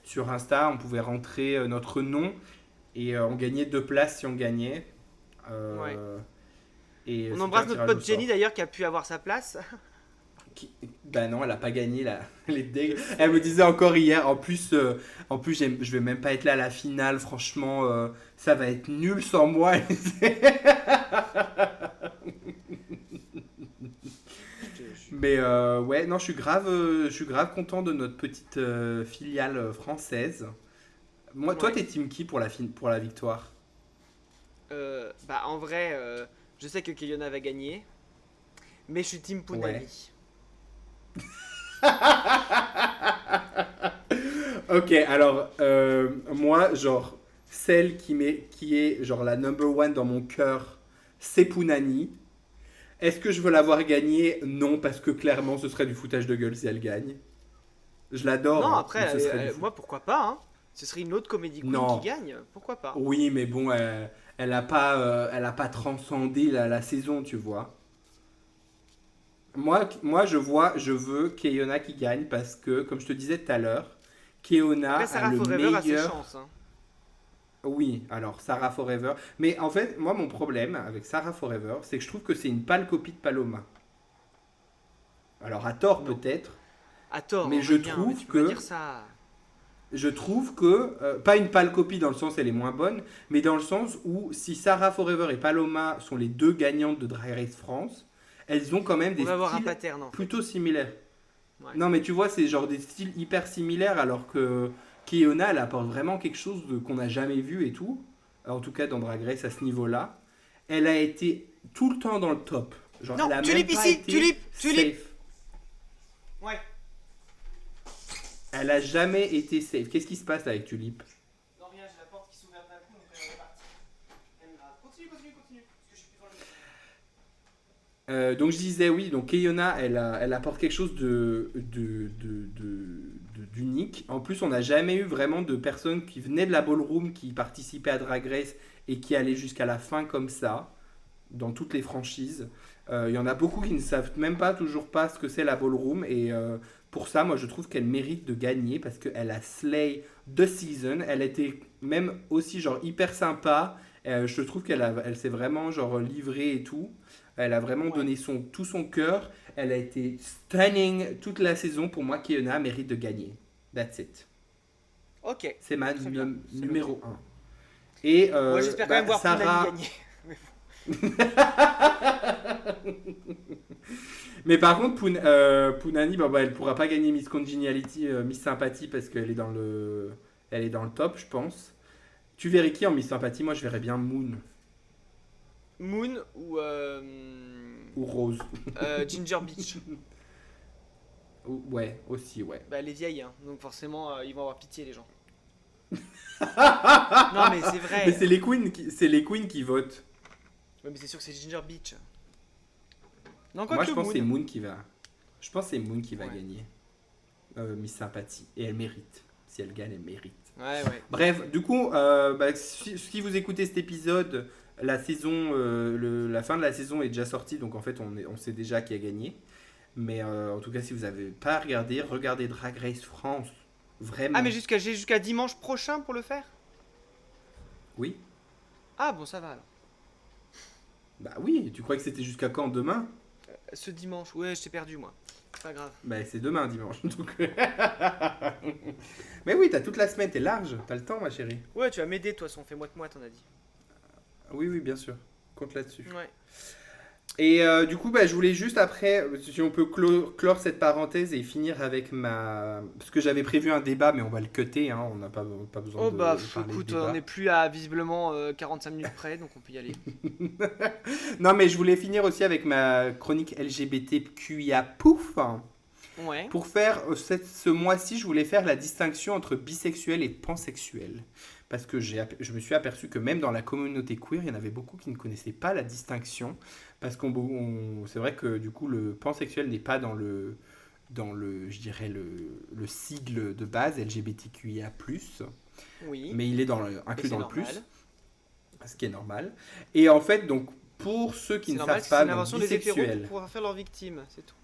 [SPEAKER 2] sur Insta. On pouvait rentrer notre nom et on gagnait 2 places si on gagnait. Et
[SPEAKER 3] on embrasse notre pote Jenny d'ailleurs qui a pu avoir sa place.
[SPEAKER 2] Bah non, elle a pas gagné là. Elle me disait encore hier. En plus, je vais même pas être là à la finale. Franchement, ça va être nul sans moi. Mais ouais, non, je suis grave content de notre petite filiale française. Toi, t'es team qui pour la victoire?
[SPEAKER 3] Bah en vrai, je sais que Keiona va gagner, mais je suis team Punani.
[SPEAKER 2] Ok, alors moi, genre celle qui est genre la number one dans mon cœur, c'est Punani. Est-ce que je veux la voir gagner? Non, parce que clairement, ce serait du foutage de gueule si elle gagne. Je l'adore.
[SPEAKER 3] Non, après, moi, pourquoi pas, hein. Ce serait une autre comédie queen qui gagne, pourquoi pas.
[SPEAKER 2] Oui, mais bon, elle a pas transcendé la saison, tu vois. Moi, je veux Keiona qui gagne parce que, comme je te disais tout à l'heure, Keiona a le meilleur...
[SPEAKER 3] a ses chances, hein.
[SPEAKER 2] Oui, alors Sarah Forever. Mais en fait, moi, mon problème avec Sarah Forever, c'est que je trouve que c'est une pâle copie de Paloma. Alors, à tort peut-être.
[SPEAKER 3] À tort,
[SPEAKER 2] mais je trouve que pas une pâle copie dans le sens elle est moins bonne, mais dans le sens où si Sarah Forever et Paloma sont les 2 gagnantes de Drag Race France, elles ont quand même des styles plutôt similaires. Ouais. Non, mais tu vois, c'est genre des styles hyper similaires, alors que Keiona, elle apporte vraiment quelque chose qu'on n'a jamais vu et tout. En tout cas, dans Drag Race, à ce niveau-là. Elle a été tout le temps dans le top. Genre,
[SPEAKER 3] non,
[SPEAKER 2] elle a
[SPEAKER 3] Tulip ici, Tulip. Ouais.
[SPEAKER 2] Elle a jamais été safe. Qu'est-ce qui se passe avec Tulip?
[SPEAKER 3] Non, rien, j'ai la porte qui s'ouvre d'un coup, donc elle est partie. Continue. Parce que je suis plus dans le...
[SPEAKER 2] Donc je disais oui, donc Keiona, elle apporte quelque chose d'unique. En plus, on n'a jamais eu vraiment de personnes qui venaient de la ballroom, qui participaient à Drag Race et qui allaient jusqu'à la fin comme ça, dans toutes les franchises. Il y en a beaucoup qui ne savent même toujours pas ce que c'est la ballroom et pour ça, moi je trouve qu'elle mérite de gagner parce qu'elle a slay the season. Elle était même aussi genre hyper sympa. Je trouve qu'elle s'est vraiment genre livrée et tout. Elle a vraiment donné tout son cœur. Elle a été stunning toute la saison. Pour moi, Keiona mérite de gagner. That's it.
[SPEAKER 3] Ok.
[SPEAKER 2] C'est ma numéro 1. Et
[SPEAKER 3] moi, j'espère quand même voir Punani gagner.
[SPEAKER 2] Mais par contre, Punani, elle pourra pas gagner Miss Congeniality, Miss Sympathie parce qu'elle est dans le top, je pense. Tu verrais qui en Miss Sympathie? Moi, je verrais bien Moon.
[SPEAKER 3] Moon ou
[SPEAKER 2] Rose.
[SPEAKER 3] Ginger Beach.
[SPEAKER 2] Ouais, aussi, ouais.
[SPEAKER 3] Bah, elle est vieille, hein, donc forcément, ils vont avoir pitié, les gens. Non, mais c'est vrai.
[SPEAKER 2] Mais c'est les queens qui votent.
[SPEAKER 3] Ouais, mais c'est sûr que c'est Ginger Beach. Non, quoi
[SPEAKER 2] Moi,
[SPEAKER 3] que
[SPEAKER 2] je pense que c'est
[SPEAKER 3] Moon.
[SPEAKER 2] Moon qui va. Je pense que c'est Moon qui va
[SPEAKER 3] Ouais.
[SPEAKER 2] gagner. Miss Sympathie. Et elle mérite. Si elle gagne, elle mérite.
[SPEAKER 3] Ouais, ouais.
[SPEAKER 2] Bref, du coup, si vous écoutez cet épisode, la saison, la fin de la saison est déjà sortie, donc en fait, on sait déjà qui a gagné. Mais en tout cas, si vous n'avez pas regardé, regardez Drag Race France. Vraiment.
[SPEAKER 3] Ah, mais j'ai jusqu'à dimanche prochain pour le faire?
[SPEAKER 2] Oui.
[SPEAKER 3] Ah, bon, ça va alors.
[SPEAKER 2] Bah oui, tu crois que c'était jusqu'à quand demain?
[SPEAKER 3] Ce dimanche, ouais, je t'ai perdu, moi. C'est pas grave.
[SPEAKER 2] Bah c'est demain dimanche. Donc... Mais oui, t'as toute la semaine, t'es large, t'as le temps ma chérie.
[SPEAKER 3] Ouais, tu vas m'aider, de toute façon, fais moite-moite, on a dit.
[SPEAKER 2] Oui, oui, bien sûr. Compte là-dessus.
[SPEAKER 3] Ouais.
[SPEAKER 2] Et du coup, bah, je voulais juste après, si on peut clore cette parenthèse et finir avec ma... Parce que j'avais prévu un débat, mais on va le cutter, hein, on n'a pas besoin
[SPEAKER 3] Oh,
[SPEAKER 2] de
[SPEAKER 3] bah,
[SPEAKER 2] parler
[SPEAKER 3] écoute,
[SPEAKER 2] de
[SPEAKER 3] on
[SPEAKER 2] débat.
[SPEAKER 3] n'est plus à visiblement 45 minutes près, donc on peut y aller.
[SPEAKER 2] Non, mais je voulais finir aussi avec ma chronique LGBTQIA pouf.
[SPEAKER 3] Ouais.
[SPEAKER 2] Pour faire ce mois-ci, je voulais faire la distinction entre bisexuel et pansexuel. Parce que je me suis aperçu que même dans la communauté queer, il y en avait beaucoup qui ne connaissaient pas la distinction. Parce c'est vrai que du coup, le pansexuel n'est pas dans le, je dirais, le sigle de base LGBTQIA+,
[SPEAKER 3] Oui.
[SPEAKER 2] mais il est
[SPEAKER 3] Et
[SPEAKER 2] inclus
[SPEAKER 3] c'est
[SPEAKER 2] dans le
[SPEAKER 3] normal.
[SPEAKER 2] plus, ce qui est normal. Et en fait, donc, pour ceux qui
[SPEAKER 3] C'est
[SPEAKER 2] ne
[SPEAKER 3] normal,
[SPEAKER 2] savent
[SPEAKER 3] c'est
[SPEAKER 2] pas,
[SPEAKER 3] une
[SPEAKER 2] donc,
[SPEAKER 3] invention des hétéros pour
[SPEAKER 2] bisexuel,
[SPEAKER 3] pouvoir faire leurs victimes, c'est tout.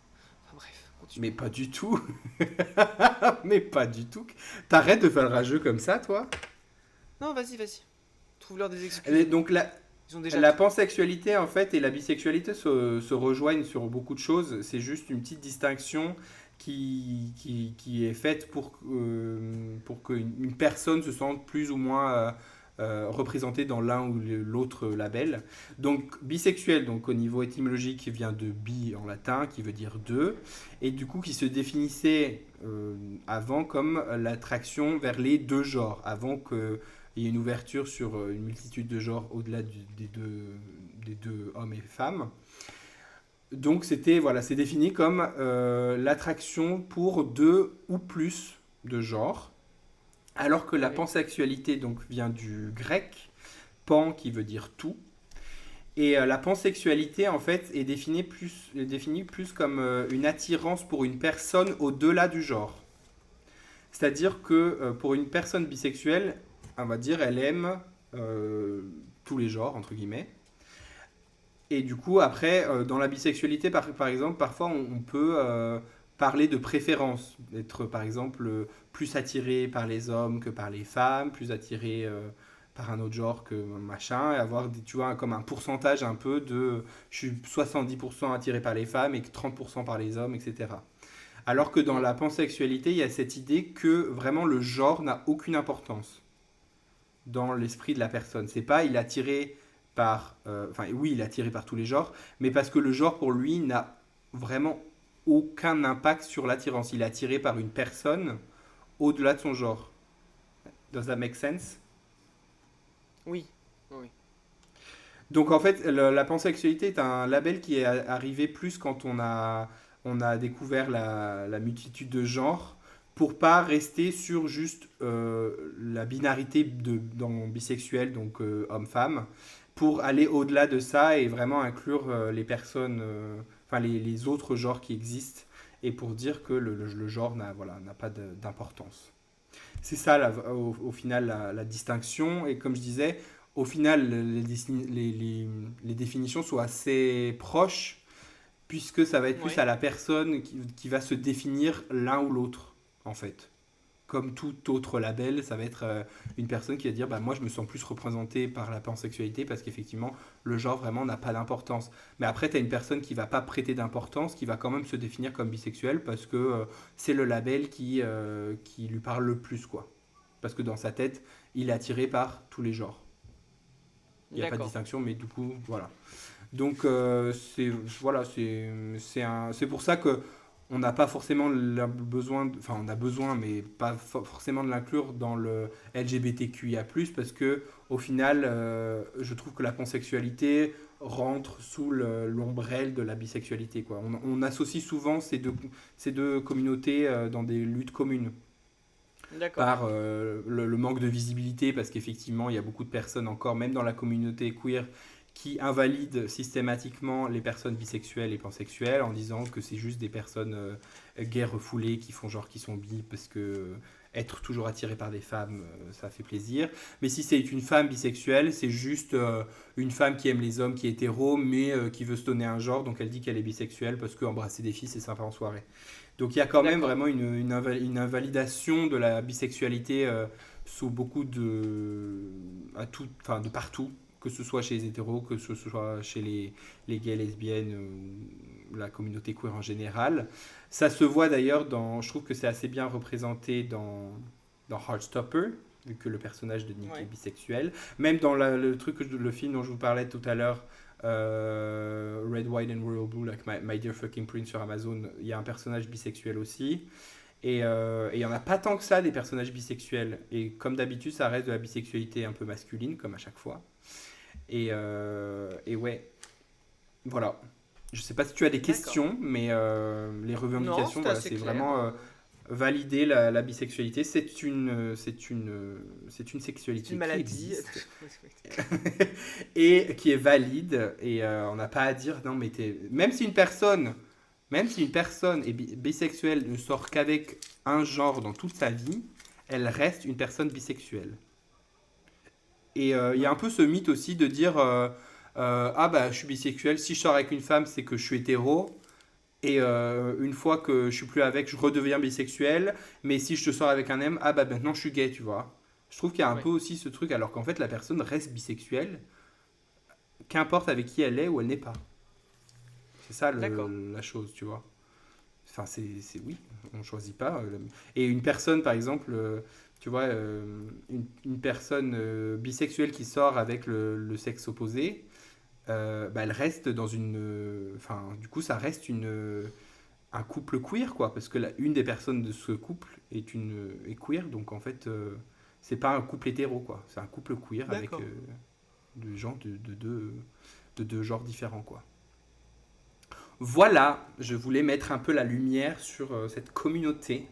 [SPEAKER 3] Enfin bref, continue.
[SPEAKER 2] mais pas du tout. Mais pas du tout. T'arrêtes de faire le rageux comme ça, toi?
[SPEAKER 3] Non, vas-y. Trouve-leur des
[SPEAKER 2] Et
[SPEAKER 3] excuses.
[SPEAKER 2] donc
[SPEAKER 3] Ils ont déjà
[SPEAKER 2] la
[SPEAKER 3] tout.
[SPEAKER 2] pansexualité en fait et la bisexualité se rejoignent sur beaucoup de choses. C'est juste une petite distinction qui est faite pour qu'une personne se sente plus ou moins représentée dans l'un ou l'autre label. Donc bisexuel, donc au niveau étymologique, vient de bi en latin, qui veut dire deux, et du coup qui se définissait avant comme l'attraction vers les deux genres, avant que il y a une ouverture sur une multitude de genres au-delà des deux hommes et femmes. Donc c'est défini comme l'attraction pour deux ou plus de genres, alors que la
[SPEAKER 3] Oui.
[SPEAKER 2] pansexualité donc vient du grec pan qui veut dire tout, et la pansexualité en fait est définie plus comme une attirance pour une personne au-delà du genre. C'est-à-dire que pour une personne bisexuelle, on va dire, elle aime tous les genres, entre guillemets. Et du coup, après, dans la bisexualité, par exemple, parfois on peut parler de préférence. Être, par exemple, plus attiré par les hommes que par les femmes, plus attiré par un autre genre que machin, et avoir, tu vois, comme un pourcentage un peu de... Je suis 70% attiré par les femmes et 30% par les hommes, etc. Alors que dans la pansexualité, il y a cette idée que vraiment le genre n'a aucune importance dans l'esprit de la personne. C'est pas il est attiré par... Enfin oui, il est attiré par tous les genres, mais parce que le genre pour lui n'a vraiment aucun impact sur l'attirance. Il est attiré par une personne au-delà de son genre. Does that make sense?
[SPEAKER 3] Oui. Oui.
[SPEAKER 2] Donc en fait, la pansexualité est un label qui est arrivé plus quand on a découvert la multitude de genres pour pas rester sur juste la binarité dans bisexuel, donc homme-femme, pour aller au-delà de ça et vraiment inclure les personnes, enfin les autres genres qui existent, et pour dire que le genre n'a pas d'importance. C'est ça au final la distinction, et comme je disais, au final les définitions sont assez proches, puisque ça va être plus
[SPEAKER 3] Ouais.
[SPEAKER 2] à la personne qui va se définir l'un ou l'autre, en fait. Comme tout autre label, ça va être une personne qui va dire bah, moi je me sens plus représenté par la pansexualité parce qu'effectivement le genre vraiment n'a pas d'importance. Mais après tu as une personne qui va pas prêter d'importance, qui va quand même se définir comme bisexuel parce que c'est le label qui lui parle le plus, quoi. Parce que dans sa tête, il est attiré par tous les genres. Il n'y a pas de
[SPEAKER 3] D'accord.
[SPEAKER 2] distinction, mais du coup, voilà. Donc, c'est pour ça que on n'a pas forcément besoin, enfin on a besoin, mais pas forcément de l'inclure dans le LGBTQIA+, parce que au final, je trouve que la pansexualité rentre sous l'ombrelle de la bisexualité, quoi. On associe souvent ces deux communautés dans des luttes communes.
[SPEAKER 3] D'accord.
[SPEAKER 2] Par le manque de visibilité, parce qu'effectivement, il y a beaucoup de personnes encore, même dans la communauté queer, qui invalident systématiquement les personnes bisexuelles et pansexuelles en disant que c'est juste des personnes gays refoulées qui font genre qui sont bi parce que être toujours attiré par des femmes, ça fait plaisir. Mais si c'est une femme bisexuelle, c'est juste une femme qui aime les hommes, qui est hétéro, mais qui veut se donner un genre, donc elle dit qu'elle est bisexuelle parce qu'embrasser des filles, c'est sympa en soirée. Donc il y a quand même
[SPEAKER 3] D'accord.
[SPEAKER 2] vraiment une invalidation de la bisexualité sous beaucoup de partout, que ce soit chez les hétéros, que ce soit chez les gays, lesbiennes, ou la communauté queer en général. Ça se voit d'ailleurs je trouve que c'est assez bien représenté dans Heartstopper, vu que le personnage de Nick est bisexuel. Même dans le film dont je vous parlais tout à l'heure, Red, White and Royal Blue, like My Dear Fucking Prince sur Amazon, il y a un personnage bisexuel aussi. Et il n'y en a pas tant que ça des personnages bisexuels. Et comme d'habitude, ça reste de la bisexualité un peu masculine, comme à chaque fois. Et ouais, voilà. Je sais pas si tu as des questions, mais les revendications, voilà, c'est vraiment valider la bisexualité. C'est une sexualité
[SPEAKER 3] une maladie.
[SPEAKER 2] Et qui est valide. Et on n'a pas à dire, non, mais même si une personne est bisexuelle, ne sort qu'avec un genre dans toute sa vie, elle reste une personne bisexuelle. Et il y a un peu ce mythe aussi de dire ah bah je suis bisexuel, si je sors avec une femme c'est que je suis hétéro, et une fois que je suis plus avec, je redeviens bisexuel, mais si je te sors avec un homme, ah bah maintenant je suis gay, tu vois. Je trouve qu'il y a un peu aussi ce truc, alors qu'en fait la personne reste bisexuelle, qu'importe avec qui elle est ou elle n'est pas. C'est ça la chose, tu vois. Enfin, oui, on choisit pas. Et une personne, par exemple, tu vois, une personne bisexuelle qui sort avec le sexe opposé, bah, elle reste dans enfin, du coup, ça reste un couple queer, quoi, parce que une des personnes de ce couple est queer, donc en fait, c'est pas un couple hétéro, quoi. C'est un couple queer avec des gens de deux genres différents, quoi. Voilà, je voulais mettre un peu la lumière sur cette communauté.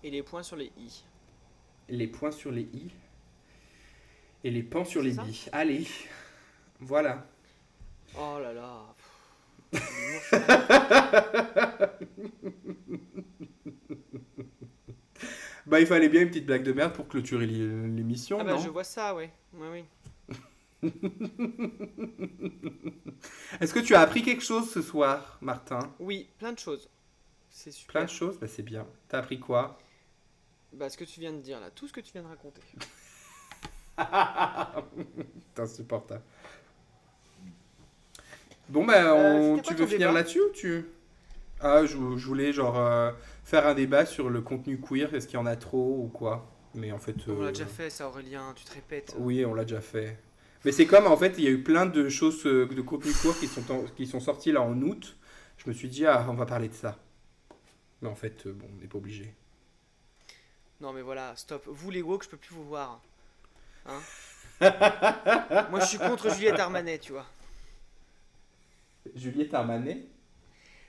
[SPEAKER 3] Et les points sur les i.
[SPEAKER 2] Les points sur les i. Et les pans sur les bi. Allez, voilà.
[SPEAKER 3] Oh là là.
[SPEAKER 2] Bah, il fallait bien une petite blague de merde pour clôturer l'émission,
[SPEAKER 3] ah bah
[SPEAKER 2] non?
[SPEAKER 3] je vois ça, ouais. Oui.
[SPEAKER 2] Est-ce que tu as appris quelque chose ce soir, Martin?
[SPEAKER 3] Oui, plein de choses. C'est super.
[SPEAKER 2] Plein de choses? Bah, c'est bien. T'as appris quoi?
[SPEAKER 3] Bah ce que tu viens de dire là, tout ce que tu viens de raconter.
[SPEAKER 2] C'est insupportable. Bon, bah, tu veux finir là-dessus ou tu... Ah, je voulais genre faire un débat sur le contenu queer, est-ce qu'il y en a trop ou quoi? Mais en fait...
[SPEAKER 3] On l'a déjà fait ça, Aurélien, tu te répètes.
[SPEAKER 2] Oui, on l'a déjà fait. Mais c'est comme, en fait, il y a eu plein de choses, de contenu queer qui sont sortis là en août. Je me suis dit, ah, on va parler de ça. Mais en fait, bon, on n'est pas obligé.
[SPEAKER 3] Non mais voilà, stop. Vous les woke, je peux plus vous voir. Hein? Moi je suis contre Juliette Armanet, tu vois.
[SPEAKER 2] Juliette Armanet?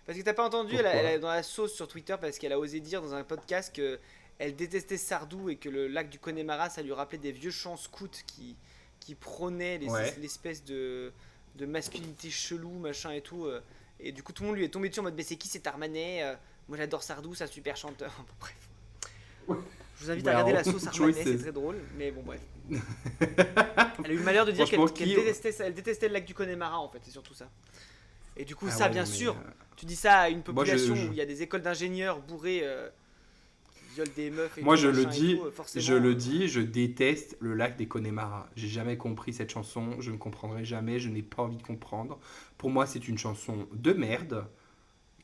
[SPEAKER 3] Parce que t'as pas entendu, elle est dans la sauce sur Twitter parce qu'elle a osé dire dans un podcast qu'elle détestait Sardou et que le lac du Connemara ça lui rappelait des vieux chants scouts qui prônaient l'espèce de masculinité chelou, machin et tout. Et du coup tout le monde lui est tombé dessus en mode mais c'est qui cet Armanet? Moi j'adore Sardou, c'est un super chanteur. Bon, bref. Je vous invite à regarder la sauce Armanet, c'est très drôle, mais bon bref. Elle a eu le malheur de dire qu'elle détestait le lac du Connemara en fait, c'est surtout ça. Et du coup, bien sûr, tu dis ça à une population où il y a des écoles d'ingénieurs bourrés qui violent des meufs et
[SPEAKER 2] moi,
[SPEAKER 3] tout,
[SPEAKER 2] je le dis,
[SPEAKER 3] forcément,
[SPEAKER 2] je déteste le lac des Connemara. J'ai jamais compris cette chanson, je ne comprendrai jamais, je n'ai pas envie de comprendre. Pour moi, c'est une chanson de merde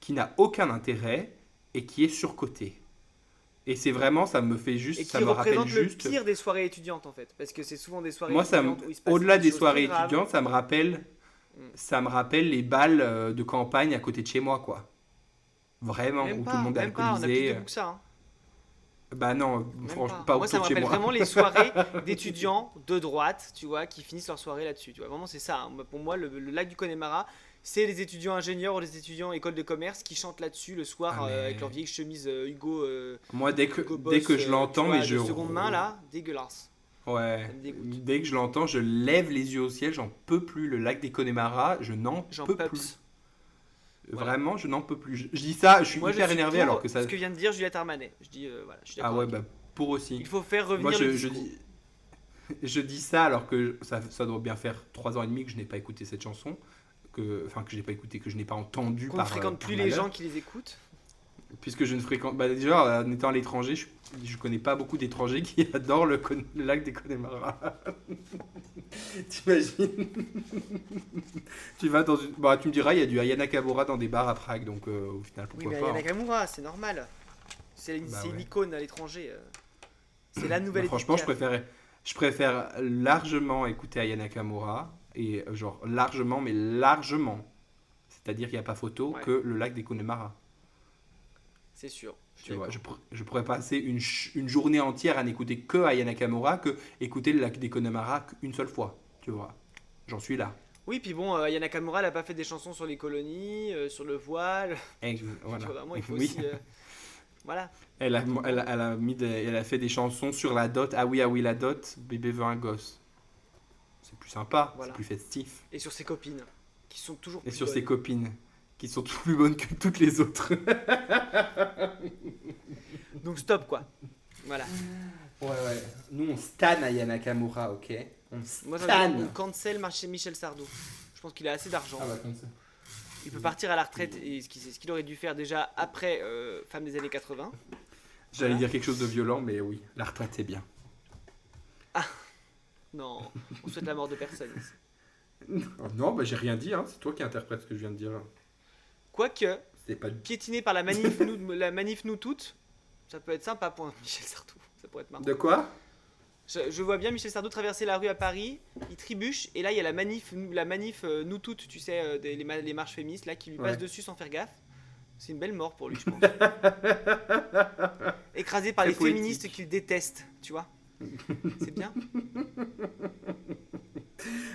[SPEAKER 2] qui n'a aucun intérêt et qui est surcotée. Et c'est vraiment, ça me fait juste, ça me rappelle juste...
[SPEAKER 3] le pire des soirées étudiantes en fait, parce que c'est souvent des soirées
[SPEAKER 2] étudiantes où il se passe au-delà des soirées étudiantes, ça me rappelle les balles de campagne à côté de chez moi, quoi. Vraiment,
[SPEAKER 3] Même
[SPEAKER 2] où
[SPEAKER 3] pas,
[SPEAKER 2] tout le monde est
[SPEAKER 3] même pas, on a plus
[SPEAKER 2] alcoolisé.
[SPEAKER 3] debout que ça. Hein.
[SPEAKER 2] Bah non,
[SPEAKER 3] Même
[SPEAKER 2] franchement,
[SPEAKER 3] pas.
[SPEAKER 2] pas
[SPEAKER 3] Moi, ça
[SPEAKER 2] autour
[SPEAKER 3] me
[SPEAKER 2] de chez
[SPEAKER 3] rappelle
[SPEAKER 2] moi.
[SPEAKER 3] vraiment les soirées d'étudiants de droite, tu vois, qui finissent leur soirée là-dessus. Tu vois, vraiment, c'est ça. Hein. Pour moi, le lac du Connemara, c'est les étudiants ingénieurs ou les étudiants école de commerce qui chantent là-dessus le
[SPEAKER 2] Ah
[SPEAKER 3] soir avec leur
[SPEAKER 2] mais
[SPEAKER 3] vieille chemise Hugo,
[SPEAKER 2] moi
[SPEAKER 3] Hugo
[SPEAKER 2] dès que
[SPEAKER 3] Boss,
[SPEAKER 2] je
[SPEAKER 3] tu
[SPEAKER 2] l'entends, mais
[SPEAKER 3] vois, de seconde main là, dégueulasse.
[SPEAKER 2] ouais,
[SPEAKER 3] Ça me dégoûte.
[SPEAKER 2] dès que je l'entends, je lève les yeux au ciel, j'en peux plus. Le lac des Connemara, je n'en
[SPEAKER 3] J'en
[SPEAKER 2] peux plus.
[SPEAKER 3] pups. Voilà.
[SPEAKER 2] Vraiment, je n'en peux plus. Je dis ça, je suis
[SPEAKER 3] Moi, je
[SPEAKER 2] hyper
[SPEAKER 3] suis
[SPEAKER 2] énervé alors
[SPEAKER 3] pour
[SPEAKER 2] que ça.
[SPEAKER 3] ce que vient de dire Juliette Armanet. Je dis, voilà, je suis
[SPEAKER 2] Ah
[SPEAKER 3] d'accord
[SPEAKER 2] ouais,
[SPEAKER 3] avec elle.
[SPEAKER 2] bah pour aussi.
[SPEAKER 3] Il faut faire
[SPEAKER 2] Moi,
[SPEAKER 3] revenir le
[SPEAKER 2] je
[SPEAKER 3] disco.
[SPEAKER 2] dis, je dis ça alors que ça doit bien faire 3 ans et demi que je n'ai pas écouté cette chanson, enfin que je n'ai pas écouté, que je n'ai pas entendu
[SPEAKER 3] Qu'on ne
[SPEAKER 2] par
[SPEAKER 3] fréquente
[SPEAKER 2] par
[SPEAKER 3] plus les
[SPEAKER 2] malheur.
[SPEAKER 3] gens qui les écoutent.
[SPEAKER 2] Puisque je ne fréquente. Bah déjà, en étant à l'étranger, je connais pas beaucoup d'étrangers qui adorent le lac des Connemara. T'imagines? Tu vas dans une. Bah, tu me diras, il y a du Aya Nakamura dans des bars à Prague, donc au final,
[SPEAKER 3] Oui,
[SPEAKER 2] pourquoi
[SPEAKER 3] mais
[SPEAKER 2] pas.
[SPEAKER 3] Aya
[SPEAKER 2] Hein.
[SPEAKER 3] Nakamura, c'est normal. C'est
[SPEAKER 2] Bah
[SPEAKER 3] une
[SPEAKER 2] ouais.
[SPEAKER 3] icône à l'étranger. C'est la nouvelle
[SPEAKER 2] Bah, franchement,
[SPEAKER 3] Edith Piaf.
[SPEAKER 2] je préfère largement écouter Aya Nakamura, et genre largement, mais largement. C'est-à-dire qu'il n'y a pas photo
[SPEAKER 3] Ouais,
[SPEAKER 2] que le lac des Connemara.
[SPEAKER 3] c'est sûr. Je suis
[SPEAKER 2] Tu vois,
[SPEAKER 3] d'accord.
[SPEAKER 2] je pourrais passer une journée entière à n'écouter que Aya Nakamura que écouter le lac des Connemara qu'une seule fois. Tu vois, j'en suis là.
[SPEAKER 3] Oui, puis bon, Aya Nakamura, elle a pas fait des chansons sur les colonies, sur le voile. Tu
[SPEAKER 2] Voilà.
[SPEAKER 3] vois, vraiment, il faut
[SPEAKER 2] Oui,
[SPEAKER 3] aussi. Voilà.
[SPEAKER 2] elle a fait des chansons sur la dot. Ah oui, la dot, bébé veut un gosse. C'est plus sympa, c'est
[SPEAKER 3] Voilà.
[SPEAKER 2] plus festif.
[SPEAKER 3] Et sur ses copines, qui sont toujours
[SPEAKER 2] Et
[SPEAKER 3] plus
[SPEAKER 2] sur
[SPEAKER 3] bonnes.
[SPEAKER 2] ses copines, qui sont toutes plus bonnes que toutes les autres.
[SPEAKER 3] Donc stop, quoi. Voilà.
[SPEAKER 2] Ouais. Nous, on stan Aya Nakamura, ok? On
[SPEAKER 3] Moi,
[SPEAKER 2] stan.
[SPEAKER 3] on cancel Michel Sardou. Je pense qu'il a assez d'argent.
[SPEAKER 2] Ah bah comme ça.
[SPEAKER 3] Il peut partir à la retraite et c'est ce qu'il aurait dû faire déjà après Femme des années 80.
[SPEAKER 2] J'allais
[SPEAKER 3] Voilà.
[SPEAKER 2] dire quelque chose de violent, mais oui, la retraite c'est bien.
[SPEAKER 3] Non, on souhaite la mort de personne ici.
[SPEAKER 2] Non, bah j'ai rien dit, hein. C'est toi qui interprètes ce que je viens de dire.
[SPEAKER 3] Quoique,
[SPEAKER 2] C'est pas.
[SPEAKER 3] piétiné par la manif Nous Toutes, ça peut être sympa pour Michel Sardou. Ça pourrait être marrant.
[SPEAKER 2] De quoi?
[SPEAKER 3] Je vois bien Michel Sardou traverser la rue à Paris, il trébuche, et là il y a la manif Nous Toutes, tu sais, les marches féministes là, qui lui passent
[SPEAKER 2] Ouais.
[SPEAKER 3] dessus sans faire gaffe. C'est une belle mort pour lui, je pense. Écrasé par
[SPEAKER 2] Très
[SPEAKER 3] les
[SPEAKER 2] poétique.
[SPEAKER 3] féministes qu'il déteste, tu vois. C'est bien.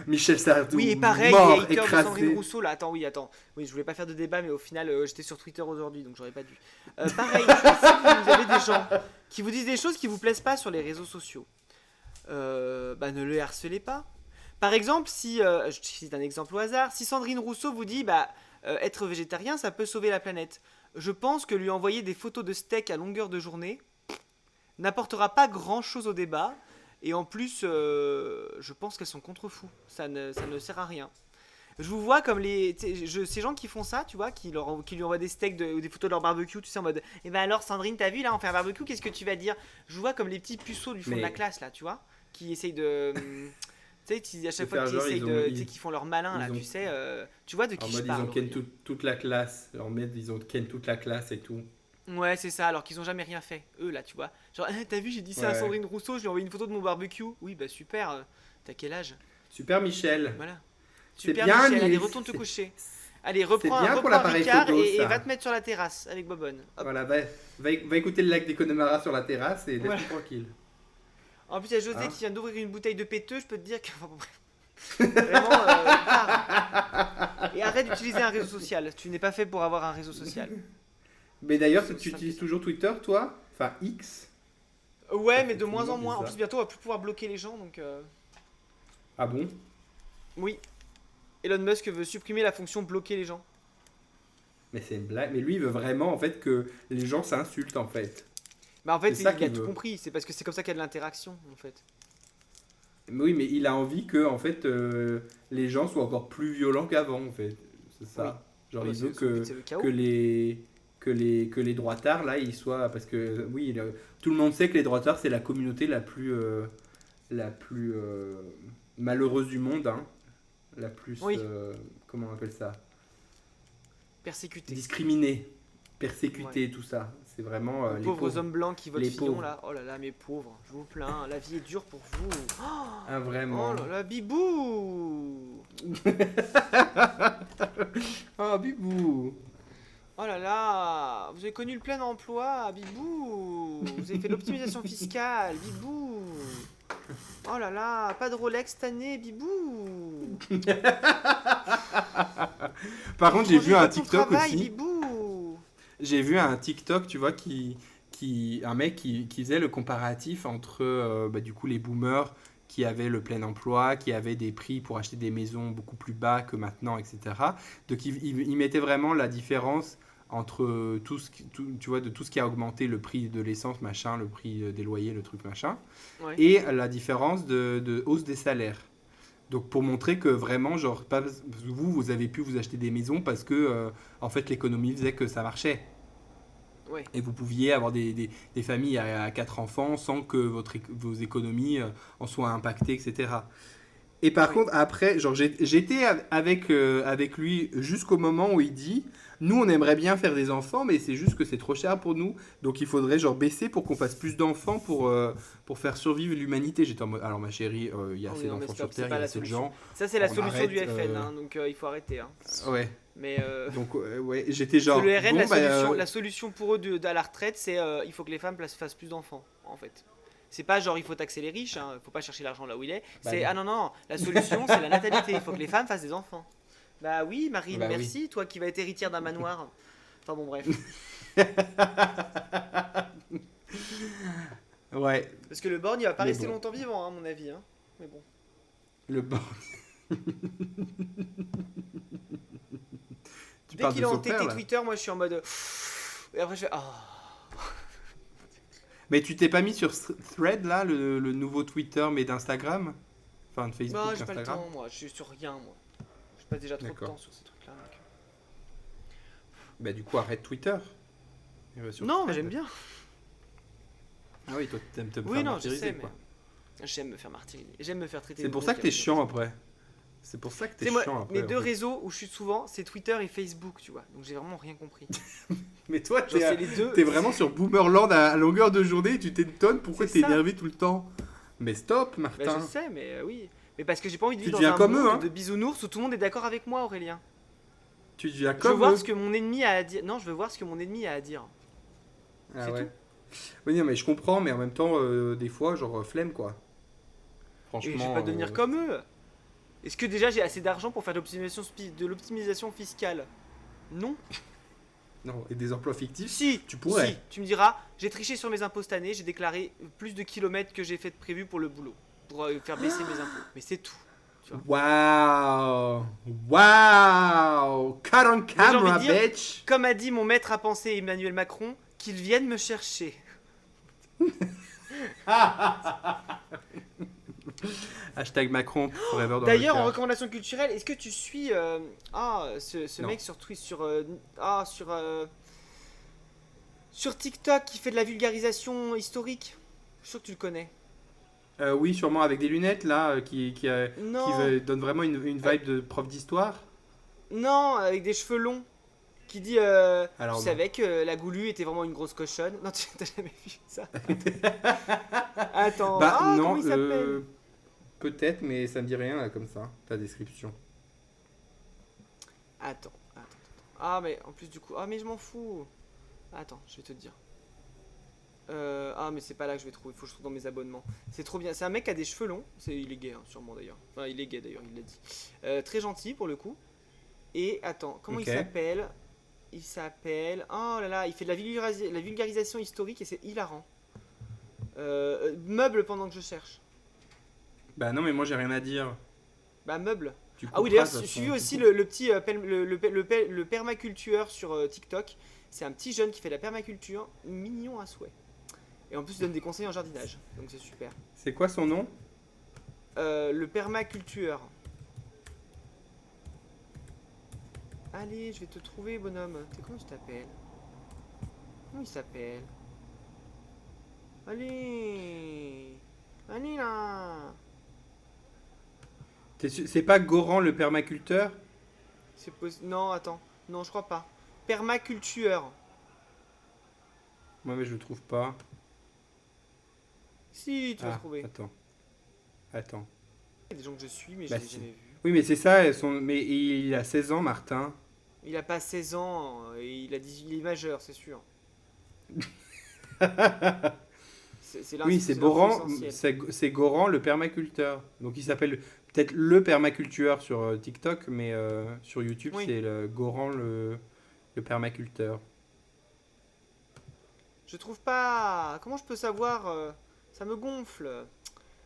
[SPEAKER 2] Michel Sardou.
[SPEAKER 3] Oui, et pareil,
[SPEAKER 2] mort,
[SPEAKER 3] les haters de
[SPEAKER 2] écrasé.
[SPEAKER 3] Sandrine Rousseau là. Attends. Oui, je voulais pas faire de débat, mais au final, j'étais sur Twitter aujourd'hui, donc j'aurais pas dû. Pareil, si vous avez des gens qui vous disent des choses qui vous plaisent pas sur les réseaux sociaux, bah ne le harcelez pas. Par exemple, si je cite un exemple au hasard, si Sandrine Rousseau vous dit bah être végétarien, ça peut sauver la planète. Je pense que lui envoyer des photos de steak à longueur de journée n'apportera pas grand chose au débat. Et en plus, je pense qu'elles sont contre-fous. Ça ne sert à rien. Je vous vois comme ces gens qui font ça, tu vois, qui lui envoient des steaks ou des photos de leur barbecue, tu sais, en mode eh ben alors Sandrine, t'as vu là, on fait un barbecue, qu'est-ce que tu vas dire? Je vous vois comme les petits puceaux du fond de la classe là, tu vois, qui essayent de. Tu sais, à chaque fois qu'ils essayent tu sais, qu'ils font leur malin là, tu sais, tu vois de qui
[SPEAKER 2] En
[SPEAKER 3] je
[SPEAKER 2] mode, ils
[SPEAKER 3] parle.
[SPEAKER 2] ont ken toute la classe. En mode, ils ont ken toute la classe et tout.
[SPEAKER 3] Ouais, c'est ça, alors qu'ils ont jamais rien fait, eux là, tu vois. Genre, t'as vu, j'ai dit ça à
[SPEAKER 2] Ouais.
[SPEAKER 3] Sandrine Rousseau, je lui ai envoyé une photo de mon barbecue. Oui, bah super, t'as quel âge?
[SPEAKER 2] Super Michel.
[SPEAKER 3] Voilà.
[SPEAKER 2] C'est
[SPEAKER 3] Super
[SPEAKER 2] bien,
[SPEAKER 3] Michel, allez
[SPEAKER 2] mais
[SPEAKER 3] retourne te
[SPEAKER 2] c'est-
[SPEAKER 3] coucher. Allez,
[SPEAKER 2] c'est
[SPEAKER 3] reprends
[SPEAKER 2] bien pour
[SPEAKER 3] un
[SPEAKER 2] l'appareil
[SPEAKER 3] Ricard
[SPEAKER 2] photo,
[SPEAKER 3] et
[SPEAKER 2] ça.
[SPEAKER 3] va te mettre sur la terrasse avec Bobonne. Hop.
[SPEAKER 2] Voilà, va écouter le lac des Connemara sur la terrasse et laisse-moi
[SPEAKER 3] Voilà.
[SPEAKER 2] tranquille.
[SPEAKER 3] En plus, il y a José
[SPEAKER 2] Hein
[SPEAKER 3] qui vient d'ouvrir une bouteille de péteux, je peux te dire que. Enfin, bon, bref. Vraiment, pars. Et arrête d'utiliser un réseau social. Tu n'es pas fait pour avoir un réseau social.
[SPEAKER 2] Mais d'ailleurs,
[SPEAKER 3] C'est
[SPEAKER 2] tu
[SPEAKER 3] ça.
[SPEAKER 2] utilises toujours Twitter, toi? Enfin, X?
[SPEAKER 3] Ouais,
[SPEAKER 2] Ça
[SPEAKER 3] mais
[SPEAKER 2] fait
[SPEAKER 3] de moins en
[SPEAKER 2] tellement
[SPEAKER 3] moins. En
[SPEAKER 2] bizarre.
[SPEAKER 3] plus, bientôt, on va plus pouvoir bloquer les gens, donc.
[SPEAKER 2] Ah bon?
[SPEAKER 3] Oui. Elon Musk veut supprimer la fonction bloquer les gens.
[SPEAKER 2] Mais c'est une blague. Mais lui, il veut vraiment, en fait, que les gens s'insultent, en fait.
[SPEAKER 3] Bah, en fait,
[SPEAKER 2] C'est
[SPEAKER 3] il
[SPEAKER 2] ça
[SPEAKER 3] a
[SPEAKER 2] qu'il
[SPEAKER 3] tout
[SPEAKER 2] veut.
[SPEAKER 3] compris. C'est parce que c'est comme ça qu'il y a de l'interaction, en fait.
[SPEAKER 2] Mais oui, mais il a envie que, en fait, les gens soient encore plus violents qu'avant, en fait. C'est ça. Genre,
[SPEAKER 3] Ouais,
[SPEAKER 2] il veut
[SPEAKER 3] son but, c'est le chaos.
[SPEAKER 2] que les droitards, là, ils soient... Parce que, oui, tout le monde sait que les droitards, c'est la communauté la plus malheureuse du monde, hein. La plus...
[SPEAKER 3] Oui.
[SPEAKER 2] comment on appelle ça?
[SPEAKER 3] Persécuté.
[SPEAKER 2] Discriminée, persécutée, tout ça. C'est vraiment
[SPEAKER 3] Les
[SPEAKER 2] les
[SPEAKER 3] pauvres
[SPEAKER 2] pauvres.
[SPEAKER 3] hommes blancs qui votent
[SPEAKER 2] Les
[SPEAKER 3] Fillon
[SPEAKER 2] pauvres.
[SPEAKER 3] là. Oh là là, mes pauvres. Je vous plains. La vie est dure pour vous.
[SPEAKER 2] Ah, vraiment.
[SPEAKER 3] Oh là là, bibou.
[SPEAKER 2] Ah, bibou.
[SPEAKER 3] Oh là là, vous avez connu le plein emploi, Bibou. Vous avez fait de l'optimisation fiscale, Bibou. Oh là là, pas de Rolex cette année, Bibou.
[SPEAKER 2] Par contre, j'ai vu un TikTok
[SPEAKER 3] travail,
[SPEAKER 2] aussi.
[SPEAKER 3] Bibou.
[SPEAKER 2] J'ai vu un TikTok, tu vois, un mec qui faisait le comparatif entre du coup les boomers qui avaient le plein emploi, qui avaient des prix pour acheter des maisons beaucoup plus bas que maintenant, etc. Donc il mettait vraiment la différence entre tu vois, de tout ce qui a augmenté le prix de l'essence, machin, le prix des loyers, le truc, machin,
[SPEAKER 3] Ouais.
[SPEAKER 2] et la différence de hausse des salaires. Donc pour montrer que vraiment, genre, pas, vous avez pu vous acheter des maisons parce que en fait l'économie faisait que ça marchait.
[SPEAKER 3] Ouais.
[SPEAKER 2] Et vous pouviez avoir des familles à 4 enfants sans que vos économies en soient impactées, etc. Et par
[SPEAKER 3] Oui.
[SPEAKER 2] contre, après, genre, j'étais avec lui jusqu'au moment où il dit, nous, on aimerait bien faire des enfants, mais c'est juste que c'est trop cher pour nous. Donc, il faudrait genre baisser pour qu'on fasse plus d'enfants pour faire survivre l'humanité. J'étais en mode, alors ma chérie, il y a
[SPEAKER 3] Oh oui,
[SPEAKER 2] assez
[SPEAKER 3] non, mais
[SPEAKER 2] d'enfants
[SPEAKER 3] stop,
[SPEAKER 2] sur
[SPEAKER 3] c'est
[SPEAKER 2] Terre, il y
[SPEAKER 3] pas
[SPEAKER 2] a
[SPEAKER 3] la
[SPEAKER 2] assez de
[SPEAKER 3] solution.
[SPEAKER 2] gens.
[SPEAKER 3] Ça, c'est la
[SPEAKER 2] On
[SPEAKER 3] solution du
[SPEAKER 2] arrête,
[SPEAKER 3] FN, hein, donc il faut arrêter. Hein.
[SPEAKER 2] Ouais.
[SPEAKER 3] Mais
[SPEAKER 2] Donc, ouais, j'étais genre,
[SPEAKER 3] le RN,
[SPEAKER 2] bon,
[SPEAKER 3] la solution pour eux à la retraite, c'est il faut que les femmes fassent plus d'enfants, en fait. C'est pas genre il faut taxer les riches, hein, faut pas chercher l'argent là où il est.
[SPEAKER 2] bah
[SPEAKER 3] C'est
[SPEAKER 2] non.
[SPEAKER 3] ah non, non, la solution c'est la natalité, il faut que les femmes fassent des enfants. Bah oui, Marine,
[SPEAKER 2] Bah oui.
[SPEAKER 3] merci, toi qui vas être héritière d'un manoir. Enfin bon, bref.
[SPEAKER 2] Ouais,
[SPEAKER 3] Parce que le borgne il va pas
[SPEAKER 2] mais
[SPEAKER 3] rester
[SPEAKER 2] bon.
[SPEAKER 3] longtemps vivant, hein, à mon avis. Hein. Mais bon.
[SPEAKER 2] Le bon. Tu
[SPEAKER 3] Dès
[SPEAKER 2] parles
[SPEAKER 3] qu'il
[SPEAKER 2] de
[SPEAKER 3] a
[SPEAKER 2] son père,
[SPEAKER 3] entêté
[SPEAKER 2] là.
[SPEAKER 3] Twitter, moi je suis en mode. Et après je fais. Oh.
[SPEAKER 2] Mais tu t'es pas mis sur Thread, là, le nouveau Twitter, mais d'Instagram? Enfin, de Facebook,
[SPEAKER 3] Bah, j'ai pas le
[SPEAKER 2] Instagram.
[SPEAKER 3] temps, moi, je suis sur rien, moi. Je passe déjà trop de
[SPEAKER 2] D'accord.
[SPEAKER 3] temps sur ces trucs-là, mec.
[SPEAKER 2] Bah, du coup, arrête Twitter. Et va sur
[SPEAKER 3] Non, mais
[SPEAKER 2] Thread.
[SPEAKER 3] j'aime bien.
[SPEAKER 2] Ah oui, toi, t'aimes te
[SPEAKER 3] Oui,
[SPEAKER 2] faire
[SPEAKER 3] non, je
[SPEAKER 2] martyriser,
[SPEAKER 3] sais, mais.
[SPEAKER 2] quoi.
[SPEAKER 3] J'aime me faire martyriser. J'aime me faire traiter
[SPEAKER 2] C'est
[SPEAKER 3] de
[SPEAKER 2] pour
[SPEAKER 3] gros
[SPEAKER 2] ça que t'es
[SPEAKER 3] comme
[SPEAKER 2] chiant après. C'est pour ça que t'es
[SPEAKER 3] C'est moi,
[SPEAKER 2] chiant après.
[SPEAKER 3] mes
[SPEAKER 2] en
[SPEAKER 3] deux
[SPEAKER 2] fait.
[SPEAKER 3] réseaux où je suis souvent, c'est Twitter et Facebook, tu vois. Donc j'ai vraiment rien compris.
[SPEAKER 2] Mais toi,
[SPEAKER 3] Genre, c'est les deux.
[SPEAKER 2] t'es vraiment sur Boomerland à longueur de journée et tu t'étonnes pourquoi
[SPEAKER 3] C'est
[SPEAKER 2] t'es
[SPEAKER 3] ça.
[SPEAKER 2] énervé tout le temps. Mais stop,
[SPEAKER 3] Bah,
[SPEAKER 2] Martin.
[SPEAKER 3] je sais, mais oui. Mais parce que j'ai pas envie de
[SPEAKER 2] Tu
[SPEAKER 3] vivre
[SPEAKER 2] deviens
[SPEAKER 3] dans un
[SPEAKER 2] comme
[SPEAKER 3] monde
[SPEAKER 2] eux, hein.
[SPEAKER 3] de bisounours où tout le monde est d'accord avec moi, Aurélien.
[SPEAKER 2] Tu deviens
[SPEAKER 3] Je veux
[SPEAKER 2] comme
[SPEAKER 3] voir
[SPEAKER 2] eux.
[SPEAKER 3] ce que mon ennemi a à dire. Non, je veux voir ce que mon ennemi a à dire.
[SPEAKER 2] Ah
[SPEAKER 3] c'est
[SPEAKER 2] ouais.
[SPEAKER 3] tout.
[SPEAKER 2] Oui, non, mais je comprends, mais en même temps, des fois, genre, flemme, quoi. Franchement.
[SPEAKER 3] Et je vais pas devenir comme eux. Est-ce que déjà j'ai assez d'argent pour faire de l'optimisation fiscale? Non.
[SPEAKER 2] Non, et des emplois fictifs,
[SPEAKER 3] Si,
[SPEAKER 2] tu pourrais.
[SPEAKER 3] si, tu me diras, j'ai triché sur mes impôts cette année, j'ai déclaré plus de kilomètres que j'ai fait de prévu pour le boulot, pour faire baisser mes impôts. Mais c'est tout.
[SPEAKER 2] Waouh! Waouh! Cut on
[SPEAKER 3] Mais j'ai envie
[SPEAKER 2] camera,
[SPEAKER 3] de dire-
[SPEAKER 2] bitch!
[SPEAKER 3] Comme a dit mon maître à penser Emmanuel Macron, qu'il vienne me chercher.
[SPEAKER 2] Hashtag Macron forever dans
[SPEAKER 3] D'ailleurs,
[SPEAKER 2] le
[SPEAKER 3] en
[SPEAKER 2] cœur.
[SPEAKER 3] recommandation culturelle, est-ce que tu suis ce
[SPEAKER 2] Non.
[SPEAKER 3] mec sur Twitch, sur TikTok qui fait de la vulgarisation historique? Je suis sûr que tu le connais.
[SPEAKER 2] Oui, sûrement avec des lunettes, là, qui
[SPEAKER 3] Non,
[SPEAKER 2] donne vraiment une vibe de prof d'histoire.
[SPEAKER 3] non, avec des cheveux longs. Qui dit,
[SPEAKER 2] Alors,
[SPEAKER 3] tu
[SPEAKER 2] non.
[SPEAKER 3] savais que la Goulue était vraiment une grosse cochonne? Non, tu t'as jamais vu ça? Attends,
[SPEAKER 2] Bah, non,
[SPEAKER 3] comment il s'appelle?
[SPEAKER 2] peut-être, mais ça me dit rien, là, comme ça, ta description.
[SPEAKER 3] Attends. Ah, mais en plus, du coup. Ah, mais je m'en fous. Attends, je vais te dire. Ah, mais c'est pas là que je vais trouver. Il faut que je trouve dans mes abonnements. C'est trop bien. C'est un mec qui a des cheveux longs. Il est gay, hein, sûrement d'ailleurs. Enfin, il est gay d'ailleurs, il l'a dit. Très gentil pour le coup. Et attends, comment
[SPEAKER 2] Ok.
[SPEAKER 3] il s'appelle? Il s'appelle. Oh là là, il fait de la vulgarisation historique et c'est hilarant. Meuble pendant que je cherche.
[SPEAKER 2] Bah non, mais moi, j'ai rien à dire.
[SPEAKER 3] Bah, meuble.
[SPEAKER 2] Tu
[SPEAKER 3] Ah oui,
[SPEAKER 2] couperas,
[SPEAKER 3] d'ailleurs,
[SPEAKER 2] de toute
[SPEAKER 3] je
[SPEAKER 2] façon,
[SPEAKER 3] suis
[SPEAKER 2] tu
[SPEAKER 3] aussi
[SPEAKER 2] coupes.
[SPEAKER 3] le petit le permacultueur sur TikTok. C'est un petit jeune qui fait de la permaculture, mignon à souhait. Et en plus, il donne des conseils en jardinage, donc c'est super.
[SPEAKER 2] C'est quoi son nom?
[SPEAKER 3] Le permacultueur. Allez, je vais te trouver, bonhomme. Comment tu t'appelles? Comment il s'appelle? Allez, allez là.
[SPEAKER 2] C'est pas Goran le permaculteur?
[SPEAKER 3] Non, attends. Non, je crois pas. Permacultueur.
[SPEAKER 2] Moi, mais je le trouve pas.
[SPEAKER 3] Si, tu vas
[SPEAKER 2] Ah,
[SPEAKER 3] trouver.
[SPEAKER 2] attends.
[SPEAKER 3] Il y a des gens que je suis, mais
[SPEAKER 2] Bah,
[SPEAKER 3] je l'ai
[SPEAKER 2] si.
[SPEAKER 3] jamais vu.
[SPEAKER 2] Oui, mais c'est ça, mais il a 16 ans, Martin.
[SPEAKER 3] Il a pas 16 ans, et il est majeur, c'est sûr.
[SPEAKER 2] Oui, c'est Goran, c'est Goran le permaculteur. Donc il s'appelle peut-être le permaculteur sur TikTok, mais sur YouTube,
[SPEAKER 3] Oui.
[SPEAKER 2] c'est Goran le permaculteur.
[SPEAKER 3] Je trouve pas. Comment je peux savoir ça me gonfle.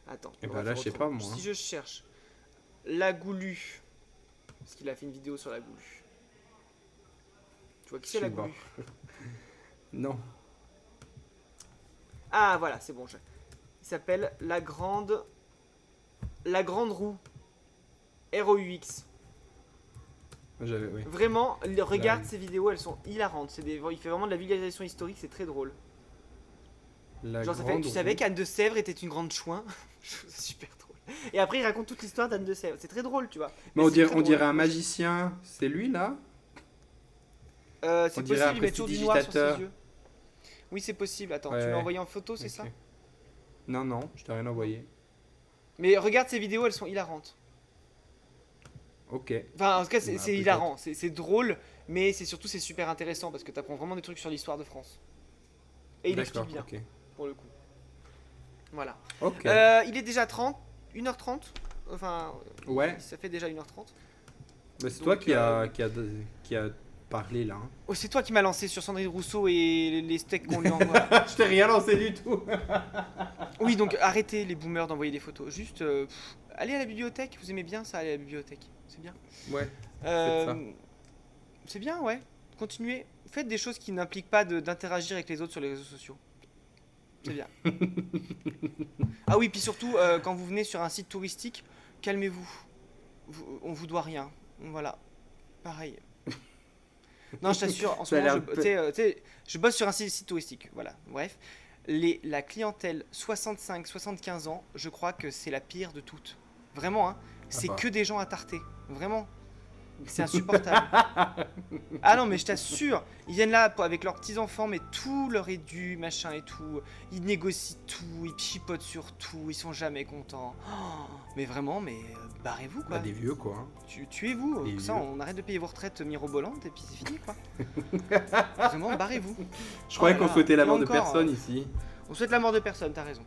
[SPEAKER 3] Attends.
[SPEAKER 2] Et
[SPEAKER 3] on
[SPEAKER 2] bah
[SPEAKER 3] va
[SPEAKER 2] là,
[SPEAKER 3] faire
[SPEAKER 2] je sais
[SPEAKER 3] autrement.
[SPEAKER 2] pas, moi.
[SPEAKER 3] Si je cherche la goulue. Parce qu'il a fait une vidéo sur la goulue. Tu vois qui c'est
[SPEAKER 2] Je
[SPEAKER 3] la
[SPEAKER 2] sais pas.
[SPEAKER 3] goulue?
[SPEAKER 2] Non.
[SPEAKER 3] Ah voilà, c'est bon. Il s'appelle la grande roue. ROUX.
[SPEAKER 2] Oui.
[SPEAKER 3] Vraiment, regarde
[SPEAKER 2] Là,
[SPEAKER 3] ces vidéos, elles sont hilarantes. Il fait vraiment de la vulgarisation historique, c'est très drôle. Genre, tu savais qu'Anne de Sèvres était une grande chouin. C'est super drôle. Et après, il raconte toute l'histoire d'Anne de Sèvres. C'est très drôle, tu vois.
[SPEAKER 2] Mais
[SPEAKER 3] c'est très
[SPEAKER 2] on dirait
[SPEAKER 3] drôle.
[SPEAKER 2] un magicien. C'est lui, là?
[SPEAKER 3] C'est
[SPEAKER 2] on dirait
[SPEAKER 3] possible,
[SPEAKER 2] un
[SPEAKER 3] il met toujours du noir sur ses
[SPEAKER 2] prestidigitateur.
[SPEAKER 3] yeux. Oui, c'est possible. Attends,
[SPEAKER 2] Ouais.
[SPEAKER 3] tu m'as envoyé en photo, c'est
[SPEAKER 2] Ok.
[SPEAKER 3] ça?
[SPEAKER 2] Non, je t'ai rien envoyé.
[SPEAKER 3] Mais regarde ces vidéos, elles sont hilarantes.
[SPEAKER 2] Ok.
[SPEAKER 3] Enfin, en tout cas, c'est
[SPEAKER 2] Bah, peut-être.
[SPEAKER 3] hilarant. C'est drôle, mais c'est super intéressant parce que t'apprends vraiment des trucs sur l'histoire de France. Et il explique bien,
[SPEAKER 2] Ok.
[SPEAKER 3] pour le coup. Voilà.
[SPEAKER 2] Ok.
[SPEAKER 3] Il est déjà 1h30. Enfin,
[SPEAKER 2] Ouais.
[SPEAKER 3] ça fait déjà 1h30.
[SPEAKER 2] Bah, c'est
[SPEAKER 3] Donc,
[SPEAKER 2] toi qui a parlé, là. hein.
[SPEAKER 3] Oh, c'est toi qui m'as lancé sur Sandrine Rousseau et les steaks qu'on lui envoie.
[SPEAKER 2] Je t'ai rien lancé du tout.
[SPEAKER 3] Oui, donc arrêtez les boomers d'envoyer des photos. Juste, allez à la bibliothèque. Vous aimez bien ça, aller à la bibliothèque. C'est bien.
[SPEAKER 2] Ouais.
[SPEAKER 3] Euh, c'est bien, ouais. Continuez. Faites des choses qui n'impliquent pas d'interagir avec les autres sur les réseaux sociaux. C'est bien. Ah oui, puis surtout, quand vous venez sur un site touristique, calmez-vous. On vous doit rien. Voilà. Pareil. Non, je t'assure, en ce
[SPEAKER 2] Ça a
[SPEAKER 3] moment,
[SPEAKER 2] l'air
[SPEAKER 3] je bosse sur un site touristique. Voilà. Bref. La clientèle 65-75 ans, je crois que c'est la pire de toutes. Vraiment, hein. C'est
[SPEAKER 2] bah.
[SPEAKER 3] que des gens à tarter. Vraiment. C'est insupportable. Ah non, mais je t'assure, ils viennent là avec leurs petits-enfants, mais tout leur est dû, machin et tout. Ils négocient tout, ils chipotent sur tout, ils sont jamais contents. Oh, mais vraiment, barrez-vous quoi.
[SPEAKER 2] Bah, des vieux, quoi. hein.
[SPEAKER 3] Tuez-vous,
[SPEAKER 2] Des
[SPEAKER 3] comme ça
[SPEAKER 2] vieux.
[SPEAKER 3] on arrête de payer vos retraites mirobolantes et puis c'est fini quoi. Vraiment, barrez-vous.
[SPEAKER 2] Je croyais
[SPEAKER 3] Oh là
[SPEAKER 2] qu'on
[SPEAKER 3] là.
[SPEAKER 2] souhaitait la
[SPEAKER 3] Et
[SPEAKER 2] mort de
[SPEAKER 3] encore,
[SPEAKER 2] personne ici.
[SPEAKER 3] On souhaite la mort de personne, t'as raison.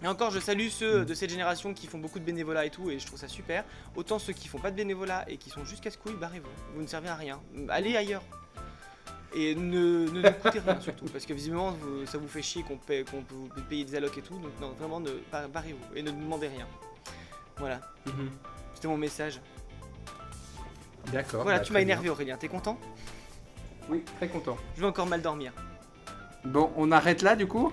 [SPEAKER 3] Et encore, je salue ceux de cette génération qui font beaucoup de bénévolat et tout, et je trouve ça super. Autant ceux qui font pas de bénévolat et qui sont juste casse-couilles, barrez-vous. Vous ne servez à rien. Allez ailleurs. Et ne nous coûtez rien surtout, parce que visiblement ça vous fait chier qu'on peut vous payer des allocs et tout. Donc non, vraiment, barrez-vous et ne demandez rien. Voilà,
[SPEAKER 2] Mhm.
[SPEAKER 3] c'était mon message.
[SPEAKER 2] D'accord.
[SPEAKER 3] Voilà,
[SPEAKER 2] bah,
[SPEAKER 3] tu m'as
[SPEAKER 2] très bien.
[SPEAKER 3] énervé Aurélien, t'es content?
[SPEAKER 2] Oui, très content.
[SPEAKER 3] Je vais encore mal dormir.
[SPEAKER 2] Bon, on arrête là, du coup?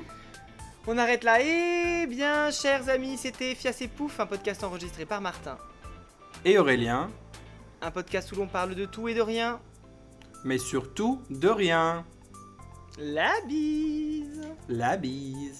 [SPEAKER 3] On arrête là. Eh bien, chers amis, c'était Fias et Pouf, un podcast enregistré par Martin.
[SPEAKER 2] Et Aurélien.
[SPEAKER 3] Un podcast où l'on parle de tout et de rien.
[SPEAKER 2] Mais surtout, de rien.
[SPEAKER 3] La bise.
[SPEAKER 2] La bise.